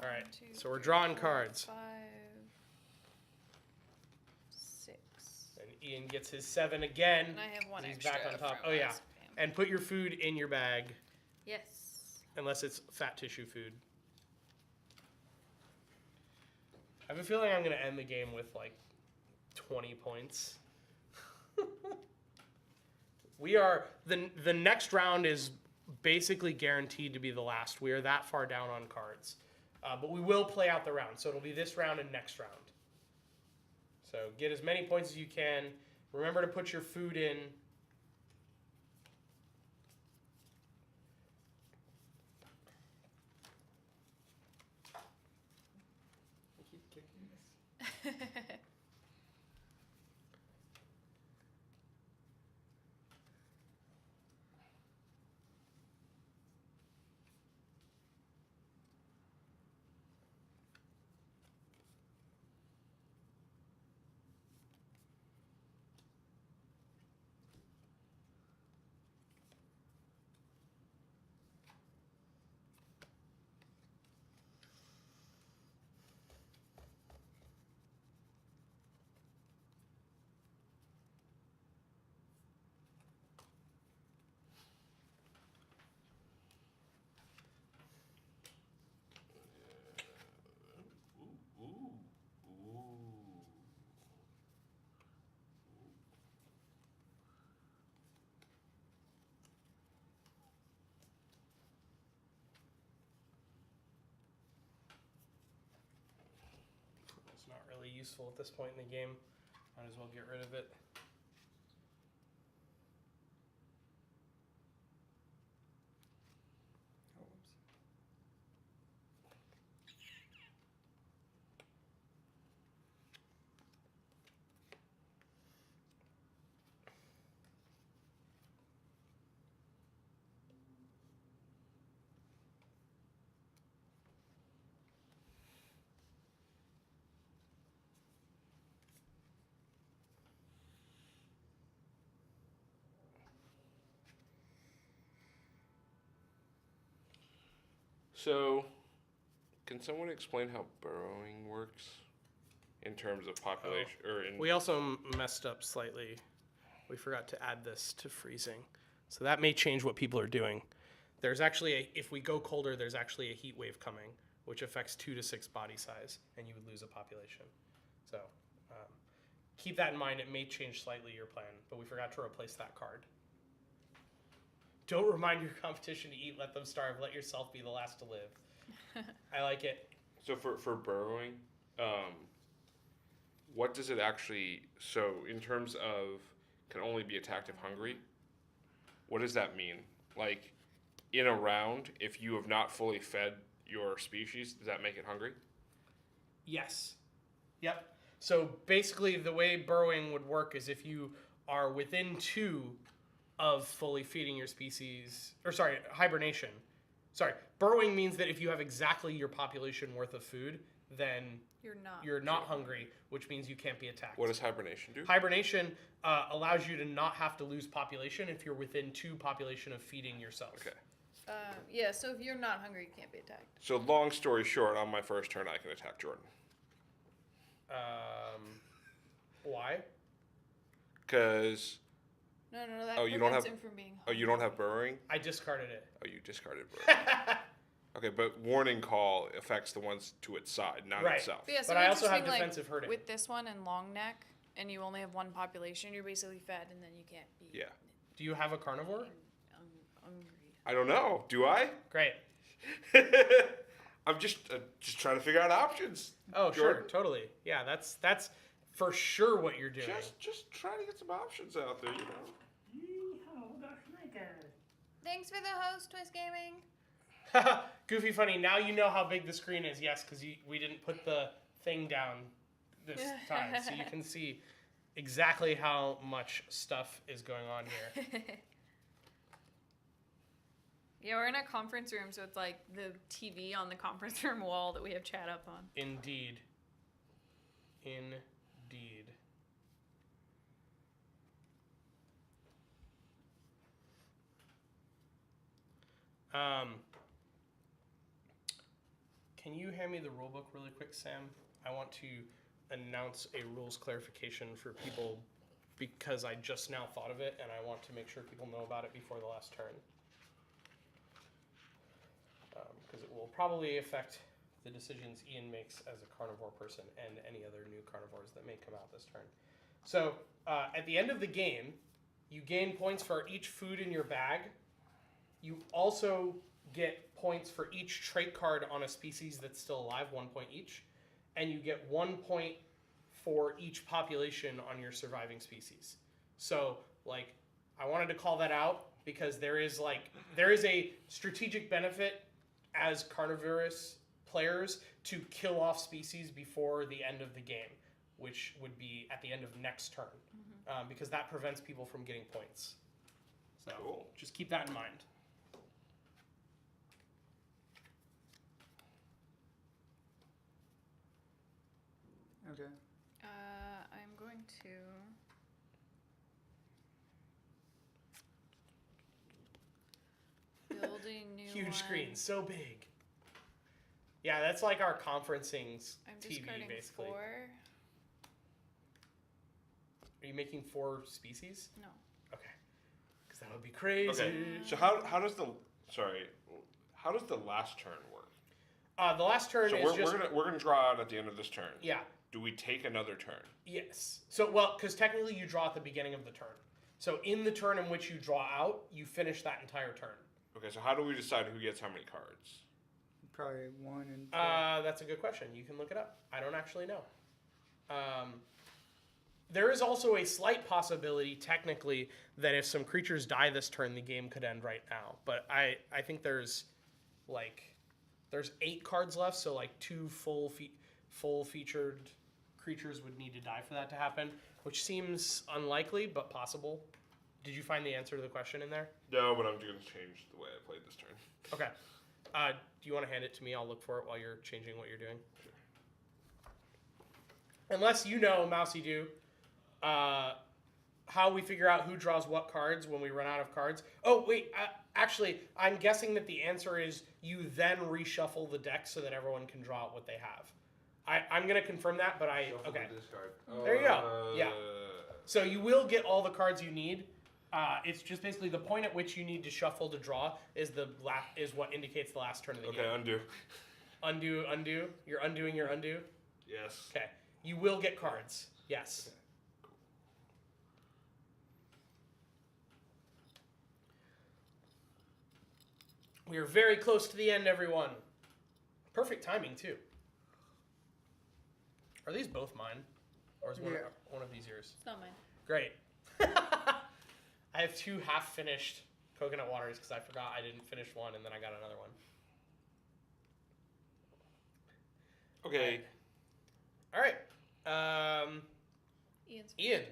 All right. 1, 2, So we're 3, drawing 4, cards. 5, 6. And Ian gets his 7 again. And I have 1 He's extra. back on top. from Oh yeah. last game. And put your food in your bag, Yes. unless it's fat tissue food. I have a feeling I'm going to end the game with like 20 points. We are the next round is basically guaranteed to be the last. We are that far down on cards, but we will play out the round. So it'll be this round and next round. So get as many points as you can. Remember to put your food in. I keep kicking this. It's not really useful at this point in the game. Might as well get rid of it. Oh, whoops. So, can someone explain how burrowing works? in terms of population or in. We also messed up slightly. We forgot to add this to freezing. So that may change what people are doing. There's actually, if we go colder, there's actually a heat wave coming, which affects 2 to 6 body size, and you would lose a population. So keep that in mind. It may change slightly your plan, but we forgot to replace that card. Don't remind your competition to eat, let them starve, let yourself be the last to live. I like it. So for burrowing, what does it actually? So in terms of can only be attacked if hungry. What does that mean? Like in a round, if you have not fully fed your species, does that make it hungry? Yes. Yep. So basically, the way burrowing would work is if you are within 2 of fully feeding your species, or sorry, hibernation. Sorry, burrowing means that if you have exactly your population worth of food, then you're not hungry, which means you can't be attacked. What does hibernation do? Hibernation allows you to not have to lose population if you're within 2 population of feeding yourself. Okay. Yeah, so if you're not hungry, you can't be attacked. So long story short, on my first turn, I can attack Jordan. Why? Because No, that Oh, you don't prevents have- him from being you don't have burrowing. I discarded it. Oh, you discarded burrowing. Okay, but warning call affects the ones to its side, not Right. itself. But yeah, so But I also have interesting, like, defensive hurting. with this one and long neck, and you only have 1 population, you're basically fed, and then you can't be Yeah. Do you have a carnivore? hungry. I don't know. Do I? Great. I'm just trying to figure out options. Oh, Jordan. sure, totally. Yeah, that's for sure what you're doing. Just trying to get some options out there, you know. Thanks for the host, Twist Gaming. Goofy funny. Now you know how big the screen is. Yes, because we didn't put the thing down this time, so you can see exactly how much stuff is going on here. Yeah, we're in a conference room, so it's like the TV on the conference room wall that we have chat up on. Indeed. Can you hand me the rulebook really quick, Sam? I want to announce a rules clarification for people because I just now thought of it and I want to make sure people know about it before the last turn. Because it will probably affect the decisions Ian makes as a carnivore person and any other new carnivores that may come out this turn. So at the end of the game, you gain points for each food in your bag. You also get points for each trait card on a species that's still alive, 1 point each. And you get 1 point for each population on your surviving species. So, like, I wanted to call that out because there is a strategic benefit as carnivorous players to kill off species before the end of the game, which would be at the end of next turn, because that prevents people from getting points. So Cool. Just keep that in mind. Okay. I'm going to... Building new Huge one. screen, so big. Yeah, that's like our conferencing I'm TV, discarding basically. 4. Are you making 4 species? No. Okay. Because that would be crazy. Okay. So how does the last turn work? The last turn So is we're gonna draw out at the end of this turn. Yeah. Do we take another turn? Yes. So, well, because technically you draw at the beginning of the turn. So in the turn in which you draw out, you finish that entire turn. Okay. So how do we decide who gets how many cards? Probably 1 and 2. That's a good question. You can look it up. I don't actually know. There is also a slight possibility, technically, that if some creatures die this turn, the game could end right now. But I think there's 8 cards left, so like 2 full featured creatures would need to die for that to happen, which seems unlikely but possible. Did you find the answer to the question in there? No, but I'm gonna change the way I played this turn. Okay. Do you want to hand it to me? I'll look for it while you're changing what you're doing. Sure. Unless you know, Mousy Do, how we figure out who draws what cards when we run out of cards. Oh, wait. Actually, I'm guessing that the answer is you then reshuffle the deck so that everyone can draw out what they have. I'm gonna confirm that, but Shuffle okay. the discard. There you go. Yeah. So you will get all the cards you need. It's just basically the point at which you need to shuffle to draw is is what indicates the last turn of the game. Okay, undo. Undo. You're undoing your undo. Yes. Okay. You will get cards. Yes. Okay. We are very close to the end, everyone. Perfect timing too. Are these both mine, or is one of these yours? It's not mine. Great. I have 2 half-finished coconut waters because I forgot I didn't finish one, and then I got another one. Okay. All right. Ian's. Ian,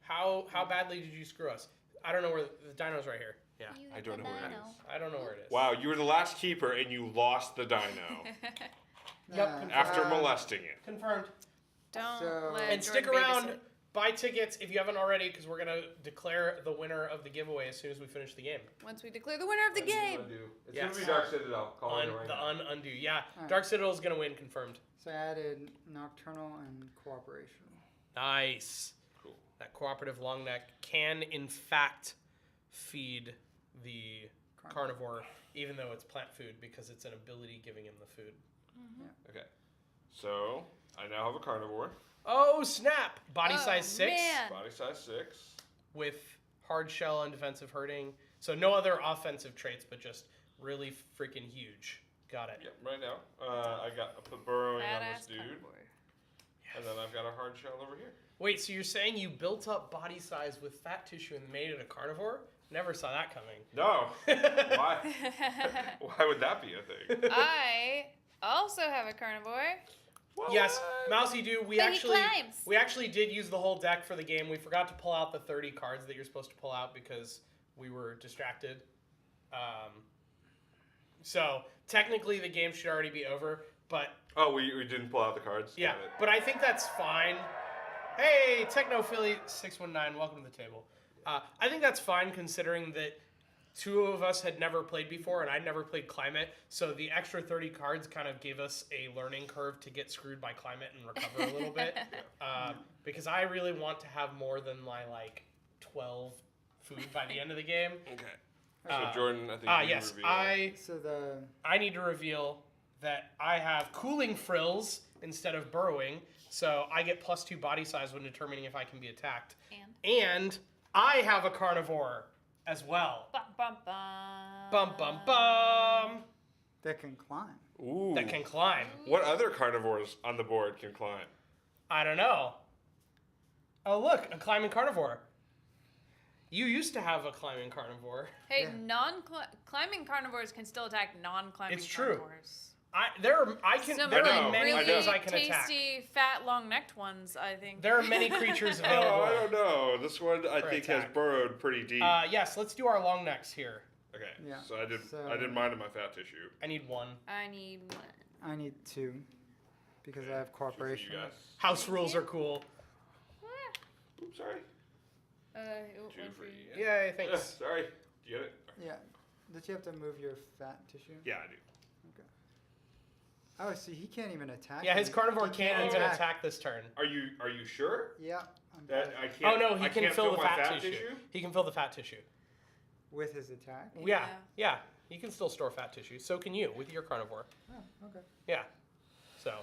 how badly did you screw us? I don't know where the dino's right here. Yeah. I don't know where it is. I don't know where it is. Wow, you were the last keeper and you lost the dino Yep. after molesting it. Confirmed. Don't So- let And stick Jordan around. babysit. Buy tickets if you haven't already, because we're gonna declare the winner of the giveaway as soon as we finish the game. Once we declare the winner of the game. It's Yes. gonna be Dark Citadel. Call it right now. Undo. Yeah. Alright. Dark Citadel is gonna win. Confirmed. So I added Nocturnal and Cooperation. Nice. Cool. That cooperative long neck can, in fact, feed the carnivore, even though it's plant food, because it's an ability giving him the food. Okay. So I now have a carnivore. Oh, snap! Body Oh, size 6 man. Body size 6. with hard shell and defensive hurting. So no other offensive traits, but just really freaking huge. Got it. Yep. Right now, I put burrowing on this Badass dude, carnivore. and then I've got a hard shell over here. Wait, so you're saying you built up body size with fat tissue and made it a carnivore? Never saw that coming. No. Why? Why would that be a thing? I also have a carnivore. Yes, Mousy do. We But he actually climbs. did use the whole deck for the game. We forgot to pull out the 30 cards that you're supposed to pull out because we were distracted. So technically the game should already be over, but Oh, we didn't pull out the cards. yeah, Got it. but I think that's fine. Hey, Technophilly 619, welcome to the table. I think that's fine considering that 2 of us had never played before and I'd never played Climate, so the extra 30 cards kind of gave us a learning curve to get screwed by Climate and recover a little bit. Because I really want to have more than my 12 food by the end of the game. Okay. So Jordan, I think you Yes, reveal. So the I need to reveal that I have cooling frills instead of burrowing, so I get +2 body size when determining if I can be attacked. And I have a carnivore as well. Bum, bum, bum. Bum bum bum. that can climb. Ooh. That can climb. What other carnivores on the board can climb? I don't know. Oh look, a climbing carnivore. You used to have a climbing carnivore. Hey, Yeah. climbing carnivores can still attack non-climbing It's true. carnivores. There are Some there really, are many I know. things I can tasty, attack. fat, long-necked ones, I think. There are many creatures Oh, available. I don't know. This one I For think attack. has burrowed pretty deep. Yes, let's do our long necks here. Okay. Yeah. So I did So- mine in my fat tissue. I need 1. I need one. I need 2 because I have Two for Cooperation. you guys. House rules are cool. Oops, sorry. Oh, 2 one for for you. Yay, thanks. Sorry. Do you get it? Yeah. Did you have to move your fat tissue? Yeah, I do. Oh, see, he can't even attack. Yeah, his me. carnivore He can't even attack this turn. Are you sure Yeah, I'm that good. I can't? Oh no, he I can can't fill the my fat tissue. He can fill the fat tissue. With his attack. Yeah. You can still store fat tissue. So can you with your carnivore. Oh, okay. Yeah. So.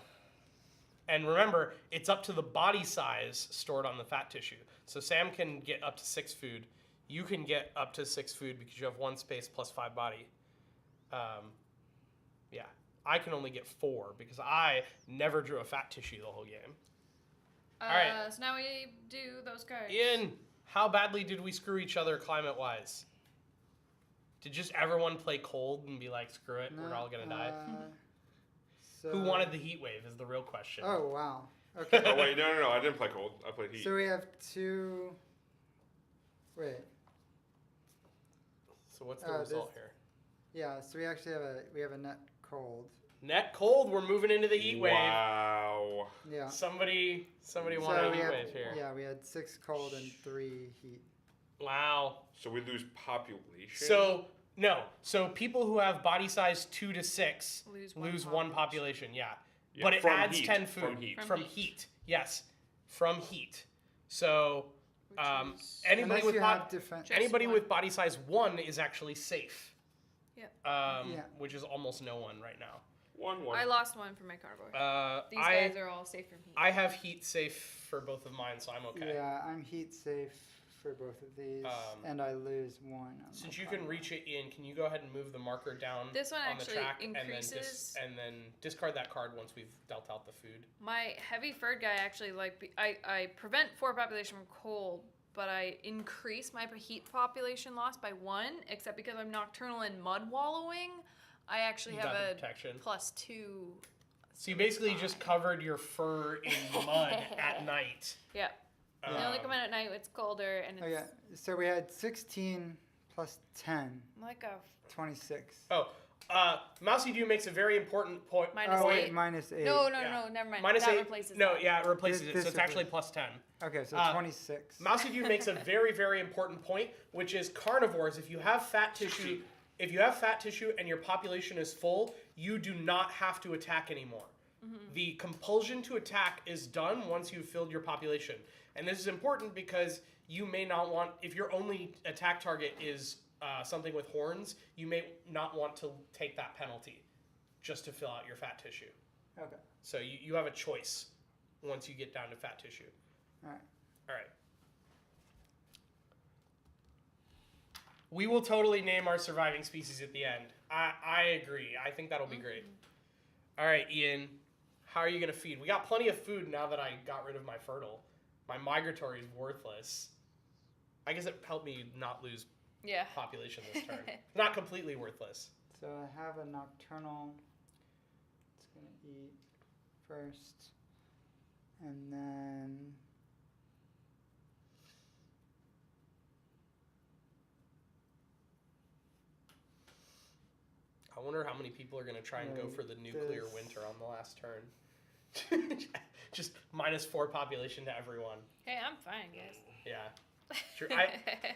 And remember, it's up to the body size stored on the fat tissue. So Sam can get up to 6 food. You can get up to 6 food because you have 1 space plus 5 body. Yeah. I can only get 4 because I never drew a fat tissue the whole game. Alright. So now we do those cards. Ian, how badly did we screw each other climate-wise? Did just everyone play cold and be like, screw it, we're all gonna die? So, Who wanted the heat wave is the real question. Oh, wow. Okay. Oh wait, no, I didn't play cold. I played heat. So we have 2. Wait. So what's the Oh, result this- here? Yeah, so we actually have a net cold. Net cold, we're moving into the heat wave. Wow. Yeah. Somebody So wanted a we heat have, wave here. Yeah, we had 6 cold and 3 heat. Wow. So we lose population. So people who have body size 2 to 6 Lose lose one one population. Yeah. Yeah, but it from adds heat, 10 food. from heat. From heat. Yes. From heat. So Which is anybody Unless with you bod- have defense. Just anybody one. with body size 1 is actually safe. Yep. Yeah. Which is almost no one right now. One. I lost one for my carnivore. These I guys are all safe from heat. I have heat safe for both of mine, so I'm okay. Yeah, I'm heat safe for both of these, and I lose one. on Since the you can final. reach it in, can you go ahead and move the marker down This one on the actually track increases- and then discard that card once we've dealt out the food? My heavy furred guy actually I prevent 4 population from cold, but I increase my heat population loss by 1. Except because I'm nocturnal and mud wallowing, I actually You have got the a protection. +2. So you basically just covered your fur in mud at night. Yeah. They only Um, come out at night. It's colder and it's Okay, so we had 16 plus 10, like a 26. Mousy Dew makes a very important point. minus Oh, 8. wait, minus 8. No, Yeah. never mind. Minus that 8. replaces No, that. yeah, it replaces it. This So it's actually plus 10. Okay, so 26. Mousy Dew makes a very, very important point, which is carnivores. If you have fat tissue, and your population is full, you do not have to attack anymore. The compulsion to attack is done once you've filled your population, and this is important because you may not want, if your only attack target is something with horns, you may not want to take that penalty just to fill out your fat tissue. Okay, So you have a choice once you get down to fat tissue. alright. All right. We will totally name our surviving species at the end. I agree. I think that'll be great. All right, Ian. How are you going to feed? We got plenty of food now that I got rid of my fertile. My migratory is worthless. I guess it helped me not lose Yeah. population this turn. Not completely worthless. So I have a nocturnal. It's going to eat first. And then. I wonder how many people are going to try and go Right, for the nuclear this- winter on the last turn. Just -4 population to everyone. Hey, I'm fine, guys. Yeah. Sure.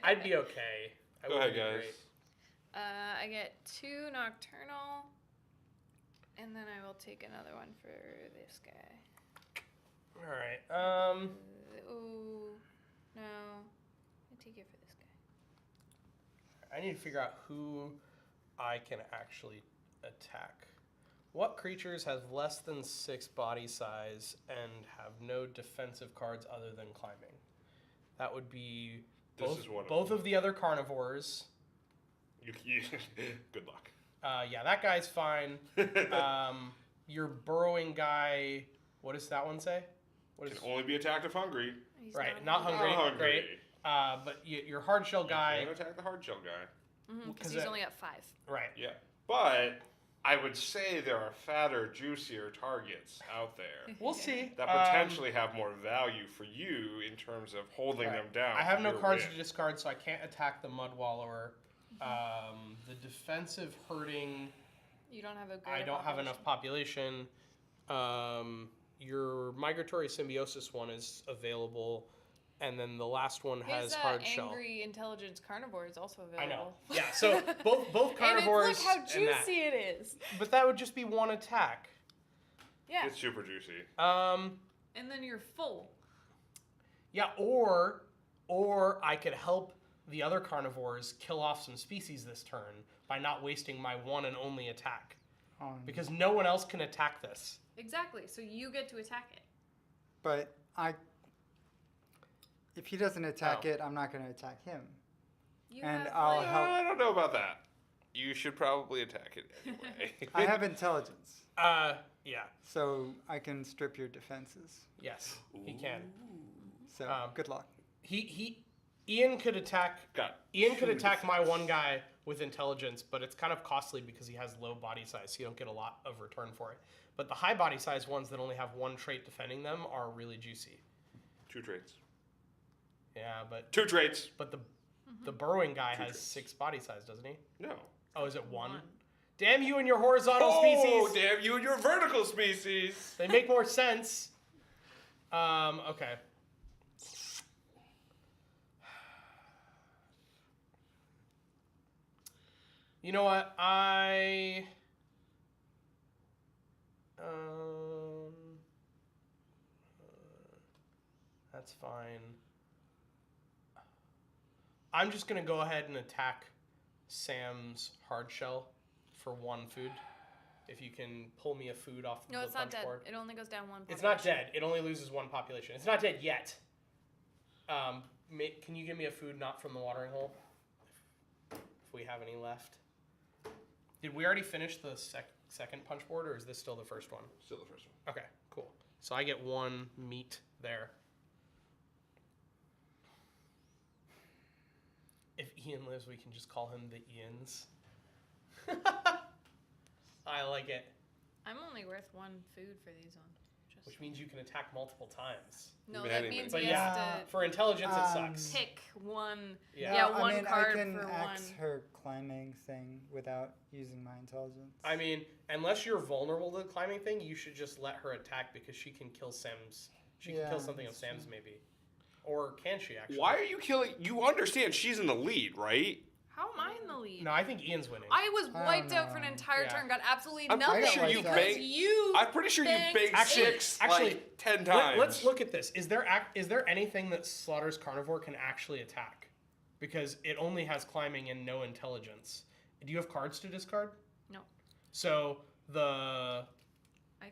I'd be okay. I Go wouldn't ahead, be guys. great. I get 2 nocturnal, and then I will take another one for this guy. All right. Ooh, no. I take it for this guy. I need to figure out who I can actually attack. What creatures have less than 6 body size and have no defensive cards other than climbing? That would be This both, is one of both them. of the other carnivores. You good luck. Yeah, that guy's fine. Your burrowing guy, what does that one say? What is Can only be attacked if hungry. He's right? Not hungry. Not hungry. Great. But your hard shell guy, You can attack the hard shell guy. Because 'cause he's that- only at 5. right? Yeah, but I would say there are fatter, juicier targets out there We'll see. that potentially have more value for you in terms of holding Right. them down. I have for no your cards win. to discard, so I can't attack the Mud Wallower. The defensive hurting, You don't have a great I don't have enough population. Your migratory symbiosis one is available, and then the last one has His hard shell. angry intelligence carnivore is also I available. know. Yeah. So both carnivores. And it's, look how and juicy it is. that. But that would just be one attack. Yeah. It's super juicy. And then you're full. Yeah. Or I could help the other carnivores kill off some species this turn by not wasting my one and only attack, because no one else can attack this. Exactly. So you get to attack it. But if he doesn't attack Oh. it, I'm not going to attack him. You And have, I'll like, help. I don't know about that. You should probably attack it anyway. I have intelligence, Yeah. so I can strip your defenses. Yes, he can. So good luck. Ian could attack. Got Ian could two attack my defense. one guy with intelligence, but it's kind of costly because he has low body size, so you don't get a lot of return for it. But the high body size ones that only have one trait defending them are really juicy. 2 traits. Yeah, but 2 traits. the burrowing guy has traits. 6 body size, doesn't he? No. Oh, is it 1? One. Damn you and your horizontal Oh, species! damn you and your vertical species. They make more sense. Okay. You know what? That's fine. I'm just gonna go ahead and attack Sam's hard shell for 1 food. If you can pull me a food off No, the it's not punch dead. board. It only goes down 1 It's not population. dead. It only loses 1 population. It's not dead yet. Can you give me a food not from the watering hole? If we have any left. Did we already finish the second punch board, or is this still the first one? Still the first one. Okay, cool. So I get 1 meat there. If Ian lives, we can just call him the Ians. I like it. I'm only worth 1 food for these ones. Just Which means you can attack multiple times. no, But that anyway. means But he yeah, has for intelligence, it sucks. to pick 1. Yeah. Yeah, I 1 mean, card I can for 1. axe her climbing thing without using my intelligence. I mean, unless you're vulnerable to the climbing thing, you should just let her attack because she can kill Sam's. She can Yeah, kill something of that's Sam's, true. maybe. Or can she actually? Why are you killing? You understand she's in the lead, right? How am I in the lead? No, I think Ian's winning. I was I wiped don't out for an know. entire Yeah. turn, got absolutely I'm nothing pretty sure you because banked- you. I'm pretty sure you Banked baked Actually- 6 actually, like 10 times. Let's look at this. Is there anything that Slaughter's Carnivore can actually attack? Because it only has climbing and no intelligence. Do you have cards to discard? No. So I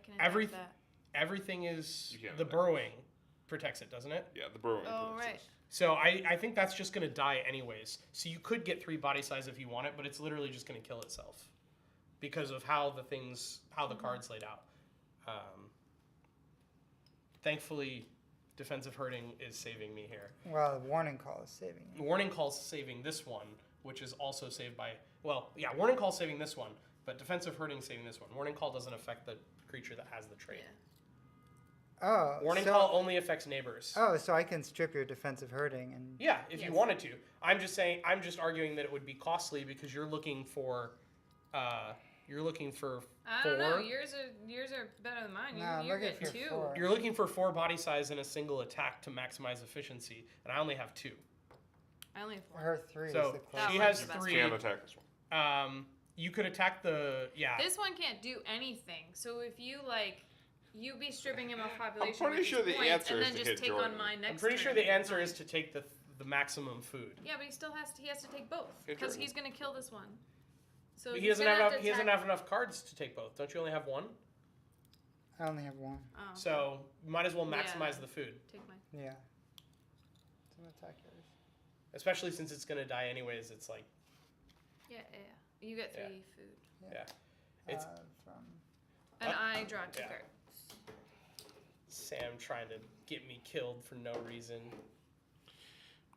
can attack everyth- that. everything is You can't the attack. burrowing protects it, doesn't it? Yeah, the brewing. Oh, protects right. us. So I think that's just gonna die anyways. So you could get 3 body size if you want it, but it's literally just gonna kill itself because of how the cards laid out. Thankfully, defensive hurting is saving me here. Well, the warning call is saving you. Warning call's saving this one, which is also saved by warning call's saving this one, but defensive hurting saving this one. Warning call doesn't affect the creature that has the trait. Yeah. Oh, Warning so, call only affects neighbors. Oh, so I can strip your defensive hurting and. Yeah, if you Yes. wanted to. I'm just arguing that it would be costly because you're looking for I 4. don't know. Yours are better than mine. No, I'm You're looking getting for 2. 4. You're looking for 4 body size and a single attack to maximize efficiency, and I only have 2. I only have 4. Her 3 So is the That closest. she one's has the best 3. Can't attack this one. You could attack the This one can't do anything. So if you you'd be stripping him of population. pretty with sure these the points, answer and is then to just hit take Jordan. on my next. I'm pretty sure turn the and answer mine. is to take the maximum food. Yeah, but he still has to take both Hit because Jordan. he's gonna kill this one. So But he he's doesn't gonna have to he doesn't attack- have enough cards to take both. Don't you only have 1? I only have 1. Oh, So you might as well Yeah. maximize the food, take mine. Yeah. So I'm attack yours. especially since it's gonna die anyways. It's like Yeah. You get 3 Yeah. food, yeah, it's From. and I draw 2 yeah. cards. Sam trying to get me killed for no reason.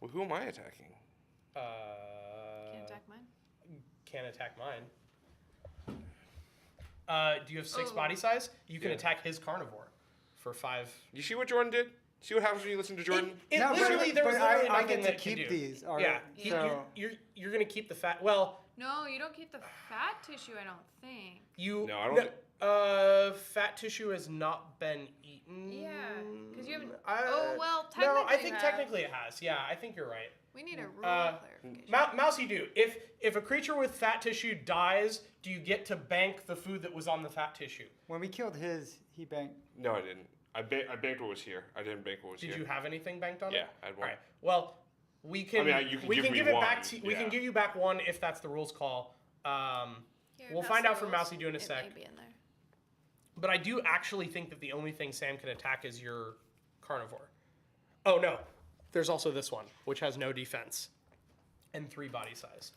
Well, who am I attacking? Can't attack mine. Can't attack mine. Do you have 6 Oh. body size? You can Yeah. attack his carnivore for 5. You see what Jordan did? See what happens when you listen to Jordan? It No, literally, there was but literally I nothing get to that it can keep do. these. Or, Yeah, so you're gonna keep the fat. Well, No, you don't keep the fat tissue. I don't think. you No, I don't fat tissue has not been eaten. Yeah, 'cause you haven't- I- Oh, well, no, I technically think you have. technically it has. Yeah, I think you're right. We need a rule clarification. Mousy do. If a creature with fat tissue dies, do you get to bank the food that was on the fat tissue? when we killed his, he banked. No, I didn't. I banked what was here. I didn't bank what was Did here. you have anything banked on it? Yeah, I had 1. All right. Well, we can. I mean, you can we give can me give it back. one, We can yeah. give you back 1 if that's the rules call. Here, We'll pass find the out from rules. Mousy Do in a It sec. may be in there. But I do actually think that the only thing Sam can attack is your carnivore. Oh no, there's also this one, which has no defense and 3 body size.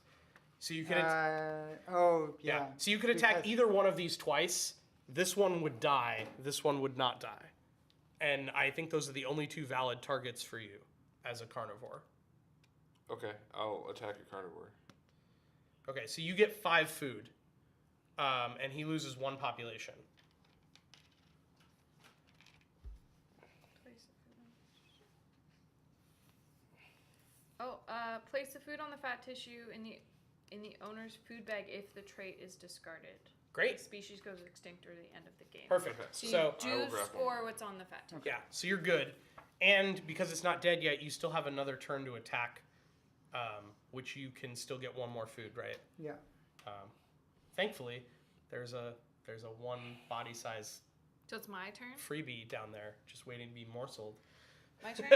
So you can. Oh, yeah. yeah. So you could attack Because- either one of these twice. This one would die. This one would not die. And I think those are the only 2 valid targets for you as a carnivore. Okay, I'll attack your carnivore. Okay, so you get 5 food, and he loses 1 population. Place the food on the fat tissue in the owner's food bag if the trait is discarded. Great. The species goes extinct or the end of the game. Perfect. Okay. So, So you I will do grab score one. what's on the fat tissue. yeah, so you're good. And because it's not dead yet, you still have another turn to attack, which you can still get 1 more food, right? Yeah. Thankfully, there's There's a one body size So it's my turn. freebie down there, just waiting to be morseled. My turn.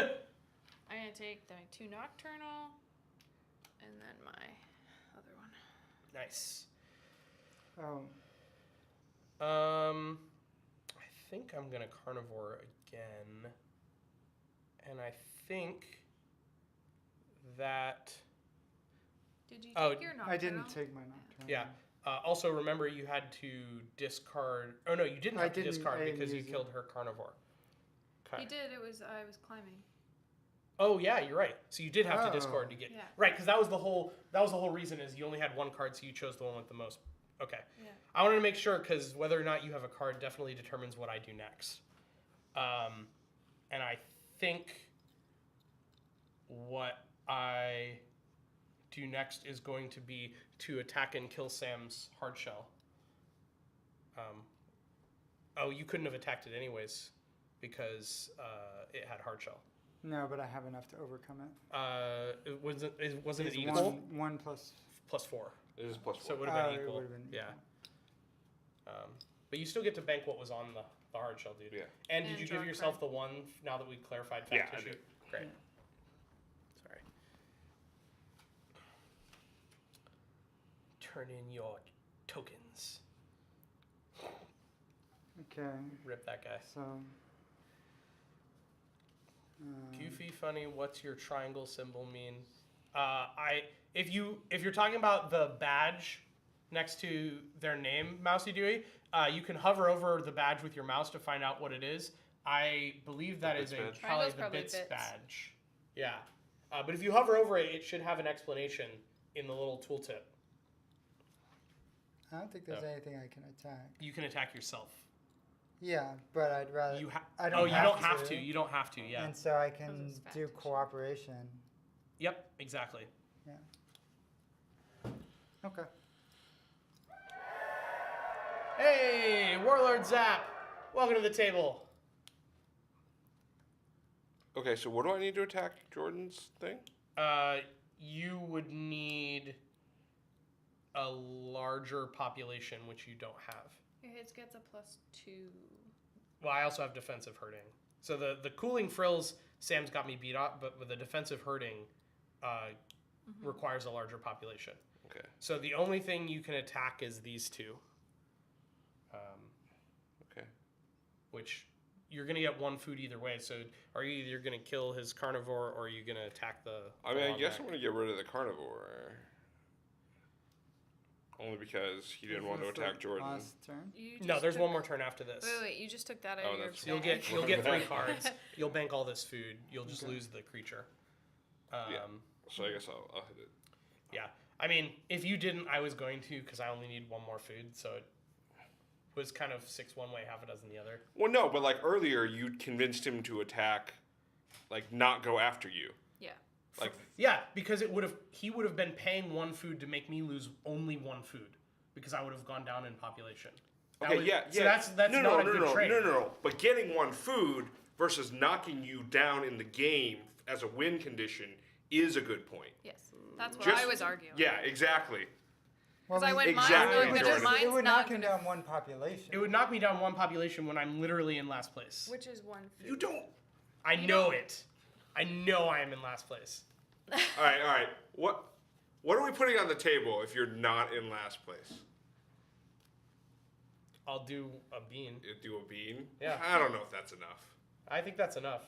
I'm gonna take my 2 nocturnal, and then my other one. Nice. Oh, I think I'm gonna carnivore again, and I think that. Did you Oh, take your nocturnal? I didn't take my nocturnal. Yeah. Also, remember you had to discard. Oh no, you didn't I have to didn't- discard I didn't because you use it. killed her carnivore. Okay. He did. I was climbing. Oh yeah, you're right. So you did have to Oh. discard to get Yeah. right, because that was the whole reason is you only had one card, so you chose the one with the most. Okay. Yeah. I wanted to make sure because whether or not you have a card definitely determines what I do next. And I think what I do next is going to be to attack and kill Sam's hard shell. Oh, you couldn't have attacked it anyways because it had hard shell. No, but I have enough to overcome it. Wasn't it It's equal? one plus. Plus 4. It is +4. So it would have been it equal. would've been Yeah. equal. But you still get to bank what was on the hard shell, dude. Yeah. And did And you draw give a yourself card. the one now that we clarified Yeah, fact I tissue? did. Great. Yeah. Sorry. Turn in your tokens. Okay, Rip that guy. so. Goofy, funny. What's your triangle symbol mean? If you're talking about the badge next to their name, Mousy Dewey, you can hover over the badge with your mouse to find out what it is. I believe that is bits badge? probably Triangle's the probably bits bits. badge. Yeah, but if you hover over it, it should have an explanation in the little tooltip. I don't think there's No. anything I can attack. You can attack yourself. Yeah, but I'd rather. You I oh, don't you have don't have to. to. You don't have to. Yeah. And so I can it's do fact. cooperation. Yep. Exactly. Okay. Hey, Warlord Zap! Welcome to the table. Okay, so what do I need to attack Jordan's thing? You would need a larger population, which you don't have. Your hits gets a +2. Well, I also have defensive hurting. So the cooling frills, Sam's got me beat up, but with the defensive hurting, requires a larger population. Okay. So the only thing you can attack is these two. Okay. Which you're gonna get one food either way. So are you either gonna kill his carnivore or are you gonna attack the? I mean, I long guess neck? I'm going to get rid of the carnivore. Only because he didn't want to Is this attack the Jordan. Last turn. You No, just there's took- one more turn after this. Wait, you just took that out Oh, of your that's So you'll bag. get you'll get 3 Okay. cards. You'll bank all this food. You'll just Okay. lose the creature. Yeah. So I guess I'll hit it. Yeah. I mean, if you didn't, I was going to because I only need one more food. So it was kind of 6 one way, half a dozen the other. Well, no, but like earlier, you convinced him to attack, like not go after you. Yeah. Like, Yeah, because he would have been paying 1 food to make me lose only 1 food because I would have gone down in population. That okay, would- yeah, So yeah. that's no, not no, a good no, trade. no. But getting 1 food versus knocking you down in the game as a win condition is a good point. Yes. That's what Just- I was arguing. Yeah, exactly. Well, Because I went, Exactly, mine's not Jordan. gonna, it mine's would not knock him gonna, down one population. It would knock me down 1 population when I'm literally in last place. which is 1 food. You don't. I You know don't- it. I know I am in last place. All right. What are we putting on the table if you're not in last place? I'll do a bean. You do a bean? Yeah. I don't know if that's enough. I think that's enough.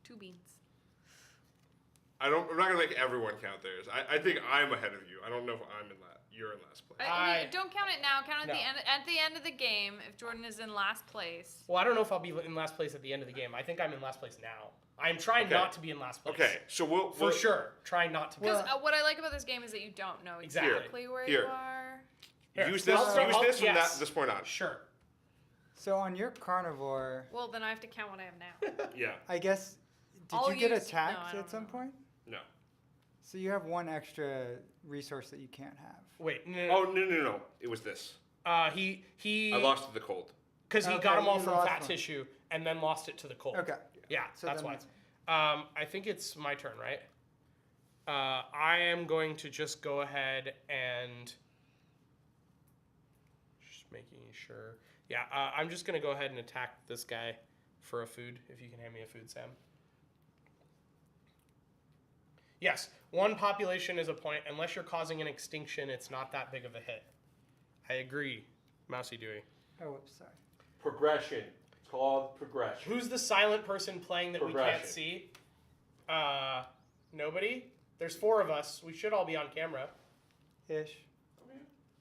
2 beans. I'm not gonna make everyone count theirs. I think I'm ahead of you. I don't know if you're in last place. Don't count it now. Count it No. at the end of the game. If Jordan is in last place. Well, I don't know if I'll be in last place at the end of the game. I think I'm in last place now. I'm trying Okay. not to be in last place. Okay, so we'll For sure. Trying not to be. Because what I like about this game is that you don't know Exactly. exactly where Here. you are. Here, use this. I'll- Use I'll- this from yes. this point on. Sure. So on your carnivore, Well, then I have to count what I have now. Yeah. I guess, did I'll you get use- attacked no, I at don't some know. point? No. So you have 1 extra resource that you can't have. Wait. No. Oh no. It was this. He. I lost to the cold. Because he Okay, got them all you from lost fat one. tissue and then lost it to the cold. Okay. Yeah, So that's then why. that's- I think it's my turn, right? I am going to just go ahead and just making sure. Yeah, I'm just going to go ahead and attack this guy for a food, if you can hand me a food, Sam. Yes, 1 population is a point. Unless you're causing an extinction, it's not that big of a hit. I agree, Mousy Dewey. Oh, whoops, sorry. Progression. It's called progression. Who's the silent person playing that we can't Progression. see? Nobody? There's 4 of us. We should all be on camera. Ish.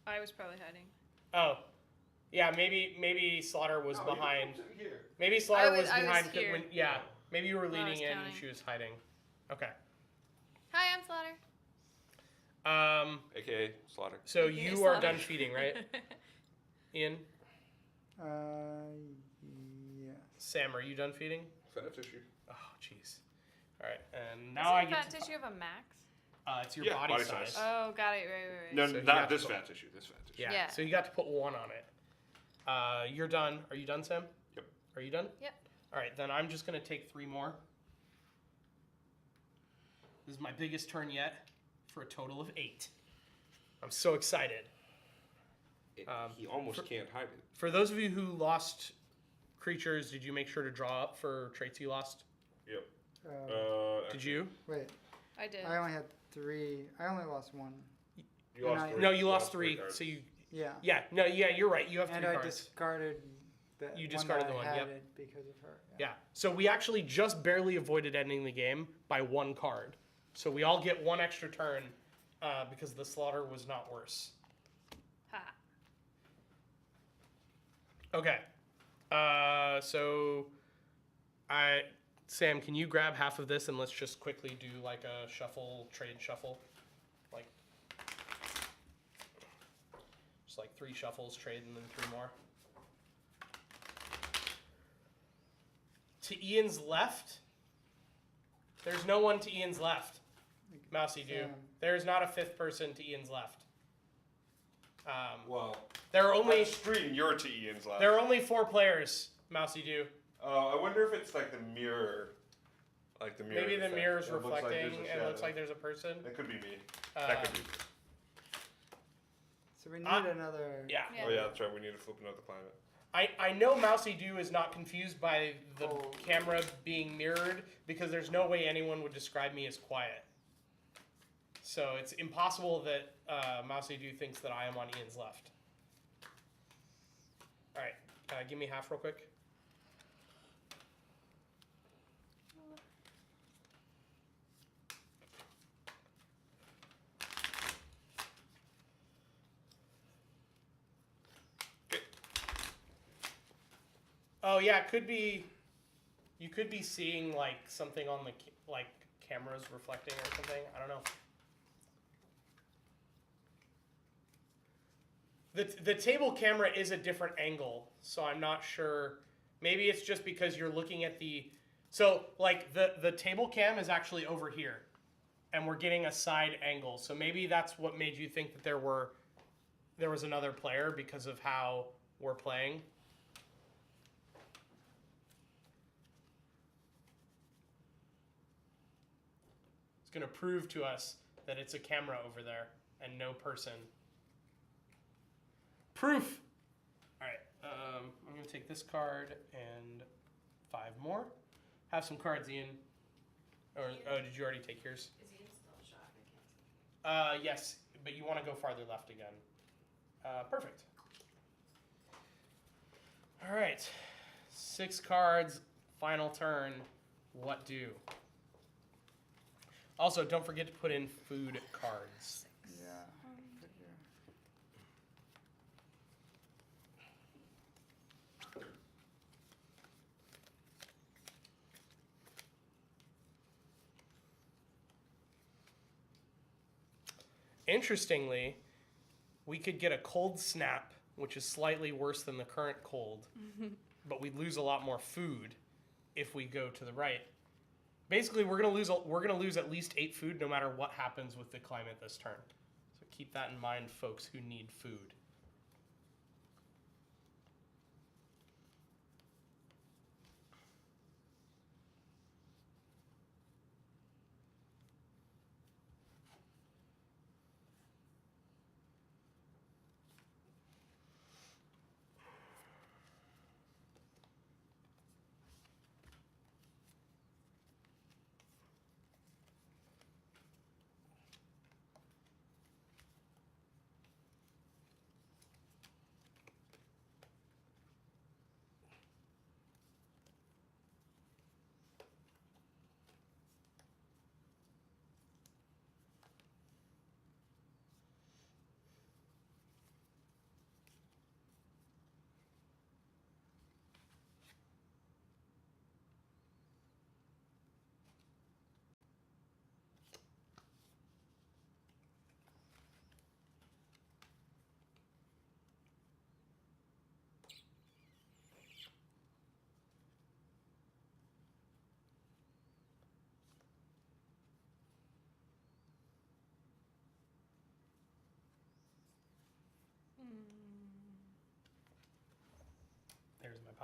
I was probably hiding. Oh. Yeah, maybe Slaughter was behind. Here. Maybe Slaughter I was behind. here. Yeah, maybe you were When I leading was in and counting. she was hiding. Okay. Hi, I'm Slaughter. AKA Slaughter. So Okay, you Slaughter. are done feeding, right? Ian? Yeah. Sam, are you done feeding? Fat tissue. Oh, jeez. All right, and now I Doesn't get fat to... tissue have a max? It's your Yeah, body, body size. size. Oh, got it. Right. No, So you got not this to- fat tissue. This fat tissue. Yeah. Yeah. So you got to put 1 on it. You're done. Are you done, Sam? Yep. Are you done? Yep. All right, then I'm just going to take 3 more. This is my biggest turn yet for a total of 8. I'm so excited. He almost can't hide it. For those of you who lost creatures, did you make sure to draw up for traits you lost? Yep. Did you? Wait, I did. I only had 3. I only lost 1. You lost And I- 3. No, you lost 3. cards. So you... Yeah. Yeah, no, yeah, you're right. You have 3 And I cards. discarded the You one discarded that the I one, had yep. it because of her. Yeah. So we actually just barely avoided ending the game by 1 card. So we all get 1 extra turn because the slaughter was not worse. Ha. Okay. So Sam, can you grab half of this and let's just quickly do like a trade shuffle? Like just like 3 shuffles, trade, and then 3 more. To Ian's left, there's no one to Ian's left. Mousy do. Sam. There's not a 5th person to Ian's left. Well, There are only on screen, you're to Ian's left. there are only 4 players. Mousy do. I wonder if it's like the mirror. Like the mirror. Maybe the effect. mirror's It looks like reflecting there's a and it looks shadow. like there's a person. That could be me. Uh, That could be me. So we need I- another. Yeah. Yeah. Oh yeah, that's right. We need to flip another planet. I know Mousy Doo is not confused by the Oh. camera being mirrored because there's no way anyone would describe me as quiet. So it's impossible that Mousy Doo thinks that I am on Ian's left. All right, give me half real quick. Oh yeah, it could be. You could be seeing like something on the like cameras reflecting or something. I don't know. The table camera is a different angle, so I'm not sure. Maybe it's just because you're looking at the. So like the table cam is actually over here, and we're getting a side angle. So maybe that's what made you think that there was another player because of how we're playing. It's going to prove to us that it's a camera over there and no person. Proof! Alright, I'm going to take this card and 5 more. Have some cards, Ian. Or, oh, did you already take yours? Is Ian still shot? I can't see. Yes, but you want to go farther left again. Perfect. Alright, 6 cards, final turn. What do? Also, don't forget to put in food cards. Yeah. Figure. Interestingly, we could get a cold snap, which is slightly worse than the current cold, but we'd lose a lot more food if we go to the right. Basically, we're gonna lose at least 8 food no matter what happens with the climate this turn. So keep that in mind, folks who need food.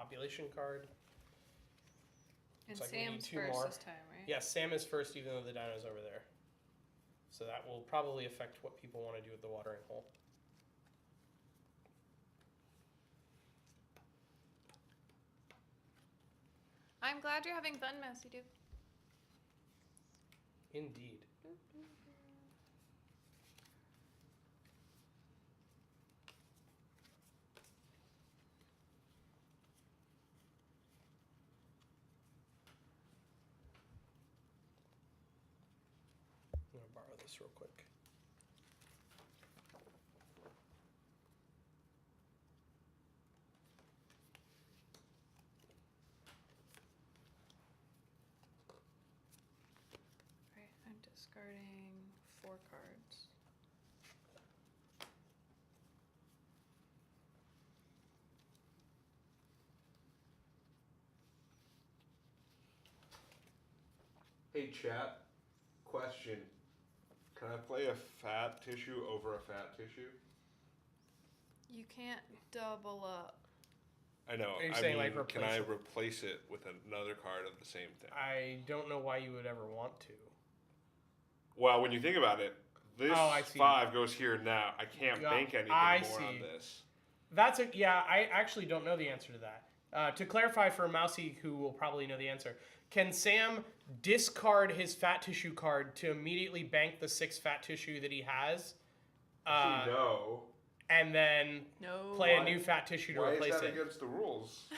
population card. And Looks like we need Sam's 2 first more. this time, right? Yes, Sam is first, even though the dino's over there. So that will probably affect what people want to do with the watering hole. I'm glad you're having fun, Mousy Dude. Indeed. I'm going to borrow this real quick. Right, I'm discarding 4 cards. Hey chat, question. Can I play a fat tissue over a fat tissue? You can't double up. I know. Are you I saying, mean, like, can I replace it? replace it with another card of the same thing? I don't know why you would ever want to. Well, when you think about it, this Oh, I see. 5 goes here now. I can't Yeah, bank anything I more on see. this. That's a yeah. I actually don't know the answer to that. To clarify for Mousy, who will probably know the answer, can Sam discard his fat tissue card to immediately bank the 6 fat tissue that he has, Actually, no. and then No. play Why- a new fat tissue to Why is replace that it? against the rules?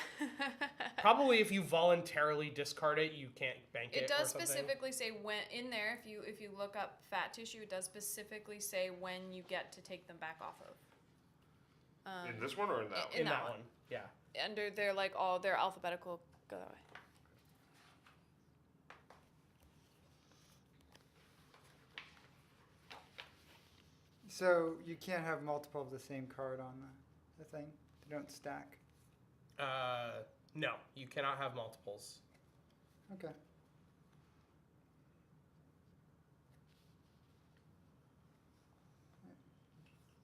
Probably if you voluntarily discard it, you can't bank it. It does or something. specifically say when in there. If you look up fat tissue, it does specifically say when you get to take them back off of. In this one or in that one? in that one. Yeah. Under they're like all they're alphabetical. Go that way. So you can't have multiple of the same card on the thing. They don't stack. No, you cannot have multiples. Okay.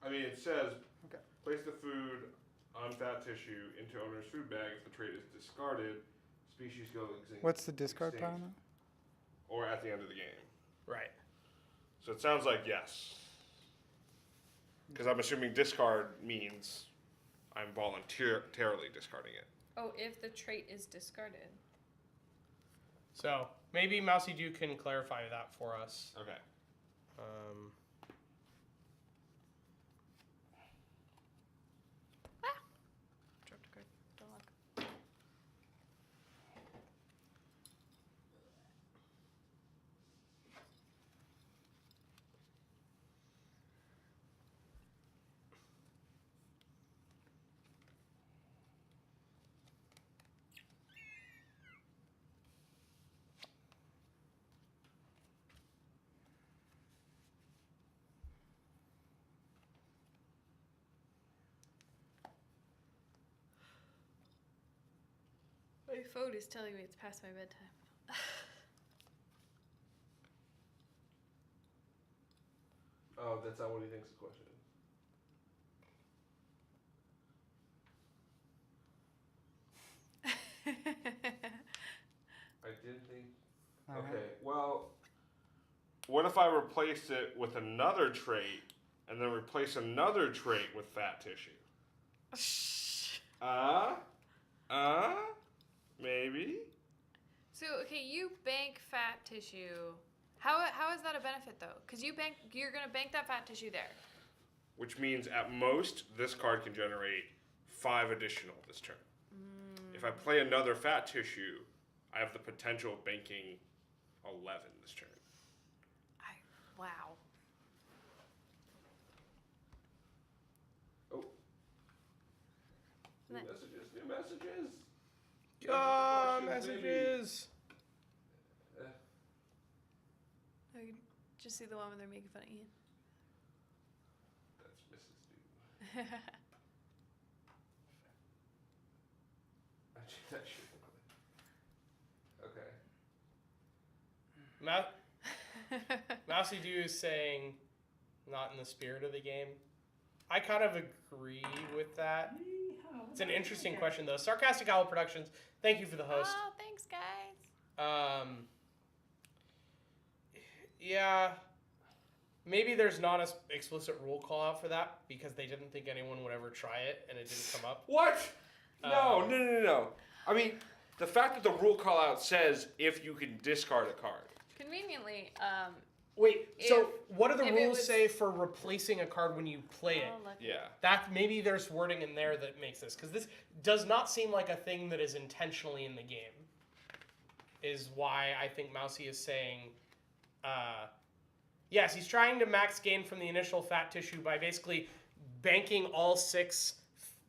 I mean, it says, Okay. place the food on fat tissue into owner's food bag. If the trait is discarded, species go extinct. What's the discard extinct, pile now? Or at the end of the game. Right. So it sounds like yes. Because I'm assuming discard means I'm voluntarily discarding it. Oh, if the trait is discarded. So maybe Mousy Dew can clarify that for us. Okay. Dropped a card. Don't look. My phone is telling me it's past my bedtime. Oh, that's not what he thinks the question is. I did think. All right. Okay, well, what if I replaced it with another trait and then replace another trait with fat tissue? Maybe? So okay, you bank fat tissue. How is that a benefit though? Because you're gonna bank that fat tissue there. Which means at most, this card can generate 5 additional this turn. If I play another fat tissue, I have the potential of banking 11 this turn. Wow. Oh. New Nice. messages, new messages. Messages. I can just see the one where they're making fun of Ian. That's Mrs. Dude. Okay. Mousy Dew is saying, not in the spirit of the game. I kind of agree with that. It's an interesting question, though. Sarcastic Owl Productions, thank you for the host. Oh, thanks, guys. Yeah, maybe there's not an explicit rule call out for that because they didn't think anyone would ever try it and it didn't come up. What? No. I mean, the fact that the rule call out says if you can discard a card. Conveniently, Wait, so what do the if it rules was- say for replacing a card when you play it? oh, lucky. Yeah. That maybe there's wording in there that makes this, because this does not seem like a thing that is intentionally in the game. Is why I think Mousy is saying, yes, he's trying to max gain from the initial fat tissue by basically banking all 6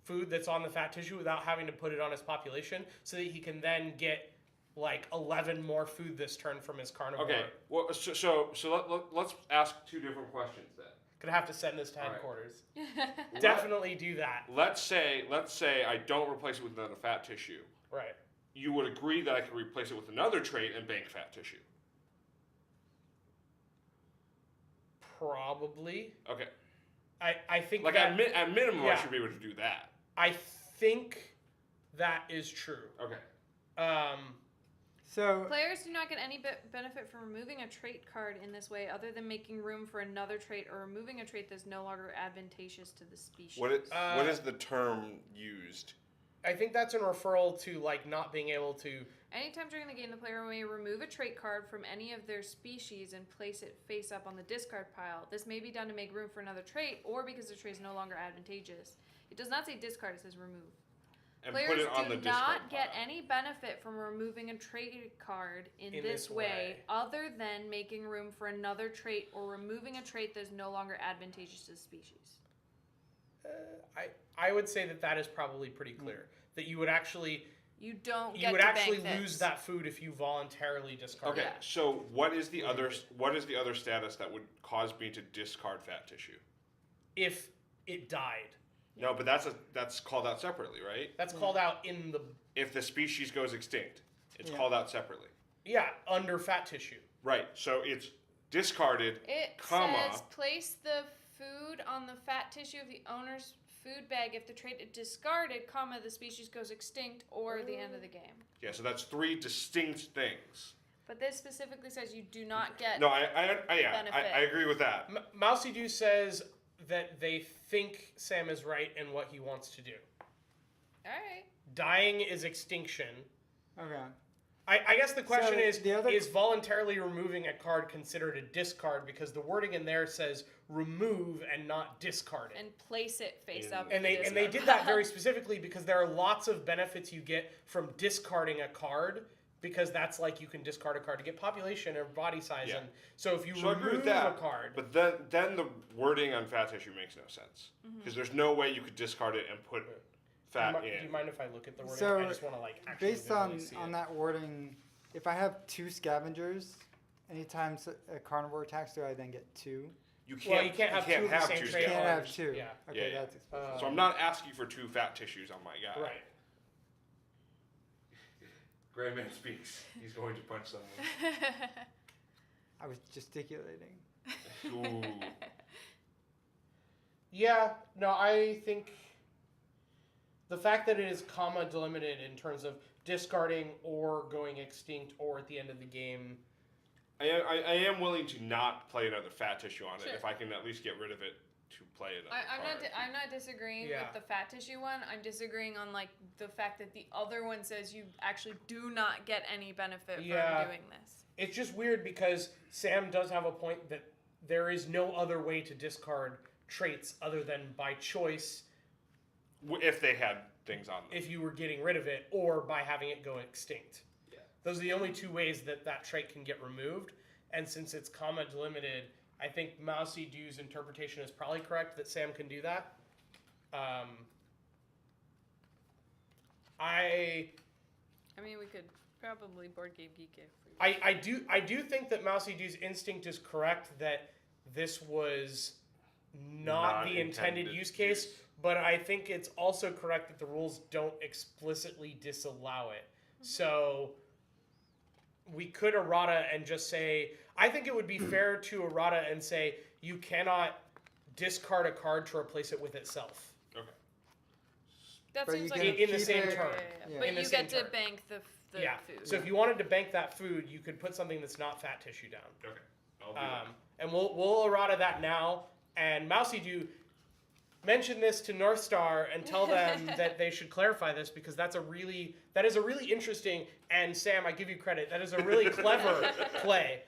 food that's on the fat tissue without having to put it on his population, so that he can then get like 11 more food this turn from his carnivore. Okay. Well, so let's ask 2 different questions then. Gonna have to send this to All right. headquarters. Definitely do that. Let's say I don't replace it with another fat tissue. Right. You would agree that I could replace it with another trait and bank fat tissue. Probably. Okay. I think Like that, at minimum, I yeah. should be able to do that. I think that is true. Okay. So Players do not get any benefit from removing a trait card in this way other than making room for another trait or removing a trait that's no longer advantageous to the species. What is the term used? I think that's in referral to like not being able to. Anytime during the game, the player may remove a trait card from any of their species and place it face up on the discard pile. This may be done to make room for another trait or because the trait is no longer advantageous. It does not say discard, it says remove. And Players put it on the do discard not get pile. any benefit from removing a trait card in In this this way, way. other than making room for another trait or removing a trait that is no longer advantageous to the species. I would say that is probably pretty clear. That you would actually You don't you get would to actually bank lose this. that food if you voluntarily discard Okay, it. Yeah. so what is the other status that would cause me to discard fat tissue? If it died. No, but that's called out separately, right? That's called out in the If the species goes extinct, it's Yeah. called out separately. under fat tissue. Right. So it's discarded, It comma. says place the food on the fat tissue of the owner's food bag if the trait is discarded, comma, the species goes extinct or the end of the game. Yeah, so that's 3 distinct things. But this specifically says you do not get No, I agree with that. Mousy Doo says that they think Sam is right in what he wants to do. Alright. Dying is extinction. okay. I guess the question So is, the other- is voluntarily removing a card considered a discard? Because the wording in there says remove and not discard it. And place it face up. And in the they discard did that pile. very specifically because there are lots of benefits you get from discarding a card, because that's like you can discard a card to get population or body size. Yeah. And so if you So I agree remove with that. a card, But then the wording on fat tissue makes no sense. Because there's no way you could discard it and put fat do in. you mind if I look at the wording? So, I just want to like actually Based on visually see it. that wording, if I have 2 scavengers, anytime a carnivore attacks, do I then get 2? You Well, you can't have two of the same 2 trait. Can't have cards. 2. Yeah. Okay, Yeah. that's explicit. So I'm not asking for 2 fat tissues on my guy. Right. Grandman speaks. He's going to punch someone. I was gesticulating. Ooh. Yeah, no, I think the fact that it is comma delimited in terms of discarding or going extinct or at the end of the game. I am willing to not play another fat tissue on it Sure. if I can at least get rid of it to play another card. I'm not disagreeing Yeah. with the fat tissue one. I'm disagreeing on like the fact that the other one says you actually do not get any benefit Yeah. from doing this. It's just weird because Sam does have a point that there is no other way to discard traits other than by choice If they had things on them. if you were getting rid of it or by having it go extinct. Yeah. Those are the only 2 ways that trait can get removed. And since it's comma delimited, I think Mousy Doo's interpretation is probably correct that Sam can do that. I mean, we could probably board game geek it. I do think that Mousy Doo's instinct is correct that this was not the intended use case, but I think it's also correct that the rules don't explicitly disallow it. So we could errata and just say, I think it would be fair to errata and say you cannot discard a card to replace it with itself. Okay. That But seems you like can in the keep same it- turn. Yeah. But In the you same get to turn. bank the Yeah. food. So if you wanted to bank that food, you could put something that's not fat tissue down. Okay. I'll do that. And we'll errata that now. And Mousy, do mention this to North Star and tell them that they should clarify this, because that is a really interesting, and Sam, I give you credit, that is a really clever play,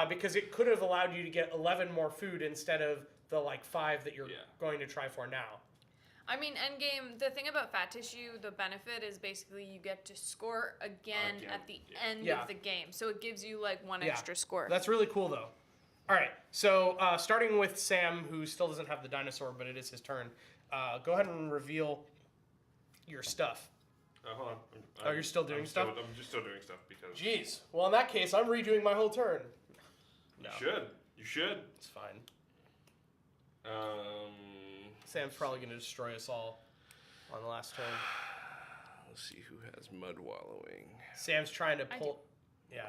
because it could have allowed you to get 11 more food instead of the 5 that you're going to try for now. I mean, endgame, the thing about fat tissue, the benefit is basically you get to score again at the end of the game. So it gives you one extra score. That's really cool, though. All right, so starting with Sam, who still doesn't have the dinosaur, but it is his turn. Go ahead and reveal your stuff. Hold on. Oh, you're still doing stuff? I'm just still doing stuff because. Jeez. Well, in that case, I'm redoing my whole turn. No. You should. It's fine. Sam's Sam's probably going to destroy us all on the last turn. Let's see who has mud wallowing. Sam's trying to I pull. Yeah,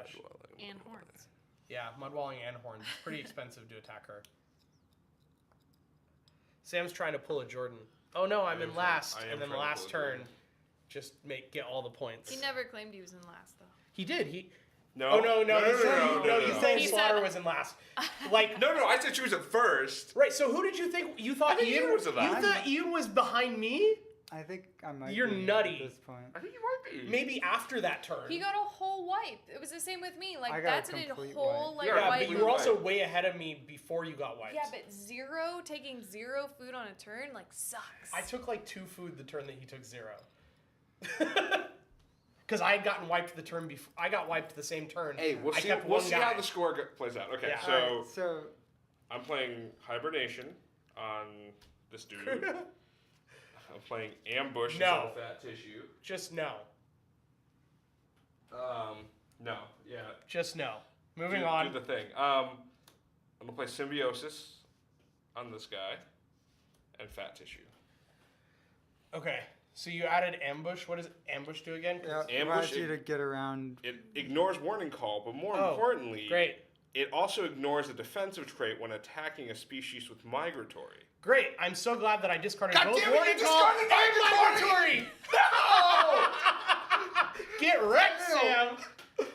and horns. yeah, mudwalling and horns. It's pretty expensive to attack her. Sam's trying to pull a Jordan. Oh no, I'm in last, and then the last turn, just get all the points. He never claimed he was in last, though. He did. He. No. Oh no! No. He's saying He Slaughter said- was in last. No. I said she was at first. Right. So who did you think? You thought think Ian Ian was in You last. thought Ian was behind me? I think I might. You're be nutty. at this point. I think you might be. Maybe after that turn. He got a whole wipe. It was the same with me. I Like, got a that's a complete whole, wipe. like, yeah, wipe. but you were also way ahead of me before you got wiped. Yeah, but taking zero food on a turn, sucks. I took 2 food the turn that he took 0. Because I had gotten wiped the turn before. I got wiped the same turn. Hey, we'll I see. kept We'll one see guy. how the score plays out. Okay, Yeah. so Alright, so I'm playing hibernation on this dude. I'm playing ambush No. on fat tissue. Just no. No, yeah. Just no. Moving do, on. Do the thing. I'm gonna play symbiosis on this guy and fat tissue. Okay. So you added ambush. What does ambush do again? yeah, it Ambush allows you it- to get around. It ignores warning call, but more Oh, importantly, Great. it also ignores a defensive trait when attacking a species with migratory. Great. I'm so glad that I discarded God both damn it, you warning call discarded and migratory! migratory. Get wrecked, Sam.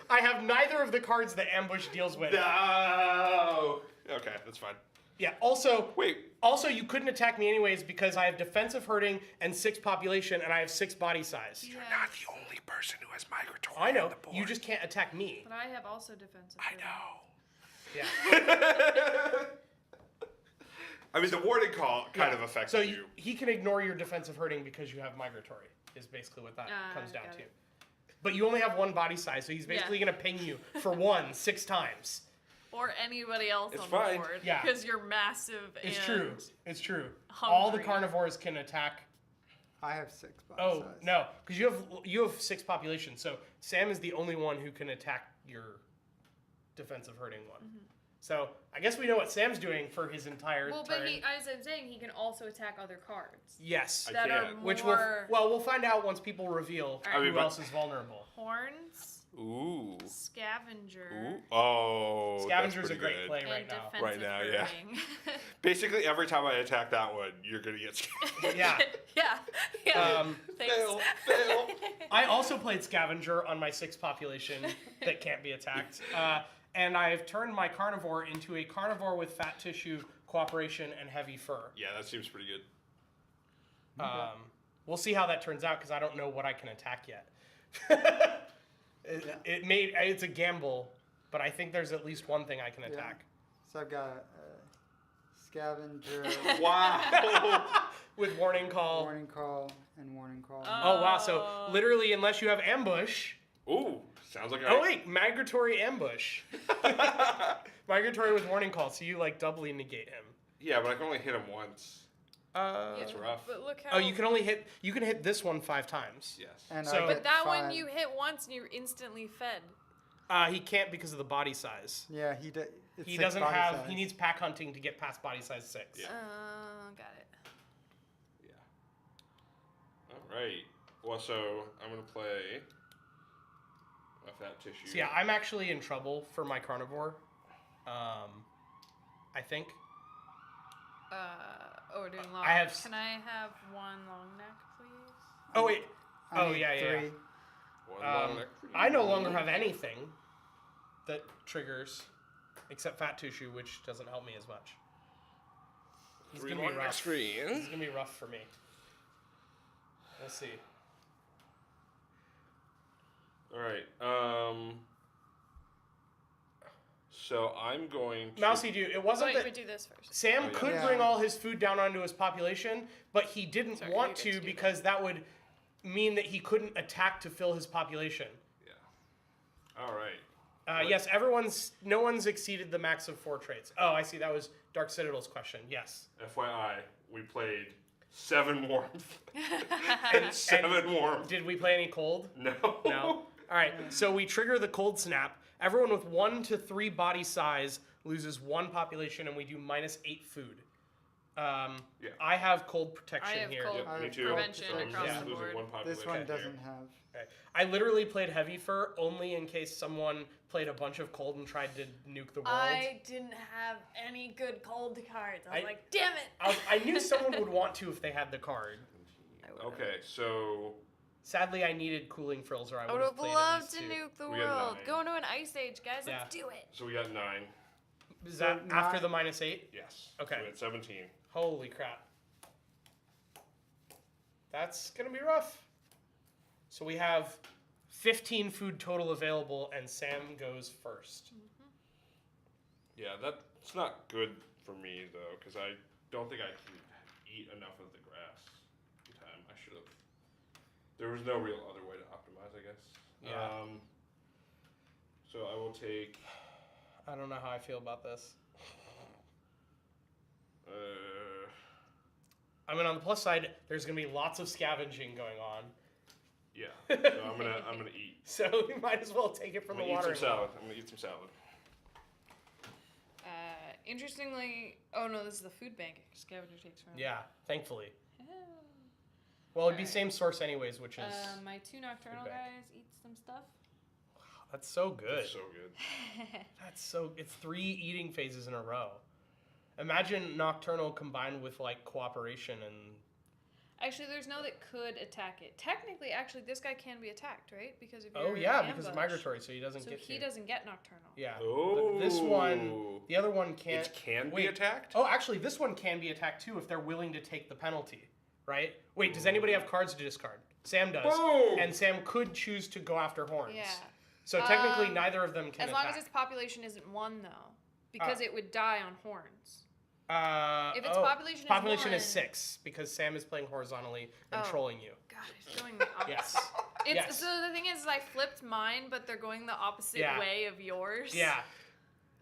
I have neither of the cards that ambush deals with. No. Okay, that's fine. Yeah. Also, Wait. Also, you couldn't attack me anyways because I have defensive hurting and 6 population, and I have 6 body size. Yeah, Not the only person who has migratory. I know. on the board. You just can't attack me. but I have also defensive. I hurting. Yeah. know. I mean, the warning call kind of affects So you. he can ignore your defensive hurting because you have migratory. Is basically what that comes down got to. it. But you only have 1 body size, so he's basically gonna ping you for 1 6 times. Or anybody else It's on fine. the board. Yeah. Because you're massive It's and true. It's true. All the hungry. carnivores can attack. I have 6 body Oh size. no, because you have 6 population. So Sam is the only one who can attack your defensive hurting one. Mm-hmm. So I guess we know what Sam's doing for his entire Well, turn. but as I'm saying, he can also attack other cards. Yes. That are can. more Which we'll find out once people reveal I mean, who but- else is vulnerable. horns, Ooh. scavenger, Ooh. Oh. Scavenger's that's a pretty great good. play and right now. defensive Right now, yeah. hurting. Basically, every time I attack that one, you're gonna get scared. Yeah. yeah. Um, Thanks. fail. I also played Scavenger on my 6 population that can't be attacked. And I've turned my carnivore into a carnivore with fat tissue, cooperation, and heavy fur. Yeah, that seems pretty good. We'll see how that turns out because I don't know what I can attack yet. It's a gamble, but I think there's at least one thing I can attack. So I've got scavenger, Wow. With warning call. warning call, and warning call. Oh wow! So literally, unless you have ambush. Ooh, sounds like Oh wait, migratory ambush. Migratory with warning call, so you doubly negate him. Yeah, but I can only hit him once. That's rough. But look how. Oh, you can hit this one 5 times. Yes. And So- I But get that 5. one you hit once and you're instantly fed. He can't because of the body size. Yeah, it's He 6 doesn't body have. size. He needs pack hunting to get past body size 6. Yeah. Got it. Yeah. All right. Well, so I'm gonna play a fat tissue. So yeah, I'm actually in trouble for my carnivore. I think. We're doing long. I have Can I have one long neck, please? Oh wait. I Oh need yeah, yeah. 3. One long neck. I no longer have anything that triggers, except fat tissue, which doesn't help me as much. This is 3 gonna be long necks rough. for Ian. This is gonna be rough for me. We'll see. All right. So I'm going to. Mousy, do it wasn't Wait, that we do this first. Sam Oh, yeah. could Yeah. bring all his food down onto his population, but he didn't Sorry, want you get to to do because that would mean that he couldn't attack to fill his population. Yeah. All right. Yes, no one's exceeded the max of 4 traits. Oh, I see. That was Dark Citadel's question. Yes. FYI, we played 7 warmth. and 7 warmth. Did we play any cold? No. No. All right. So we trigger the cold snap. Everyone with 1 to 3 body size loses 1 population, and we do -8 food. Yeah. I have cold protection I have here. cold Yep, me I've too. prevention So I'm across just the losing board. 1 population. This one here. doesn't have. Okay. I literally played heavy fur only in case someone played a bunch of cold and tried to nuke the world. I didn't have any good cold cards. I was I- like, damn it. I knew someone would want to if they had the card. I would've- Okay, so Sadly, I needed cooling frills, or I I would would have have played loved at to least 2. nuke the We had world. 9. Go into an ice age, guys. Yeah. Let's do it. so we got 9. Is that So after nine- the -8? Yes. Okay. So we had 17. Holy crap. That's going to be rough. So we have 15 food total available, and Sam goes first. Yeah, that's not good for me though, because I don't think I can eat enough of the grass in time. I should have. There was no real other way to optimize, I guess. Yeah. So I will take. I don't know how I feel about this. I mean, on the plus side, there's going to be lots of scavenging going on. Yeah. So I'm gonna eat. So we might as well take it from I'm the gonna eat water. some salad. I'm gonna eat some salad. Interestingly, oh no, this is the food bank. Scavenger takes forever. Yeah, thankfully. Oh. Well, it'd be Alright. same source anyways, which is My 2 nocturnal Food bank. guys eat some stuff. that's so good. That's so good. That's so it's 3 eating phases in a row. Imagine nocturnal combined with like cooperation and Actually, there's no that could attack it. Technically, actually, this guy can be attacked, right? Because if oh you're yeah, in because it's ambush. migratory, so he doesn't So get he to. doesn't get nocturnal. Yeah. Oh. But this one, the other one can't. It can be wait. attacked. Oh, actually, this one can be attacked too if they're willing to take the penalty, right? Wait, does anybody have cards to discard? Sam does, Boom! and Sam could choose to go after horns. Yeah. So technically, Um, neither of them can As long attack. as its population isn't 1, though. Because it would die on horns. If its population is 1 6 because Sam is playing horizontally and Oh. trolling you. God, it's going the opposite. Yes. It's, Yes. So the thing is, I flipped mine, but they're going the opposite Yeah. way of yours. Yeah.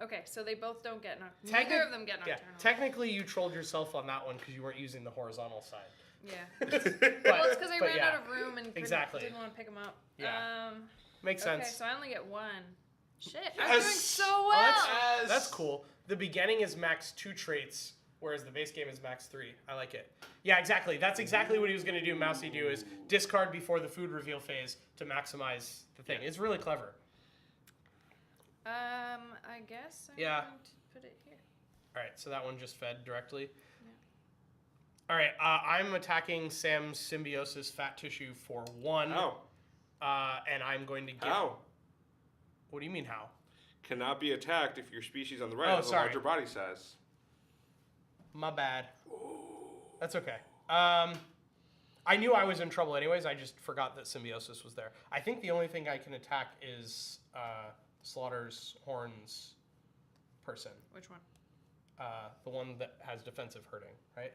Okay, so they both don't get nocturnal. Technic- Neither of them get Yeah. nocturnal. Technically, you trolled yourself on that one because you weren't using the horizontal side. Yeah. But, Well, it's because I but ran yeah. out of room and Exactly. didn't want to pick them up. Yeah. Makes Okay, sense. so I only get 1. Shit, I'm doing Yes! so Oh, well. that's cool. The beginning is max 2 traits, whereas the base game is max 3. I like it. Yeah, exactly. That's exactly what he was going to do. Mousy do is discard before the food reveal phase to maximize the thing. It's really clever. I guess I'm Yeah. going to put it here. All right, so that one just fed directly. All right, I'm attacking Sam's symbiosis fat tissue for 1. How? And I'm going to get. How? What do you mean how? Cannot be attacked if your species on the right Oh, has a sorry. larger body size. My bad. That's okay. I knew I was in trouble anyways. I just forgot that symbiosis was there. I think the only thing I can attack is Slaughter's horns person. Which one? The one that has defensive hurting, right?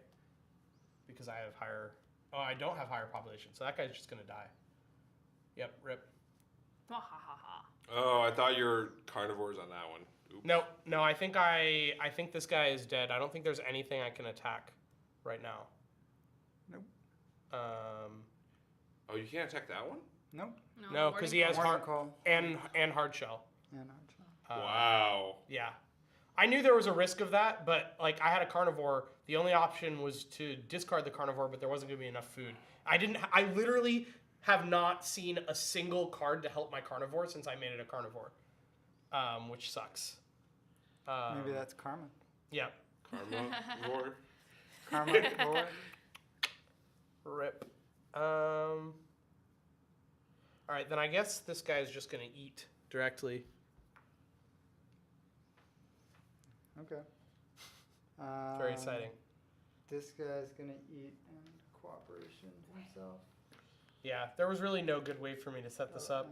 Because I have higher. Oh, I don't have higher population, so that guy's just gonna die. Yep, rip. Oh, I thought you were carnivores on that one. Oops. No. I think this guy is dead. I don't think there's anything I can attack right now. Nope. Oh, you can't attack that one? Nope. No, because he has Morning hard call. and hard shell. Yeah, no. Wow. Yeah. I knew there was a risk of that, but like I had a carnivore. The only option was to discard the carnivore, but there wasn't going to be enough food. I literally have not seen a single card to help my carnivore since I made it a carnivore, which sucks. Maybe that's karma. Yeah. Karma. Roar. Karma. Lord. Rip. All right, then I guess this guy's just gonna eat directly. Okay. Very exciting. This guy's gonna eat in cooperation himself. Yeah, there was really no good way for me to set this up.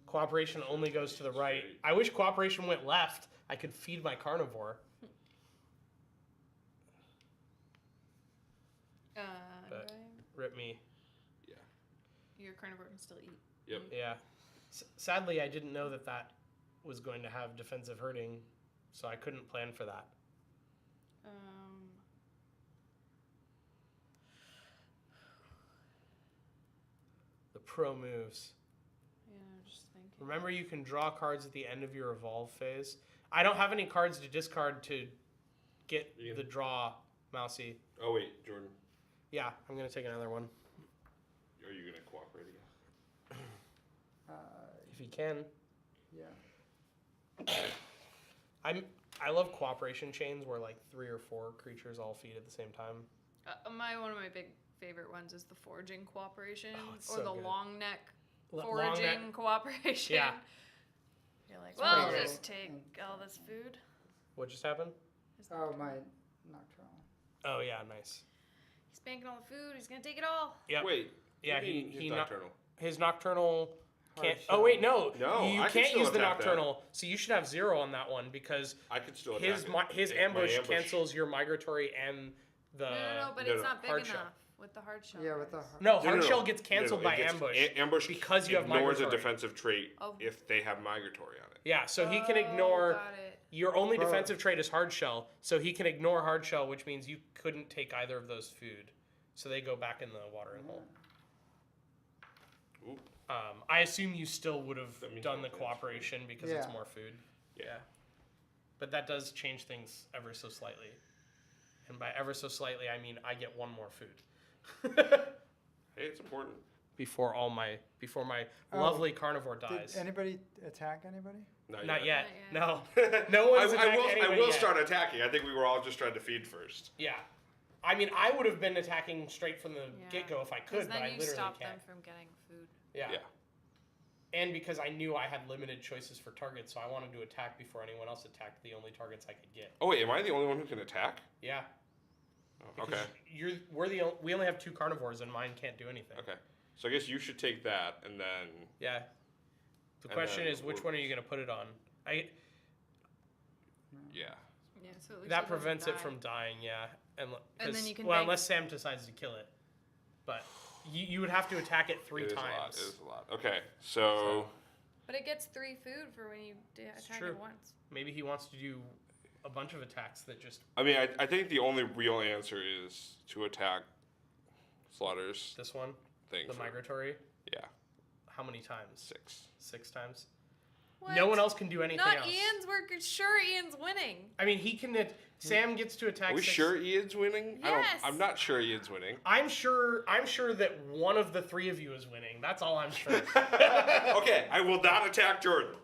Cooperation only goes to the right. I wish cooperation went left. I could feed my carnivore. But- do Rip me. your carnivore can still eat. Yep. Yeah. Sadly, I didn't know that that was going to have defensive herding, so I couldn't plan for that. The pro moves. Yeah, I'm just thinking. Remember, you can draw cards at the end of your evolve phase. I don't have any cards to discard to get Yeah. the draw, Mousy. Oh wait, Jordan, Yeah, I'm going to take another one. are you gonna cooperate again? If you can. Yeah. I love cooperation chains where like 3 or 4 creatures all feed at the same time. One of my big favorite ones is the foraging cooperation, it's or so the good. long neck Long foraging neck- cooperation. Yeah. You're like, It's well, pretty I'll great. just take all this food. What just happened? Oh, my nocturnal. Oh yeah, nice. He's banking all the food. He's gonna take it all. Yep. Wait. Yeah, what do you he mean he he's no- nocturnal. his nocturnal can't. Hard Oh shell. wait, no. No, you I can can't still use the attack that. nocturnal. So you should have 0 on that one because I could still attack his it. his My ambush cancels your migratory and the. No, but no, it's no. not big hard enough shell. with the hard shell. Yeah, with the. cards. No, hard shell gets canceled it by gets- ambush. Ambush because you have ignores a migratory. defensive trait Oh. if they have migratory on it. Yeah, so he can Oh, ignore. got it. Your only Bro. defensive trait is hard shell, so he can ignore hard shell, which means you couldn't take either of those food. So they go back in the watering hole. Ooh. I assume you still would have That means done the more food. cooperation because it's Yeah. more food. Yeah. But that does change things ever so slightly. And by ever so slightly, I mean I get 1 more food. Hey, it's important. before my Oh, lovely carnivore dies. Did anybody attack anybody? Not yet. Not No. No one's I will. attacked I anybody will yet. start attacking. I think we were all just trying to feed first. Yeah. I mean, I would have been attacking straight from the Yeah. get-go if I Because could, but then I you literally stop can't. them from getting food. Yeah. Yeah. And because I knew I had limited choices for targets, so I wanted to attack before anyone else attacked the only targets I could get. Oh wait, am I the only one who can attack? Yeah. Oh, Because okay. we only have 2 carnivores and mine can't do anything. Okay. So I guess you should take that, and then Yeah. The And question then is, which we'll- one are you going to put it on? yeah. Yeah, so at least That it doesn't prevents it die. from dying, yeah. And then you can well, bank- unless Sam decides to kill it. But you would have to attack it 3 It is times. a lot. It is a lot. Okay. So But it gets 3 food for when you attack true. it once. Maybe he wants to do a bunch of attacks that just I mean, I think the only real answer is to attack Slaughter's this one, thing. the for- migratory. Yeah. How many times? 6. 6 times. What? No one else can do anything Not else. Ian's. We're sure Ian's winning. I mean, he can. Sam gets to attack. Are we 6. sure Ian's winning? Yes. I'm not sure Ian's winning. I'm sure that one of the 3 of you is winning. That's all I'm sure. Okay, I will not attack Jordan.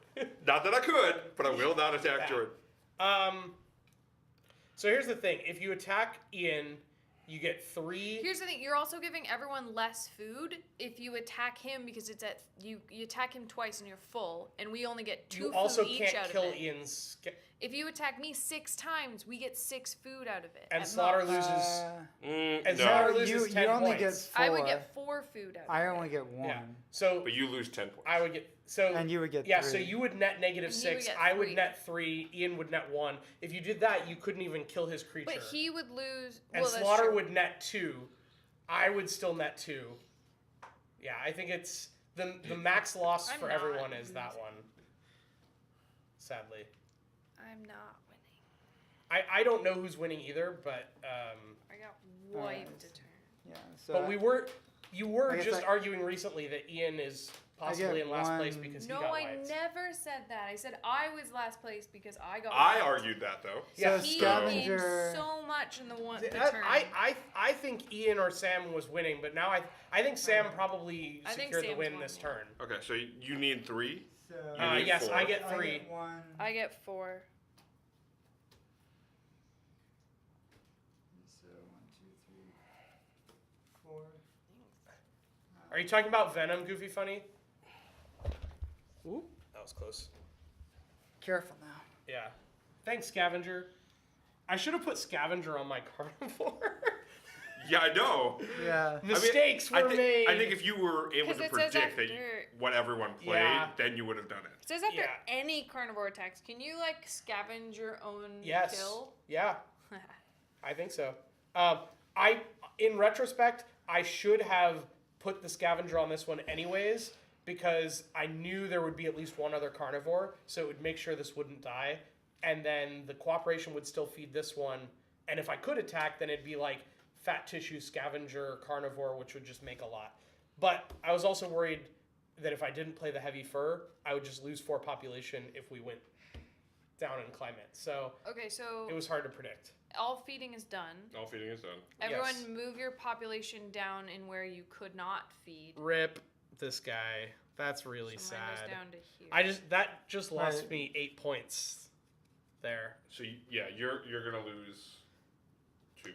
Not that I could, but I will not attack Yeah. Jordan. So here's the thing: if you attack Ian, you get 3. Here's the thing: you're also giving everyone less food if you attack him because it's at you attack him twice and you're full, and we only get 2 You food also each can't out kill of it. Ian's. If you attack me 6 times, we get 6 food out of it. And at Slaughter most. loses. And No. Slaughter No, loses you 10 only points. get 4. I would get 4 food out of I it. only get 1. Yeah. So But you lose 10 points. I would get so. And you would get yeah. 3. So you would net And he would -6. get I would 3. net 3. Ian would net 1. If you did that, you couldn't even kill his creature. But he would lose. and well, that's Slaughter true. would net 2. I would still net 2. Yeah, I think it's the max loss I'm for not everyone is that losing. one. Sadly, I'm not winning. I don't know who's winning either, but I got wiped a turn. Yeah. So but you were I guess just I- arguing recently that Ian is possibly get in last place 1. because he No, got I wiped. never said that. I said I was last place because I got. I wiped. argued that, though. Yeah. So He scavenger. gained so much in the I, turn. I think Ian or Sam was winning, but now I think Sam probably I think secured the Sam's win won, this yeah. turn. Okay, so you need 3. So You need Yes, 4. I get I 3. get 1. I get 4. So 1, 2, 3, 4. Are you talking about Venom, Goofy Funny? Ooh, that was close. Careful now. Yeah. Thanks, Scavenger. I should have put Scavenger on my carnivore. Yeah, I know. Yeah. Mistakes were made. I think if you were able 'Cause to it says predict that after- what everyone played, Yeah. then you would have done it. It says after Yeah. any carnivore attacks, can you like scavenge your own Yes. kill? Yeah, I think so. In retrospect, I should have put the Scavenger on this one anyways because I knew there would be at least one other carnivore, so it would make sure this wouldn't die, and then the Cooperation would still feed this one. And if I could attack, then it'd be like Fat Tissue, Scavenger, Carnivore, which would just make a lot. But I was also worried that if I didn't play the Heavy Fur, I would just lose 4 population if we went down in climate. So Okay, so it was hard to predict. all feeding is done. All feeding is done. Everyone Yes. move your population down in where you could not feed. Rip this guy. That's really So mine goes sad. down to here. That just lost Right. me 8 points there. So you're gonna lose 2.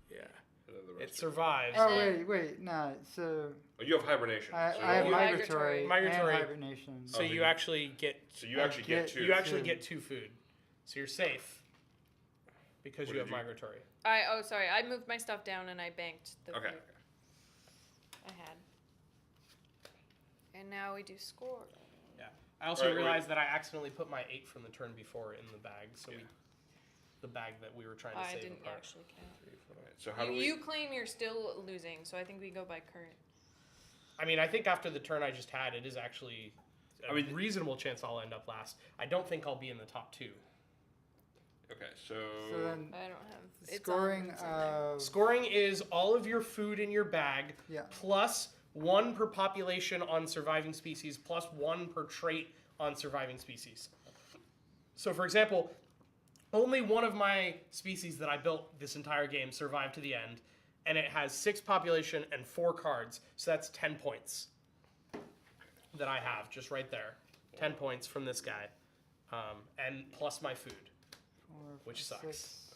Yeah. And then the It rest survives. Oh, then- wait, nah. So Oh, you have hibernation. I so have you- migratory, Migratory. and hibernation. So Oh, you you- actually get you actually get 2. you actually Two. get 2 food. So you're safe. Because What you did have you- migratory. Sorry. I moved my stuff down and I banked the Okay. food I had. And now we do score. Yeah. I also Right, realized that I accidentally put my 8 from the turn before in the bag. So Yeah. the bag that we were trying to I save didn't apart. actually count. So how do we? You claim you're still losing, so I think we go by current. I mean, I think after the turn I just had, it is actually a reasonable chance I'll end up last. I don't think I'll be in the top 2. Okay, So then I don't have it's scoring on, it's in there. Scoring is all of your food in your bag Yeah. plus 1 per population on surviving species plus 1 per trait on surviving species. So, for example, only one of my species that I built this entire game survived to the end, and it has 6 population and 4 cards, so that's 10 points that I have just right there. 10 points from this guy, and plus my food. 4, Which 5, sucks. 6,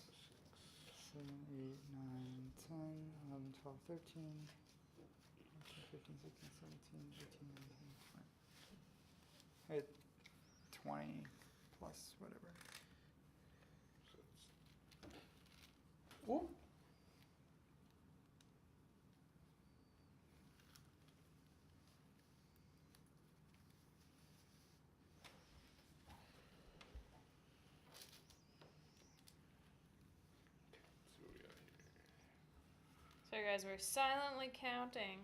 7, 8, 9, 10, 11, 12, 13, 14, 15, 16, 17, 18, 19, 20. 20 plus whatever. Ooh. So guys, we're silently counting.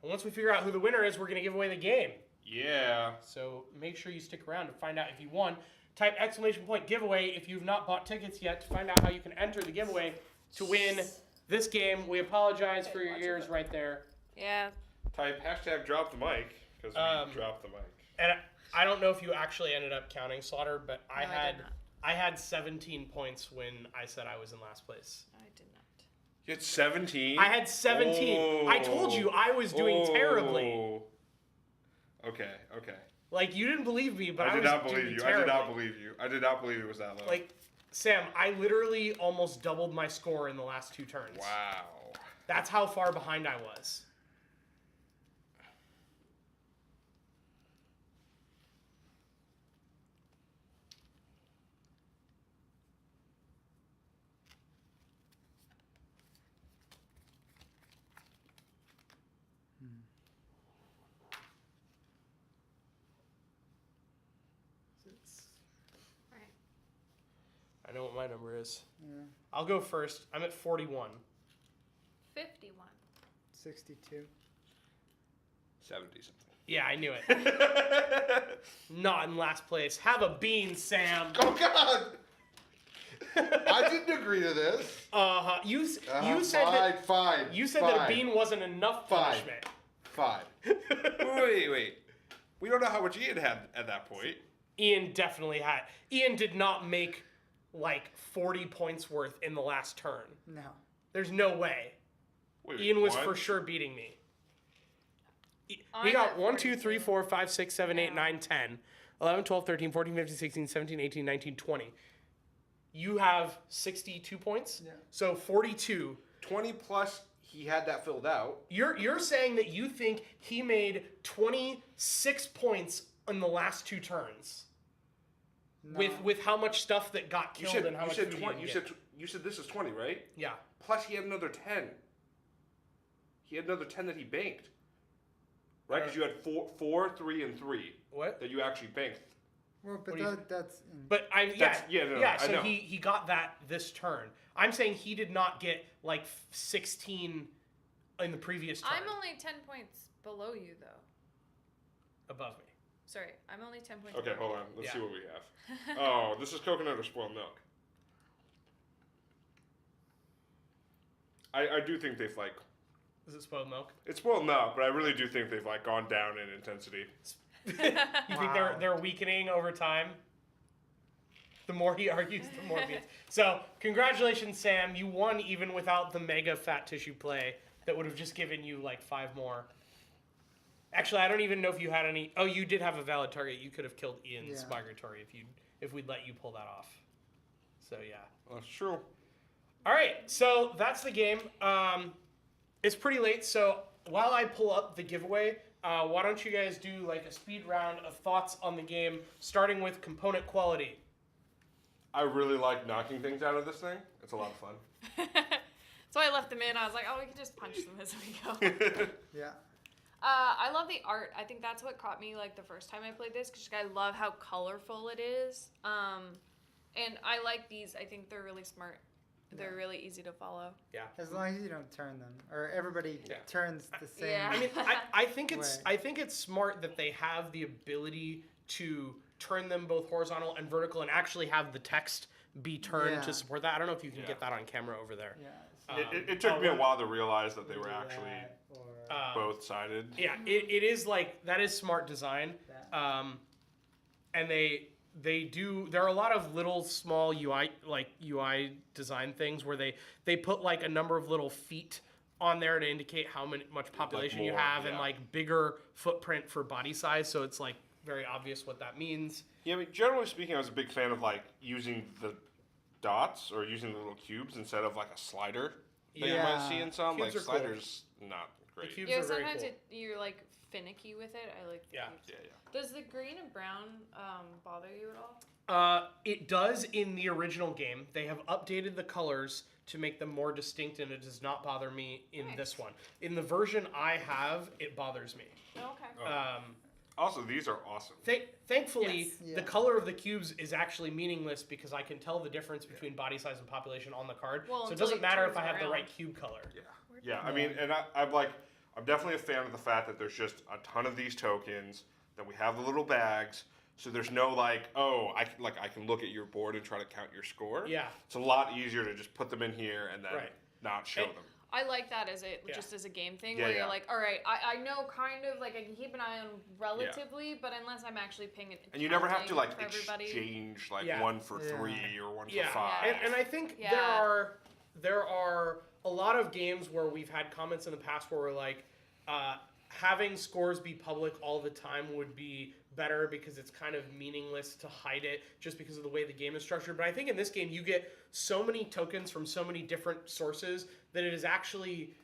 And once we figure out who the winner is, we're going to give away the game. Yeah. So make sure you stick around to find out if you won. Type # giveaway if you've not bought tickets yet to find out how you can enter the giveaway to win this game. We apologize for your ears right there. Yeah. Type # drop the mic because we dropped the mic. And I don't know if you actually ended up counting, Slaughter, but No, I did not. I had 17 points when I said I was in last place. I did not. You had 17. I had 17. I told you I was doing terribly. Oh. Okay. Like, you didn't believe me, but I I did was not doing believe you. terribly. I did not believe you. I did not believe it was that low. Like, Sam, I literally almost doubled my score in the last 2 turns. Wow. That's how far behind I was. Right. I know what my number is. Yeah. I'll go first. I'm at 41. 51. 62. 70 something. Yeah, I knew it. Not in last place. Have a bean, Sam. Oh God! I didn't agree to this. You said that Fine. you said that a bean wasn't enough Fine. punishment. Fine. Wait. We don't know how much Ian had at that point. Ian definitely had. Ian did not make like 40 points worth in the last turn. No. There's no way. Wait, Ian was what? for sure beating me. We I'm got at 1, 2, 3, 42. 4, 5, 6, 7, 8, Yeah. 9, 10, 11, 12, 13, 14, 15, 16, 17, 18, 19, 20. You have 62 points. Yeah. So 42. 20 plus. He had that filled out. You're saying that you think he made 26 points in the last 2 turns. No. With how much stuff that got killed and how much food he didn't you get. you said this is 20, right? Yeah. Plus he had another 10. He had another 10 that he banked. Right? Because you had 4, 3, and 3 What? that you actually banked. Well, but What do you that's. But I I so know. he got that this turn. I'm saying he did not get like 16 in the previous turn. I'm only 10 points below you, though. above me. Sorry, I'm only 10 points Okay, below hold on. Let's Yeah. see what we have. Oh, this is coconut or spoiled milk. I do think they've like Is it spoiled milk? it's spoiled milk, but I really do think they've like gone down in intensity. You think they're weakening over time? The more he argues, the more he is. So, congratulations, Sam. You won even without the mega fat tissue play that would have just given you like 5 more. Actually, I don't even know if you had any. Oh, you did have a valid target. You could have killed Ian's Yeah. migratory if we'd let you pull that off. So yeah. That's true. All right, so that's the game. It's pretty late, so while I pull up the giveaway, why don't you guys do like a speed round of thoughts on the game, starting with component quality. I really like knocking things out of this thing. It's a lot of fun. So I left them in. I was like, oh, we can just punch them as we go. Yeah. I love the art. I think that's what caught me like the first time I played this, because I love how colorful it is. And I like these. I think they're really smart. They're really easy to follow. Yeah. As long as you don't turn them, or everybody Yeah. turns the same. Yeah. I mean, I think it's Way. I think it's smart that they have the ability to turn them both horizontal and vertical, and actually have the text be turned Yeah. to support that. I don't know if you can Yeah. get that on camera over there. Yeah. It took me a while to realize that they were actually Or both-sided. Yeah, it is like that is smart design. that. And they do. There are a lot of little small UI design things where they put like a number of little feet on there to indicate how much population you more, have, and yeah. like bigger footprint for body size. So it's like very obvious what that means. Yeah, I mean, generally speaking, I was a big fan of like using the dots or using the little cubes instead of like a slider that you might Yeah. see in some. Cubes like are cool. sliders, not The great. cubes Yeah, are very sometimes cool. you're like finicky with it. I like the Yeah. cubes. Yeah. Does the green and brown bother you at all? It does in the original game. They have updated the colors to make them more distinct, and it does not bother me in Nice. this one. In the version I have, it bothers me. Oh, okay. Also, these are awesome. Thankfully, Yes. Yeah. the color of the cubes is actually meaningless because I can tell the difference between body size and population on the card. Well, So it until doesn't it matter if turns I have the around. right cube color. Yeah, I mean, and I'm definitely a fan of the fact that there's just a ton of these tokens, that we have the little bags, so there's no like, oh, I can look at your board and try to count your score. Yeah. It's a lot easier to just put them in here and then Right. not show And- them. I like that as Yeah. just as a game thing, Yeah, where yeah. you're like, all right, I know kind of like I can keep an eye on relatively, but unless I'm actually paying it. And you never have to like for everybody. exchange like Yeah. 1 for Yeah. 3 or 1 Yeah, for 5. and I think Yeah. there are a lot of games where we've had comments in the past where we're like, having scores be public all the time would be better because it's kind of meaningless to hide it just because of the way the game is structured. But I think in this game you get so many tokens from so many different sources that it is actually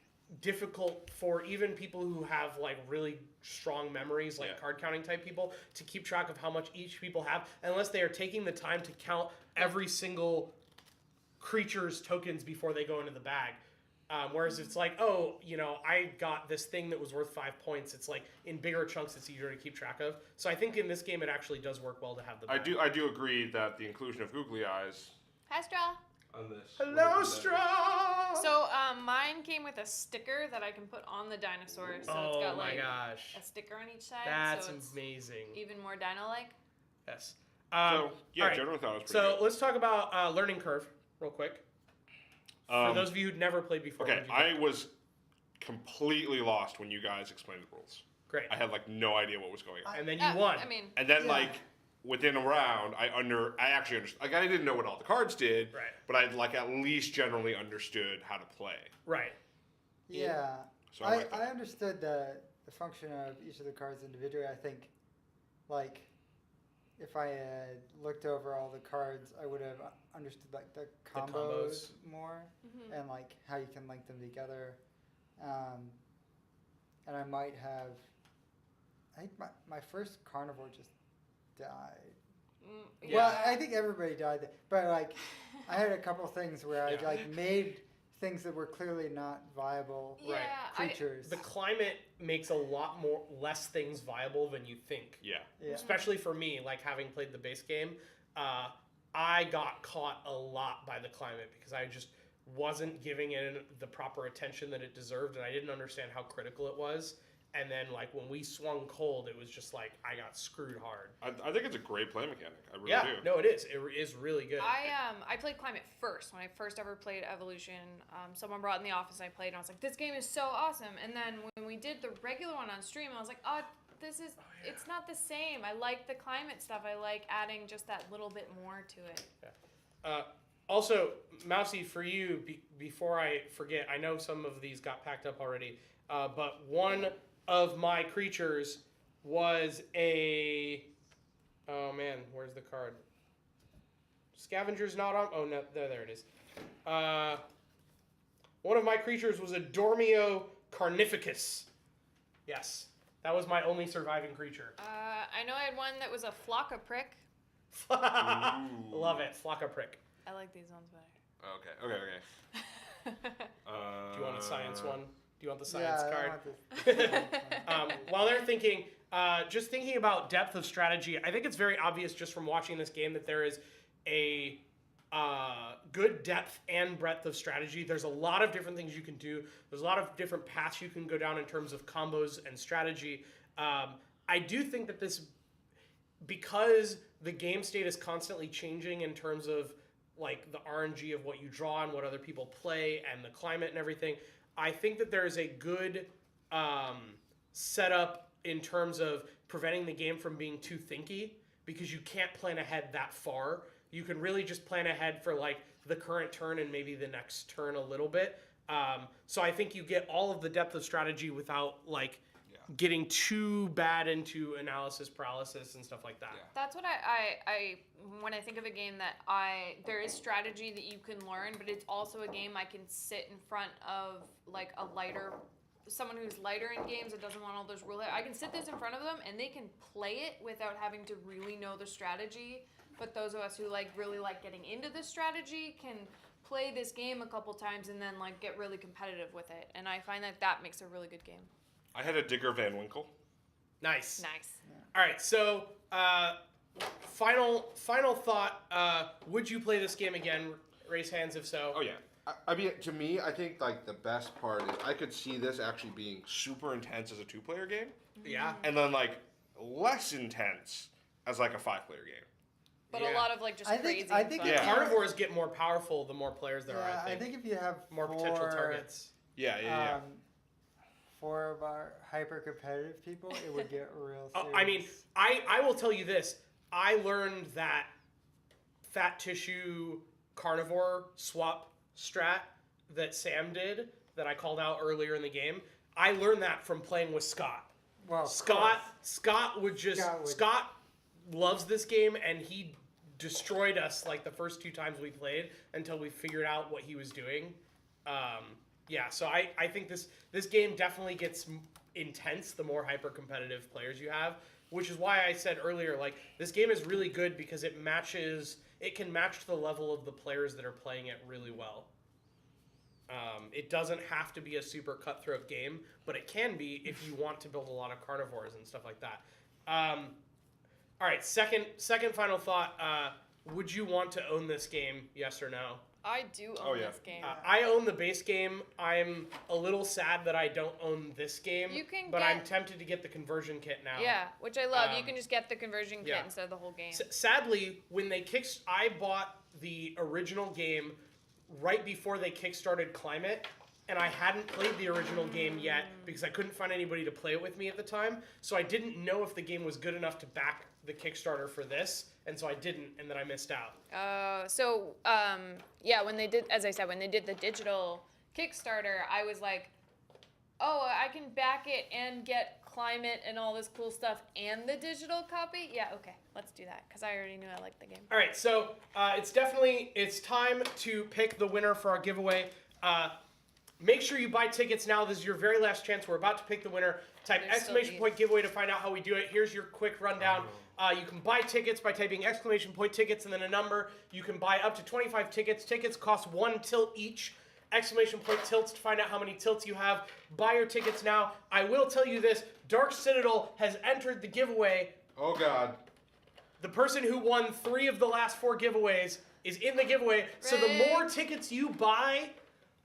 difficult for even people who have like really strong memories, like Yeah. card counting type people, to keep track of how much each people have unless they are taking the time to count every single creature's tokens before they go into the bag. Whereas it's like, oh, I got this thing that was worth 5 points. It's like in bigger chunks, it's easier to keep track of. So I think in this game, it actually does work well to have the I bag. do agree that the inclusion of googly eyes Hi, Straw. on this. Hello, Straw! So mine came with a sticker that I can put on the dinosaur, so oh it's got my like gosh. a sticker on each side. That's so it's amazing. even more dino-like. Yes. So, all right. generally thought it was pretty So good. let's talk about learning curve real quick. For those of you who'd never played before. Okay, what did you think? I was completely lost when you guys explained the rules. Great. I had like no idea what was going on. And then you won. I mean, And then Yeah. like within a round, I actually understood. Like I didn't know what all the cards did, Right. but I like at least generally understood how to play. Right. Yeah. So I like that. I understood the function of each of the cards individually. I think, like, if I had looked over all the cards, I would have understood like the combos, combos. more Mhm. and like how you can link them together. And I might have. I think my first carnivore just died. Mm, Well, I think everybody died, but like I had a couple things where I Yeah. like made things that were clearly not viable Right. creatures. The climate makes a lot less things viable than you think. Yeah. Yeah. Especially for me, like having played the base game, I got caught a lot by the climate because I just wasn't giving it the proper attention that it deserved, and I didn't understand how critical it was. And then, like, when we swung cold, it was just like I got screwed hard. I think it's a great play mechanic. I really Yeah, do. no, it is. It is really good. I played Climate first when I first ever played Evolution. Someone brought it in the office and I played and I was like, this game is so awesome. And then when we did the regular one on stream, I was like, oh, it's not the same. I like the climate stuff. I like adding just that little bit more to it. Also, Mousy, for you, before I forget, I know some of these got packed up already, but one of my creatures was a... Oh, man, where's the card? Scavenger's not on... Oh, no, there it is. One of my creatures was a Dormio Carnificus. Yes, that was my only surviving creature. I know I had one that was a Flocka Prick. Love it, Flocka Prick. I like these ones better. Okay. Do you want a science one? Do you want the Yeah, science I card? want this. While they're thinking, just thinking about depth of strategy, I think it's very obvious just from watching this game that there is a good depth and breadth of strategy. There's a lot of different things you can do. There's a lot of different paths you can go down in terms of combos and strategy. I do think that this, because the game state is constantly changing in terms of like the RNG of what you draw and what other people play and the climate and everything, I think that there is a good setup in terms of preventing the game from being too thinky, because you can't plan ahead that far. You can really just plan ahead for like the current turn and maybe the next turn a little bit. So I think you get all of the depth of strategy without like getting too bad into analysis paralysis and stuff like that. Yeah. That's what I when I think of a game that there is strategy that you can learn, but it's also a game I can sit in front of like someone who's lighter in games that doesn't want all those rules. I can sit this in front of them and they can play it without having to really know the strategy. But those of us who really like getting into the strategy can play this game a couple times and then like get really competitive with it. And I find that makes a really good game. I had a Digger Van Winkle. Nice. Nice. All right, so final thought. Would you play this game again? Raise hands if so. Oh yeah. I mean, to me, I think like the best part is I could see this actually being Super intense as a 2-player game, Yeah. and then like less intense as like a 5-player game. But Yeah. a lot of like just I think- crazy. I and think fun. it- Yeah. Carnivores get more powerful the more players there are, Yeah, I think. if you have More potential targets. Yeah. 4 of our hyper competitive people, it would get real serious. I mean, I will tell you this. I learned that fat tissue carnivore swap strat that Sam did, that I called out earlier in the game. I learned that from playing with Scott. well, of Scott course. Scott loves this game, and he destroyed us like the first 2 times we played until we figured out what he was doing. So I think this game definitely gets intense the more hyper competitive players you have, which is why I said earlier, like, this game is really good because it can match the level of the players that are playing it really well. It doesn't have to be a super cutthroat game, but it can be if you want to build a lot of carnivores and stuff like that. All right, second final thought. Would you want to own this game, yes or no? I do Oh, own yeah. this game. I own the base game. I'm a little sad that I don't own this game, You can but get- I'm tempted to get the conversion kit now. Yeah, which I love. You Um, can just get the conversion kit yeah. instead of the whole game. Sadly, when they I bought the original game right before they kickstarted Climate, and I hadn't played the original game yet because I couldn't find anybody to play it with me at the time. So I didn't know if the game was good enough to back the Kickstarter for this, and so I didn't, and then I missed out. When they did, as I said, when they did the digital Kickstarter, I was like, oh, I can back it and get climate and all this cool stuff and the digital copy, yeah, okay, let's do that because I already knew I liked the game. All right, so it's time to pick the winner for our giveaway. Make sure you buy tickets now. This is your very last chance. We're about to pick the winner. Type There's exclamation still point giveaway to find out how we do it. Here's your quick rundown. You can buy tickets by typing exclamation point tickets and then a number. You can buy up to 25 tickets. Tickets cost 1 tilt each. Exclamation point tilts to find out how many tilts you have. Buy your tickets now. I will tell you this. Dark Citadel has entered the giveaway. Oh God. The person who won 3 of the last 4 giveaways is in the giveaway. So the more tickets you buy,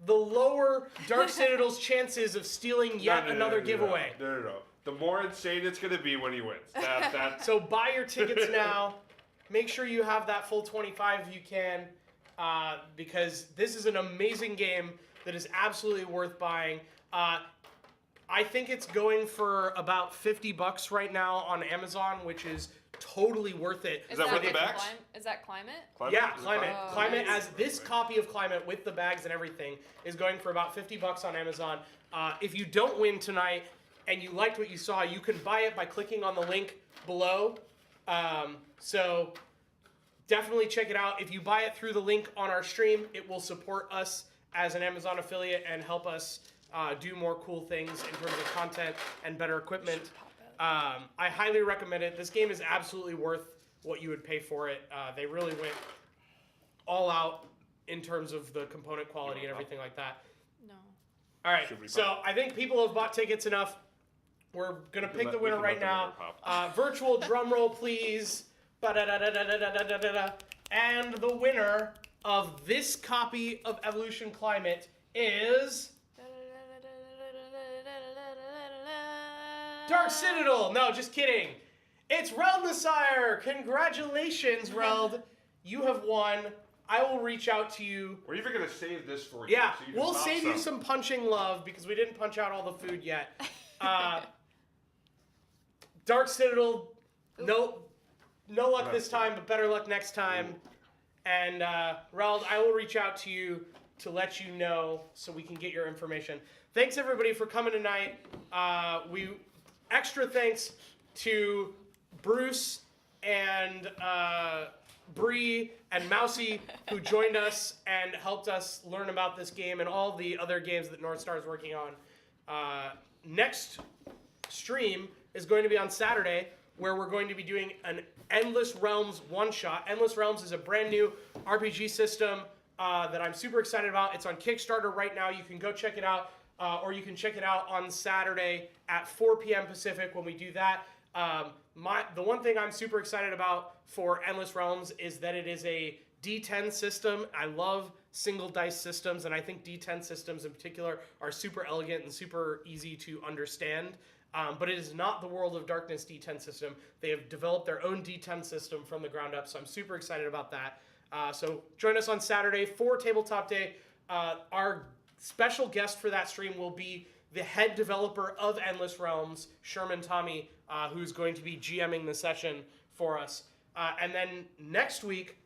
the lower Dark Citadel's chances of stealing yet another giveaway. No. The more insane it's going to be when he wins. So buy your tickets now. Make sure you have that full 25 if you can, because this is an amazing game that is absolutely worth buying. I think it's going for about $50 right now on Amazon, which is totally worth it. Is that with the bags? Is that climate? Yeah, Climate. Oh, Climate, nice. as this copy of Climate with the bags and everything, is going for about $50 on Amazon. If you don't win tonight and you liked what you saw, you can buy it by clicking on the link below. So definitely check it out. If you buy it through the link on our stream, it will support us as an Amazon affiliate and help us do more cool things in terms of content and better equipment. I highly recommend it. This game is absolutely worth what you would pay for it. They really went all out in terms of the component quality and everything like that. No. All right, so I think people have bought tickets enough. We're going to pick the winner right now. Virtual drum roll, please. Ba-da-da-da-da-da-da-da-da. And the winner of this copy of Evolution Climate is Dark Citadel. No, just kidding. It's Reld the Sire. Congratulations, Reld. You have won. I will reach out to you. We're even going to save this for you. Yeah, so you can we'll pop save you some punching love because we didn't punch out all the food yet. Dark Citadel, no luck this time, but better luck next time. And Reld, I will reach out to you to let you know so we can get your information. Thanks everybody for coming tonight. Extra thanks to Bruce and Bree and Mousy who joined us and helped us learn about this game and all the other games that North Star is working on. Next stream is going to be on Saturday, where we're going to be doing an Endless Realms one-shot. Endless Realms is a brand new RPG system that I'm super excited about. It's on Kickstarter right now. You can go check it out, or you can check it out on Saturday at 4 p.m. Pacific when we do that. The one thing I'm super excited about for Endless Realms is that it is a D10 system. I love single dice systems, and I think D10 systems in particular are super elegant and super easy to understand. But it is not the World of Darkness D10 system. They have developed their own D10 system from the ground up, so I'm super excited about that. So join us on Saturday for Tabletop Day. Our special guest for that stream will be the head developer of Endless Realms, Sherman Tommy, who's going to be GMing the session for us. And then next week,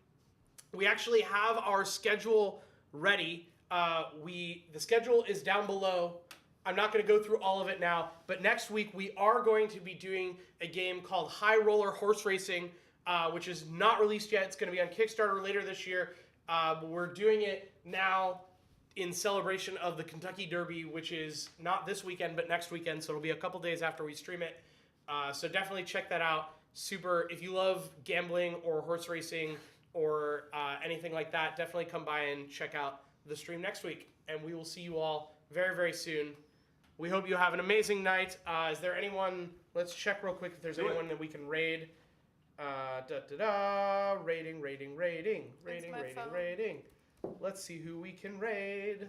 we actually have our schedule ready. The schedule is down below. I'm not going to go through all of it now, but next week we are going to be doing a game called High Roller Horse Racing, which is not released yet. It's going to be on Kickstarter later this year. But we're doing it now in celebration of the Kentucky Derby, which is not this weekend, but next weekend. So it'll be a couple days after we stream it. So definitely check that out. If you love gambling or horse racing or anything like that, definitely come by and check out the stream next week. And we will see you all very, very soon. We hope you have an amazing night. Is there anyone? Let's check real quick if there's anyone that we can raid. Rating. Let's see who we can raid.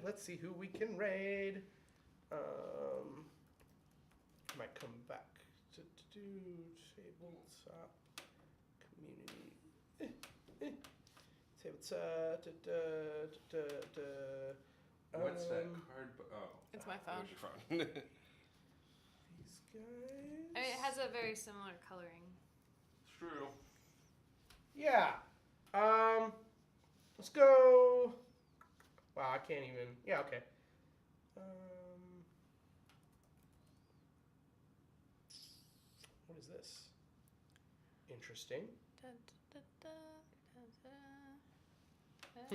Might come back to tabletop community. Tabletop. What's that card? It's my phone. There's your phone. These guys. I mean, it has a very similar coloring. It's true. Yeah. Let's go. Wow, I can't even. Yeah, okay. this? Interesting.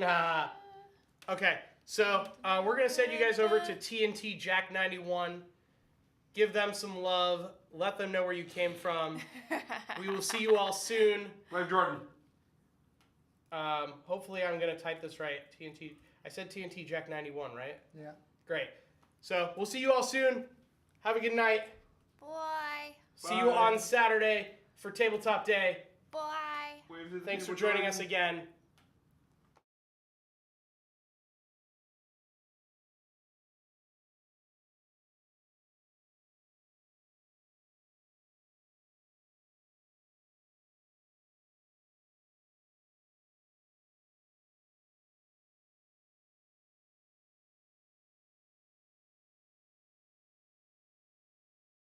Ah. Okay, so we're going to send you guys over to TNT Jack 91. Give them some love. Let them know where you came from. We will see you all soon. Like Jordan. Hopefully I'm going to type this right. TNT. I said TNT Jack 91, right? Yeah. Great. So we'll see you all soon. Have a good night. Bye. See you on Saturday for Tabletop Day. Bye. Wave to the Thanks for people joining us joining. again.